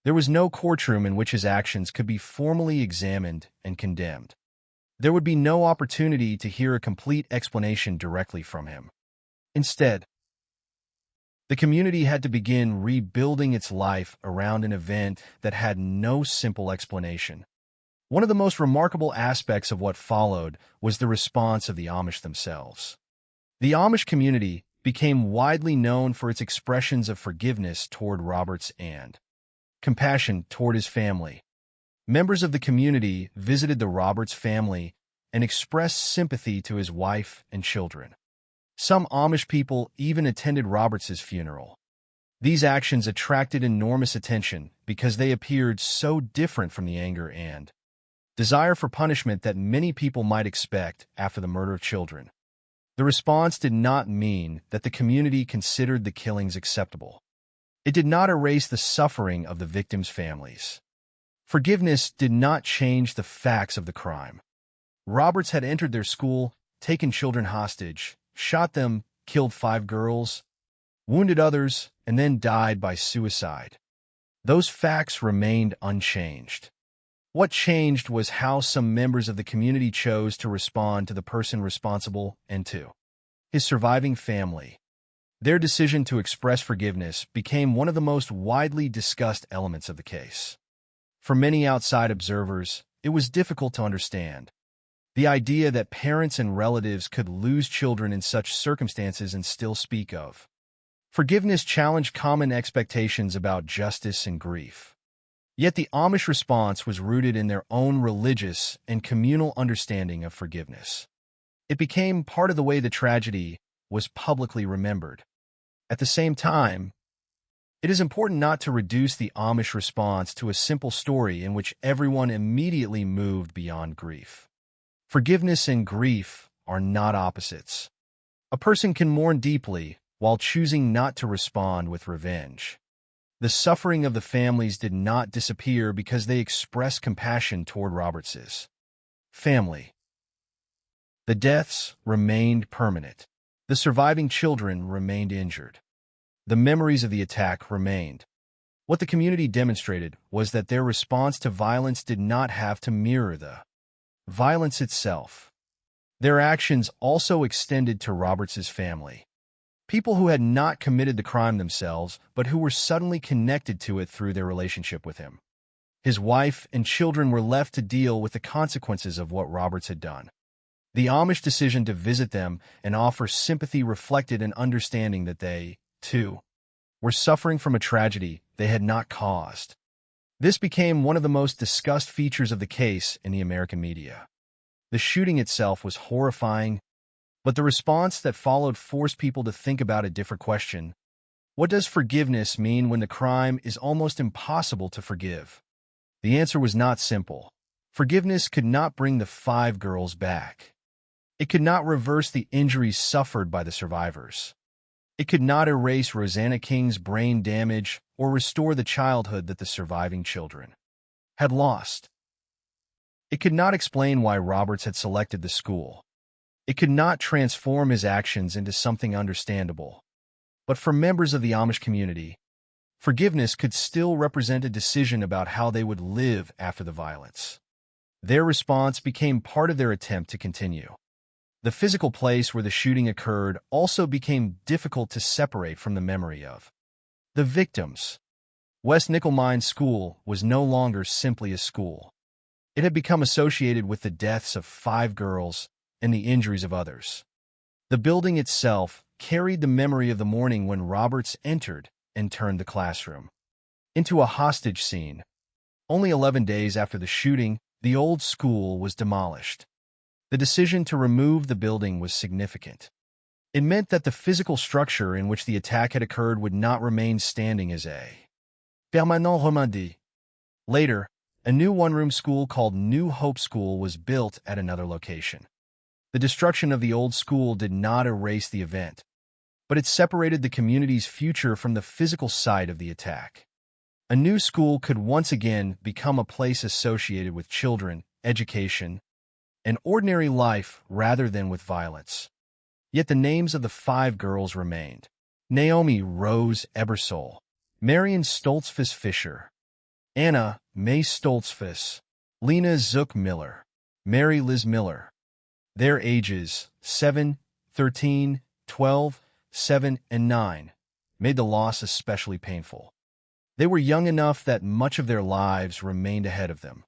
there was no courtroom in which his actions could be formally examined and condemned. There would be no opportunity to hear a complete explanation directly from him. Instead, the community had to begin rebuilding its life around an event that had no simple explanation. One of the most remarkable aspects of what followed was the response of the Amish themselves. The Amish community became widely known for its expressions of forgiveness toward Roberts and compassion toward his family. Members of the community visited the Roberts family and expressed sympathy to his wife and children. Some Amish people even attended Roberts's funeral. These actions attracted enormous attention because they appeared so different from the anger and desire for punishment that many people might expect after the murder of children. The response did not mean that the community considered the killings acceptable. It did not erase the suffering of the victims' families. Forgiveness did not change the facts of the crime. Roberts had entered their school, taken children hostage, shot them, killed 5 girls, wounded others, and then died by suicide. Those facts remained unchanged. What changed was how some members of the community chose to respond to the person responsible and to his surviving family. Their decision to express forgiveness became one of the most widely discussed elements of the case. For many outside observers, it was difficult to understand. The idea that parents and relatives could lose children in such circumstances and still speak of forgiveness challenged common expectations about justice and grief. Yet the Amish response was rooted in their own religious and communal understanding of forgiveness. It became part of the way the tragedy was publicly remembered. At the same time, it is important not to reduce the Amish response to a simple story in which everyone immediately moved beyond grief. Forgiveness and grief are not opposites. A person can mourn deeply while choosing not to respond with revenge. The suffering of the families did not disappear because they expressed compassion toward Roberts's family. The deaths remained permanent. The surviving children remained injured. The memories of the attack remained. What the community demonstrated was that their response to violence did not have to mirror the violence itself. Their actions also extended to Roberts' family. People who had not committed the crime themselves, but who were suddenly connected to it through their relationship with him. His wife and children were left to deal with the consequences of what Roberts had done. The Amish decision to visit them and offer sympathy reflected an understanding that they, too, were suffering from a tragedy they had not caused. This became one of the most discussed features of the case in the American media. The shooting itself was horrifying, but the response that followed forced people to think about a different question. What does forgiveness mean when the crime is almost impossible to forgive? The answer was not simple. Forgiveness could not bring the 5 girls back. It could not reverse the injuries suffered by the survivors. It could not erase Rosanna King's brain damage or restore the childhood that the surviving children had lost. It could not explain why Roberts had selected the school. It could not transform his actions into something understandable. But for members of the Amish community, forgiveness could still represent a decision about how they would live after the violence. Their response became part of their attempt to continue. The physical place where the shooting occurred also became difficult to separate from the memory of the victims. West Nickel Mine School was no longer simply a school. It had become associated with the deaths of 5 girls and the injuries of others. The building itself carried the memory of the morning when Roberts entered and turned the classroom into a hostage scene. Only 11 days after the shooting, the old school was demolished. The decision to remove the building was significant. It meant that the physical structure in which the attack had occurred would not remain standing as a permanent remedy. Later, a new one-room school called New Hope School was built at another location. The destruction of the old school did not erase the event, but it separated the community's future from the physical site of the attack. A new school could once again become a place associated with children, education, and ordinary life rather than with violence. Yet the names of the 5 girls remained: Naomi Rose Ebersole, Marion Stoltzfus Fisher, Anna May Stoltzfus, Lena Zook Miller, Mary Liz Miller. Their ages, 7, 13, 12, 7, and 9, made the loss especially painful. They were young enough that much of their lives remained ahead of them.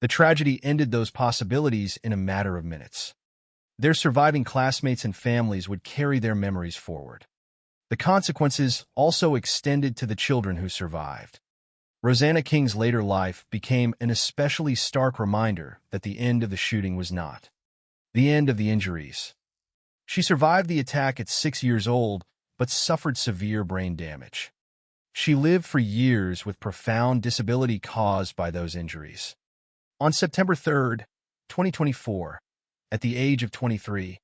The tragedy ended those possibilities in a matter of minutes. Their surviving classmates and families would carry their memories forward. The consequences also extended to the children who survived. Rosanna King's later life became an especially stark reminder that the end of the shooting was not the end of the injuries. She survived the attack at 6 years old, but suffered severe brain damage. She lived for years with profound disability caused by those injuries. On September 3, 2024, at the age of 23,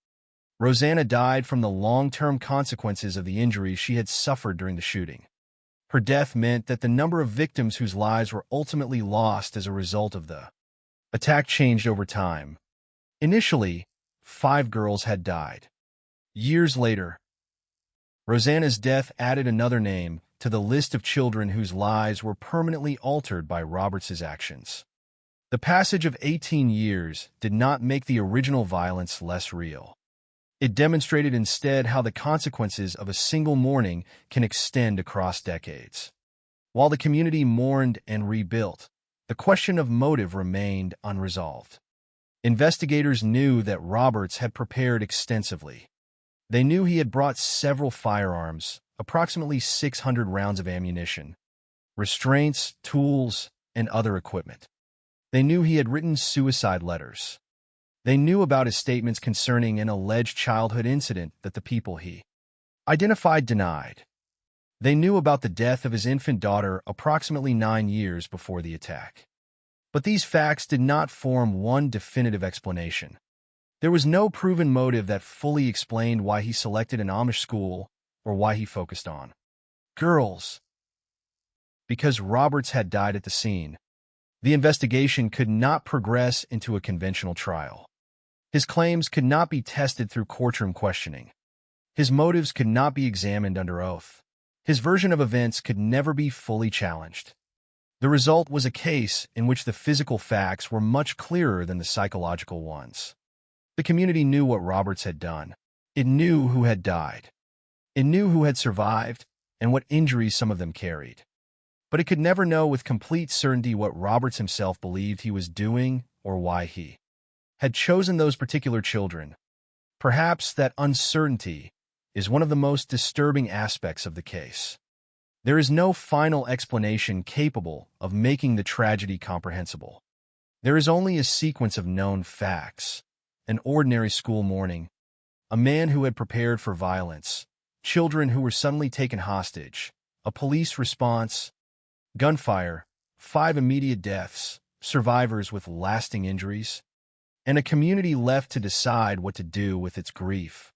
Rosanna died from the long-term consequences of the injuries she had suffered during the shooting. Her death meant that the number of victims whose lives were ultimately lost as a result of the attack changed over time. Initially, 5 girls had died. Years later, Rosanna's death added another name to the list of children whose lives were permanently altered by Roberts' actions. The passage of 18 years did not make the original violence less real. It demonstrated instead how the consequences of a single morning can extend across decades. While the community mourned and rebuilt, the question of motive remained unresolved. Investigators knew that Roberts had prepared extensively. They knew he had brought several firearms, approximately 600 rounds of ammunition, restraints, tools, and other equipment. They knew he had written suicide letters. They knew about his statements concerning an alleged childhood incident that the people he identified denied. They knew about the death of his infant daughter approximately 9 years before the attack. But these facts did not form one definitive explanation. There was no proven motive that fully explained why he selected an Amish school or why he focused on girls. Because Roberts had died at the scene, the investigation could not progress into a conventional trial. His claims could not be tested through courtroom questioning. His motives could not be examined under oath. His version of events could never be fully challenged. The result was a case in which the physical facts were much clearer than the psychological ones. The community knew what Roberts had done. It knew who had died. It knew who had survived and what injuries some of them carried. But it could never know with complete certainty what Roberts himself believed he was doing or why he had chosen those particular children. Perhaps that uncertainty is one of the most disturbing aspects of the case. There is no final explanation capable of making the tragedy comprehensible. There is only a sequence of known facts: an ordinary school morning, a man who had prepared for violence, children who were suddenly taken hostage, a police response, gunfire, 5 immediate deaths, survivors with lasting injuries, and a community left to decide what to do with its grief.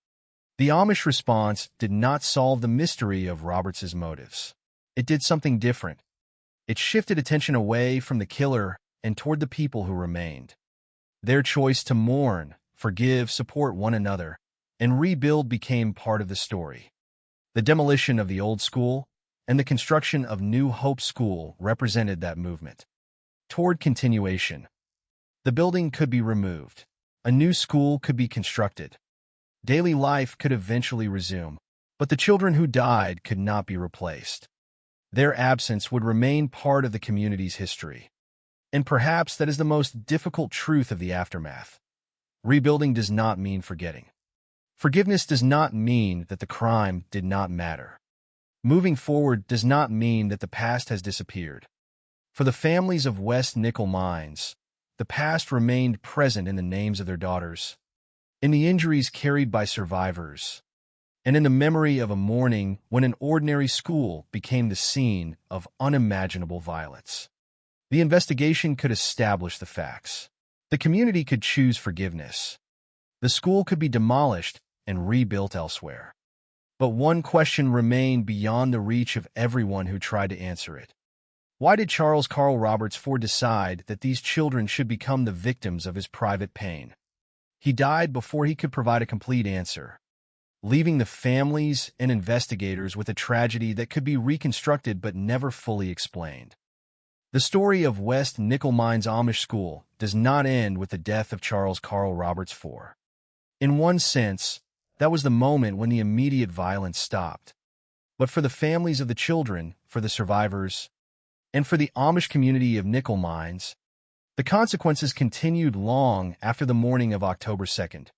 The Amish response did not solve the mystery of Roberts's motives. It did something different. It shifted attention away from the killer and toward the people who remained. Their choice to mourn, forgive, support one another, and rebuild became part of the story. The demolition of the old school and the construction of New Hope School represented that movement toward continuation. The building could be removed. A new school could be constructed. Daily life could eventually resume, but the children who died could not be replaced. Their absence would remain part of the community's history. And perhaps that is the most difficult truth of the aftermath. Rebuilding does not mean forgetting. Forgiveness does not mean that the crime did not matter. Moving forward does not mean that the past has disappeared. For the families of West Nickel Mines, the past remained present in the names of their daughters, in the injuries carried by survivors, and in the memory of a morning when an ordinary school became the scene of unimaginable violence. The investigation could establish the facts. The community could choose forgiveness. The school could be demolished and rebuilt elsewhere. But one question remained beyond the reach of everyone who tried to answer it. Why did Charles Carl Roberts Ford decide that these children should become the victims of his private pain? He died before he could provide a complete answer, leaving the families and investigators with a tragedy that could be reconstructed but never fully explained. The story of West Nickel Mines Amish School does not end with the death of Charles Carl Roberts Ford. In one sense, that was the moment when the immediate violence stopped. But for the families of the children, for the survivors, and for the Amish community of nickel mines, the consequences continued long after the morning of October 2nd,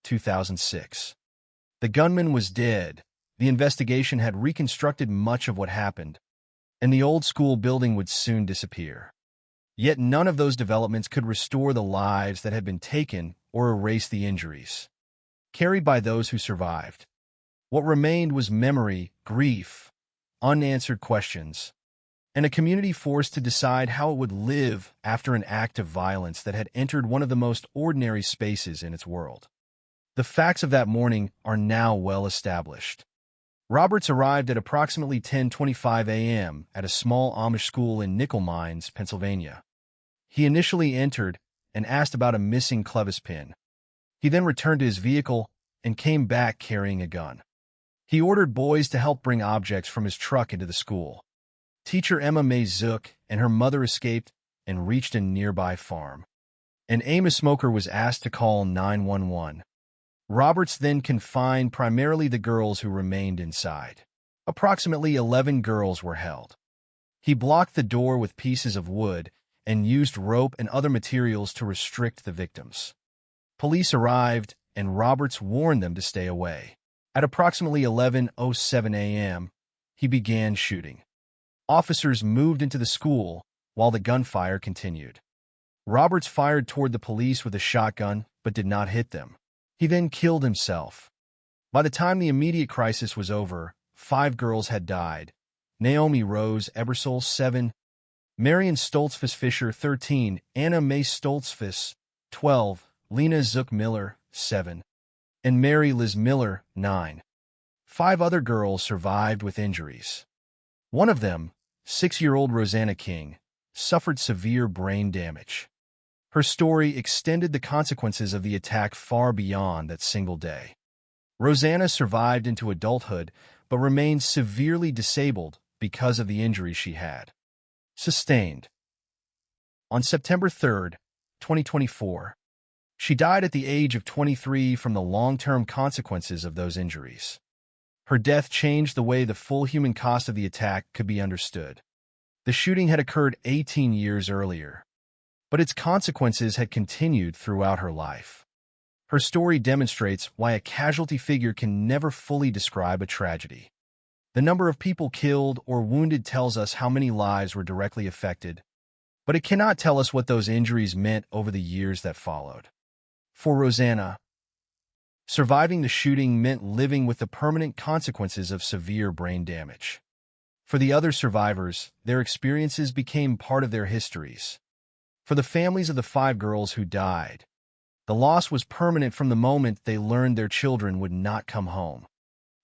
2006. The gunman was dead, the investigation had reconstructed much of what happened, and the old school building would soon disappear. Yet none of those developments could restore the lives that had been taken or erase the injuries carried by those who survived. What remained was memory, grief, unanswered questions, and a community forced to decide how it would live after an act of violence that had entered one of the most ordinary spaces in its world. The facts of that morning are now well established. Roberts arrived at approximately 10:25 a.m. at a small Amish school in Nickel Mines, Pennsylvania. He initially entered and asked about a missing clevis pin. He then returned to his vehicle and came back carrying a gun. He ordered boys to help bring objects from his truck into the school. Teacher Emma Mae Zook and her mother escaped and reached a nearby farm. An Amos smoker was asked to call 911. Roberts then confined primarily the girls who remained inside. Approximately 11 girls were held. He blocked the door with pieces of wood and used rope and other materials to restrict the victims. Police arrived, and Roberts warned them to stay away. At approximately 11:07 a.m., he began shooting. Officers moved into the school while the gunfire continued. Roberts fired toward the police with a shotgun, but did not hit them. He then killed himself. By the time the immediate crisis was over, 5 girls had died. Naomi Rose Ebersole, 7, Marion Stoltzfus Fisher, 13, Anna Mae Stoltzfus, 12, Lena Zook Miller, 7, and Mary Liz Miller, 9. 5 other girls survived with injuries. One of them, 6-year-old Rosanna King, suffered severe brain damage. Her story extended the consequences of the attack far beyond that single day. Rosanna survived into adulthood, but remained severely disabled because of the injuries she had sustained. On September 3, 2024, She died at the age of 23 from the long-term consequences of those injuries. Her death changed the way the full human cost of the attack could be understood. The shooting had occurred 18 years earlier, but its consequences had continued throughout her life. Her story demonstrates why a casualty figure can never fully describe a tragedy. The number of people killed or wounded tells us how many lives were directly affected, but it cannot tell us what those injuries meant over the years that followed. For Rosanna, surviving the shooting meant living with the permanent consequences of severe brain damage. For the other survivors, their experiences became part of their histories. For the families of the 5 girls who died, the loss was permanent from the moment they learned their children would not come home.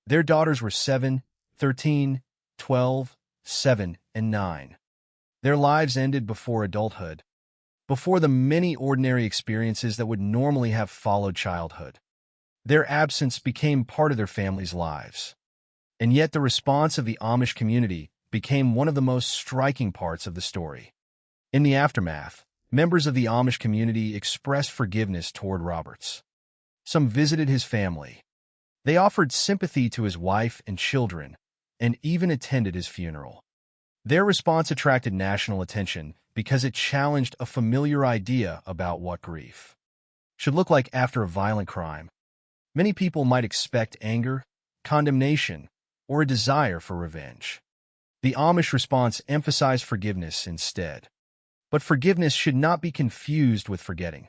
Their daughters were 7, 13, 12, 7, and 9. Their lives ended before adulthood, before the many ordinary experiences that would normally have followed childhood. Their absence became part of their families' lives. And yet the response of the Amish community became one of the most striking parts of the story. In the aftermath, members of the Amish community expressed forgiveness toward Roberts. Some visited his family. They offered sympathy to his wife and children, and even attended his funeral. Their response attracted national attention because it challenged a familiar idea about what grief should look like after a violent crime. Many people might expect anger, condemnation, or a desire for revenge. The Amish response emphasized forgiveness instead. But forgiveness should not be confused with forgetting.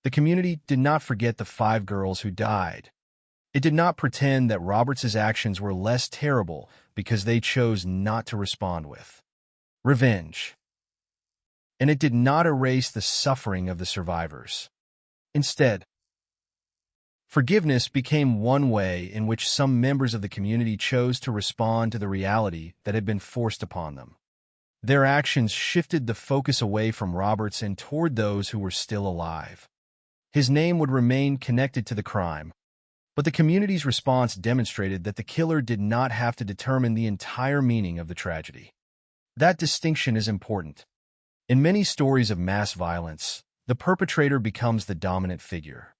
The community did not forget the 5 girls who died. It did not pretend that Roberts' actions were less terrible because they chose not to respond with revenge. And it did not erase the suffering of the survivors. Instead, forgiveness became one way in which some members of the community chose to respond to the reality that had been forced upon them. Their actions shifted the focus away from Roberts and toward those who were still alive. His name would remain connected to the crime, but the community's response demonstrated that the killer did not have to determine the entire meaning of the tragedy. That distinction is important. In many stories of mass violence, the perpetrator becomes the dominant figure.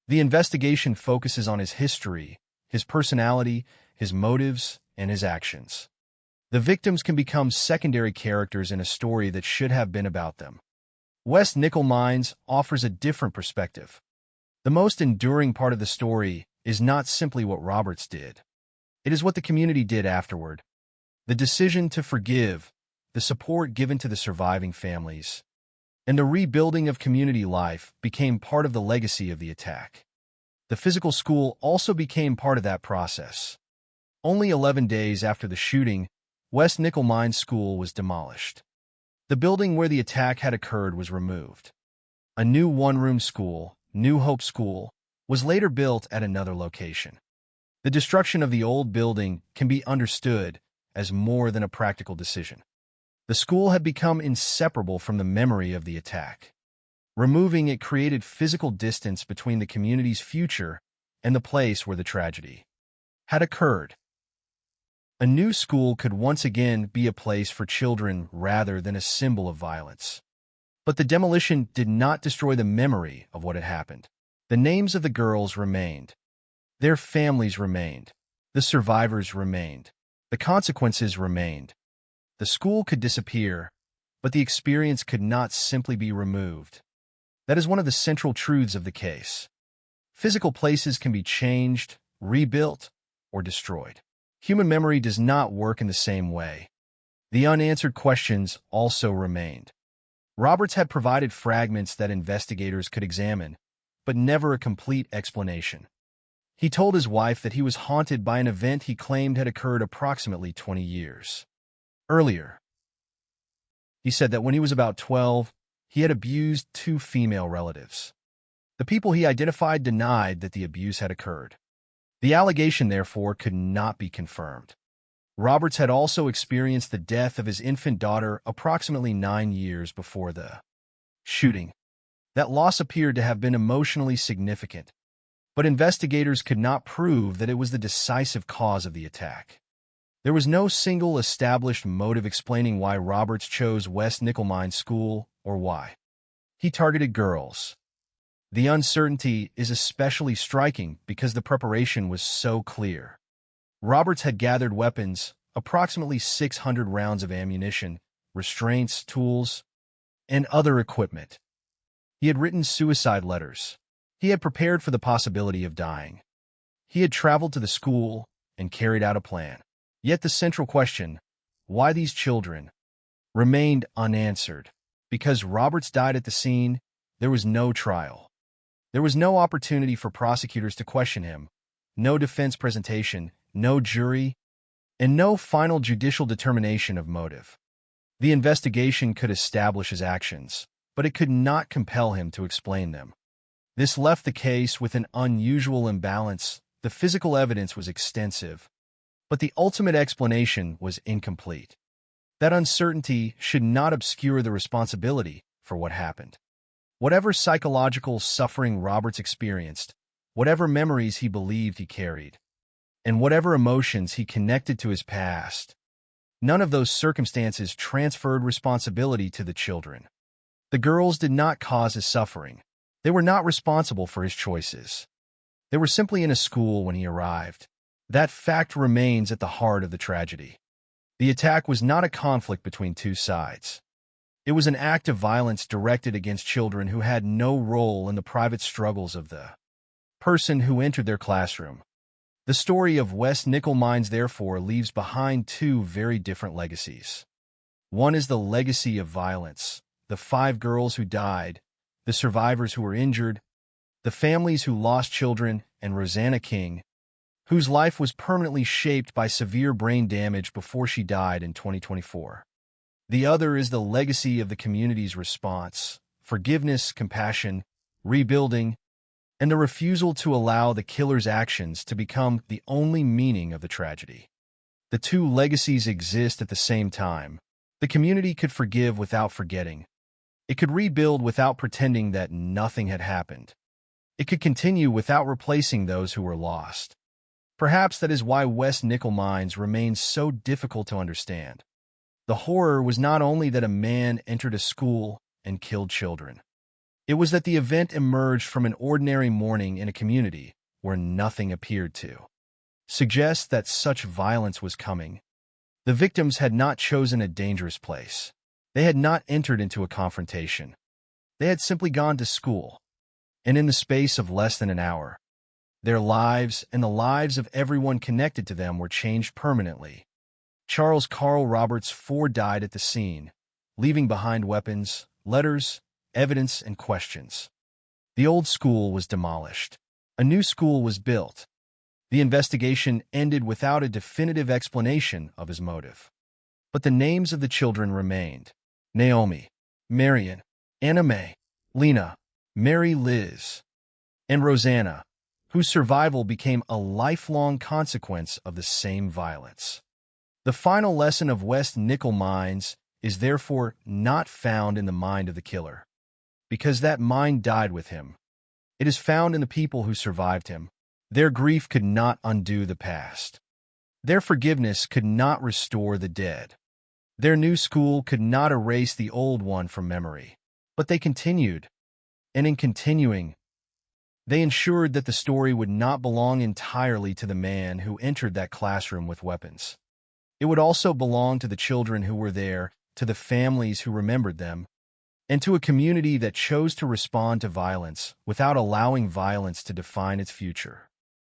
The investigation focuses on his history, his personality, his motives, and his actions. The victims can become secondary characters in a story that should have been about them. West Nickel Mines offers a different perspective. The most enduring part of the story is not simply what Roberts did. It is what the community did afterward. The decision to forgive, the support given to the surviving families, and the rebuilding of community life became part of the legacy of the attack. The physical school also became part of that process. Only 11 days after the shooting, West Nickel Mines School was demolished. The building where the attack had occurred was removed. A new one-room school, New Hope School, was later built at another location. The destruction of the old building can be understood as more than a practical decision. The school had become inseparable from the memory of the attack. Removing it created physical distance between the community's future and the place where the tragedy had occurred. A new school could once again be a place for children rather than a symbol of violence. But the demolition did not destroy the memory of what had happened. The names of the girls remained. Their families remained. The survivors remained. The consequences remained. The school could disappear, but the experience could not simply be removed. That is one of the central truths of the case. Physical places can be changed, rebuilt, or destroyed. Human memory does not work in the same way. The unanswered questions also remained. Roberts had provided fragments that investigators could examine, but never a complete explanation. He told his wife that he was haunted by an event he claimed had occurred approximately 20 years earlier. He said that when he was about 12, he had abused 2 female relatives. The people he identified denied that the abuse had occurred. The allegation, therefore, could not be confirmed. Roberts had also experienced the death of his infant daughter approximately 9 years before the shooting. That loss appeared to have been emotionally significant, but investigators could not prove that it was the decisive cause of the attack. There was no single established motive explaining why Roberts chose West Nickel Mines School or why he targeted girls. The uncertainty is especially striking because the preparation was so clear. Roberts had gathered weapons, approximately 600 rounds of ammunition, restraints, tools, and other equipment. He had written suicide letters. He had prepared for the possibility of dying. He had traveled to the school and carried out a plan. Yet the central question, why these children, remained unanswered. Because Roberts died at the scene, there was no trial. There was no opportunity for prosecutors to question him, no defense presentation, no jury, and no final judicial determination of motive. The investigation could establish his actions, but it could not compel him to explain them. This left the case with an unusual imbalance. The physical evidence was extensive, but the ultimate explanation was incomplete. That uncertainty should not obscure the responsibility for what happened. Whatever psychological suffering Roberts experienced, whatever memories he believed he carried, and whatever emotions he connected to his past, none of those circumstances transferred responsibility to the children. The girls did not cause his suffering. They were not responsible for his choices. They were simply in a school when he arrived. That fact remains at the heart of the tragedy. The attack was not a conflict between two sides. It was an act of violence directed against children who had no role in the private struggles of the person who entered their classroom. The story of West Nickel Mines, therefore, leaves behind two very different legacies. One is the legacy of violence, the 5 girls who died, the survivors who were injured, the families who lost children, and Rosanna King, whose life was permanently shaped by severe brain damage before she died in 2024. The other is the legacy of the community's response, forgiveness, compassion, rebuilding, and the refusal to allow the killer's actions to become the only meaning of the tragedy. The two legacies exist at the same time. The community could forgive without forgetting. It could rebuild without pretending that nothing had happened. It could continue without replacing those who were lost. Perhaps that is why West Nickel Mines remains so difficult to understand. The horror was not only that a man entered a school and killed children. It was that the event emerged from an ordinary morning in a community where nothing appeared to suggest that such violence was coming. The victims had not chosen a dangerous place. They had not entered into a confrontation. They had simply gone to school. And in the space of less than an hour, their lives and the lives of everyone connected to them were changed permanently. Charles Carl Roberts IV died at the scene, leaving behind weapons, letters, evidence, and questions. The old school was demolished. A new school was built. The investigation ended without a definitive explanation of his motive. But the names of the children remained: Naomi, Marion, Anna Mae, Lena, Mary Liz, and Rosanna, whose survival became a lifelong consequence of the same violence. The final lesson of West Nickel Mines is therefore not found in the mind of the killer, because that mind died with him. It is found in the people who survived him. Their grief could not undo the past. Their forgiveness could not restore the dead. Their new school could not erase the old one from memory. But they continued, and in continuing, they ensured that the story would not belong entirely to the man who entered that classroom with weapons. It would also belong to the children who were there, to the families who remembered them, and to a community that chose to respond to violence without allowing violence to define its future.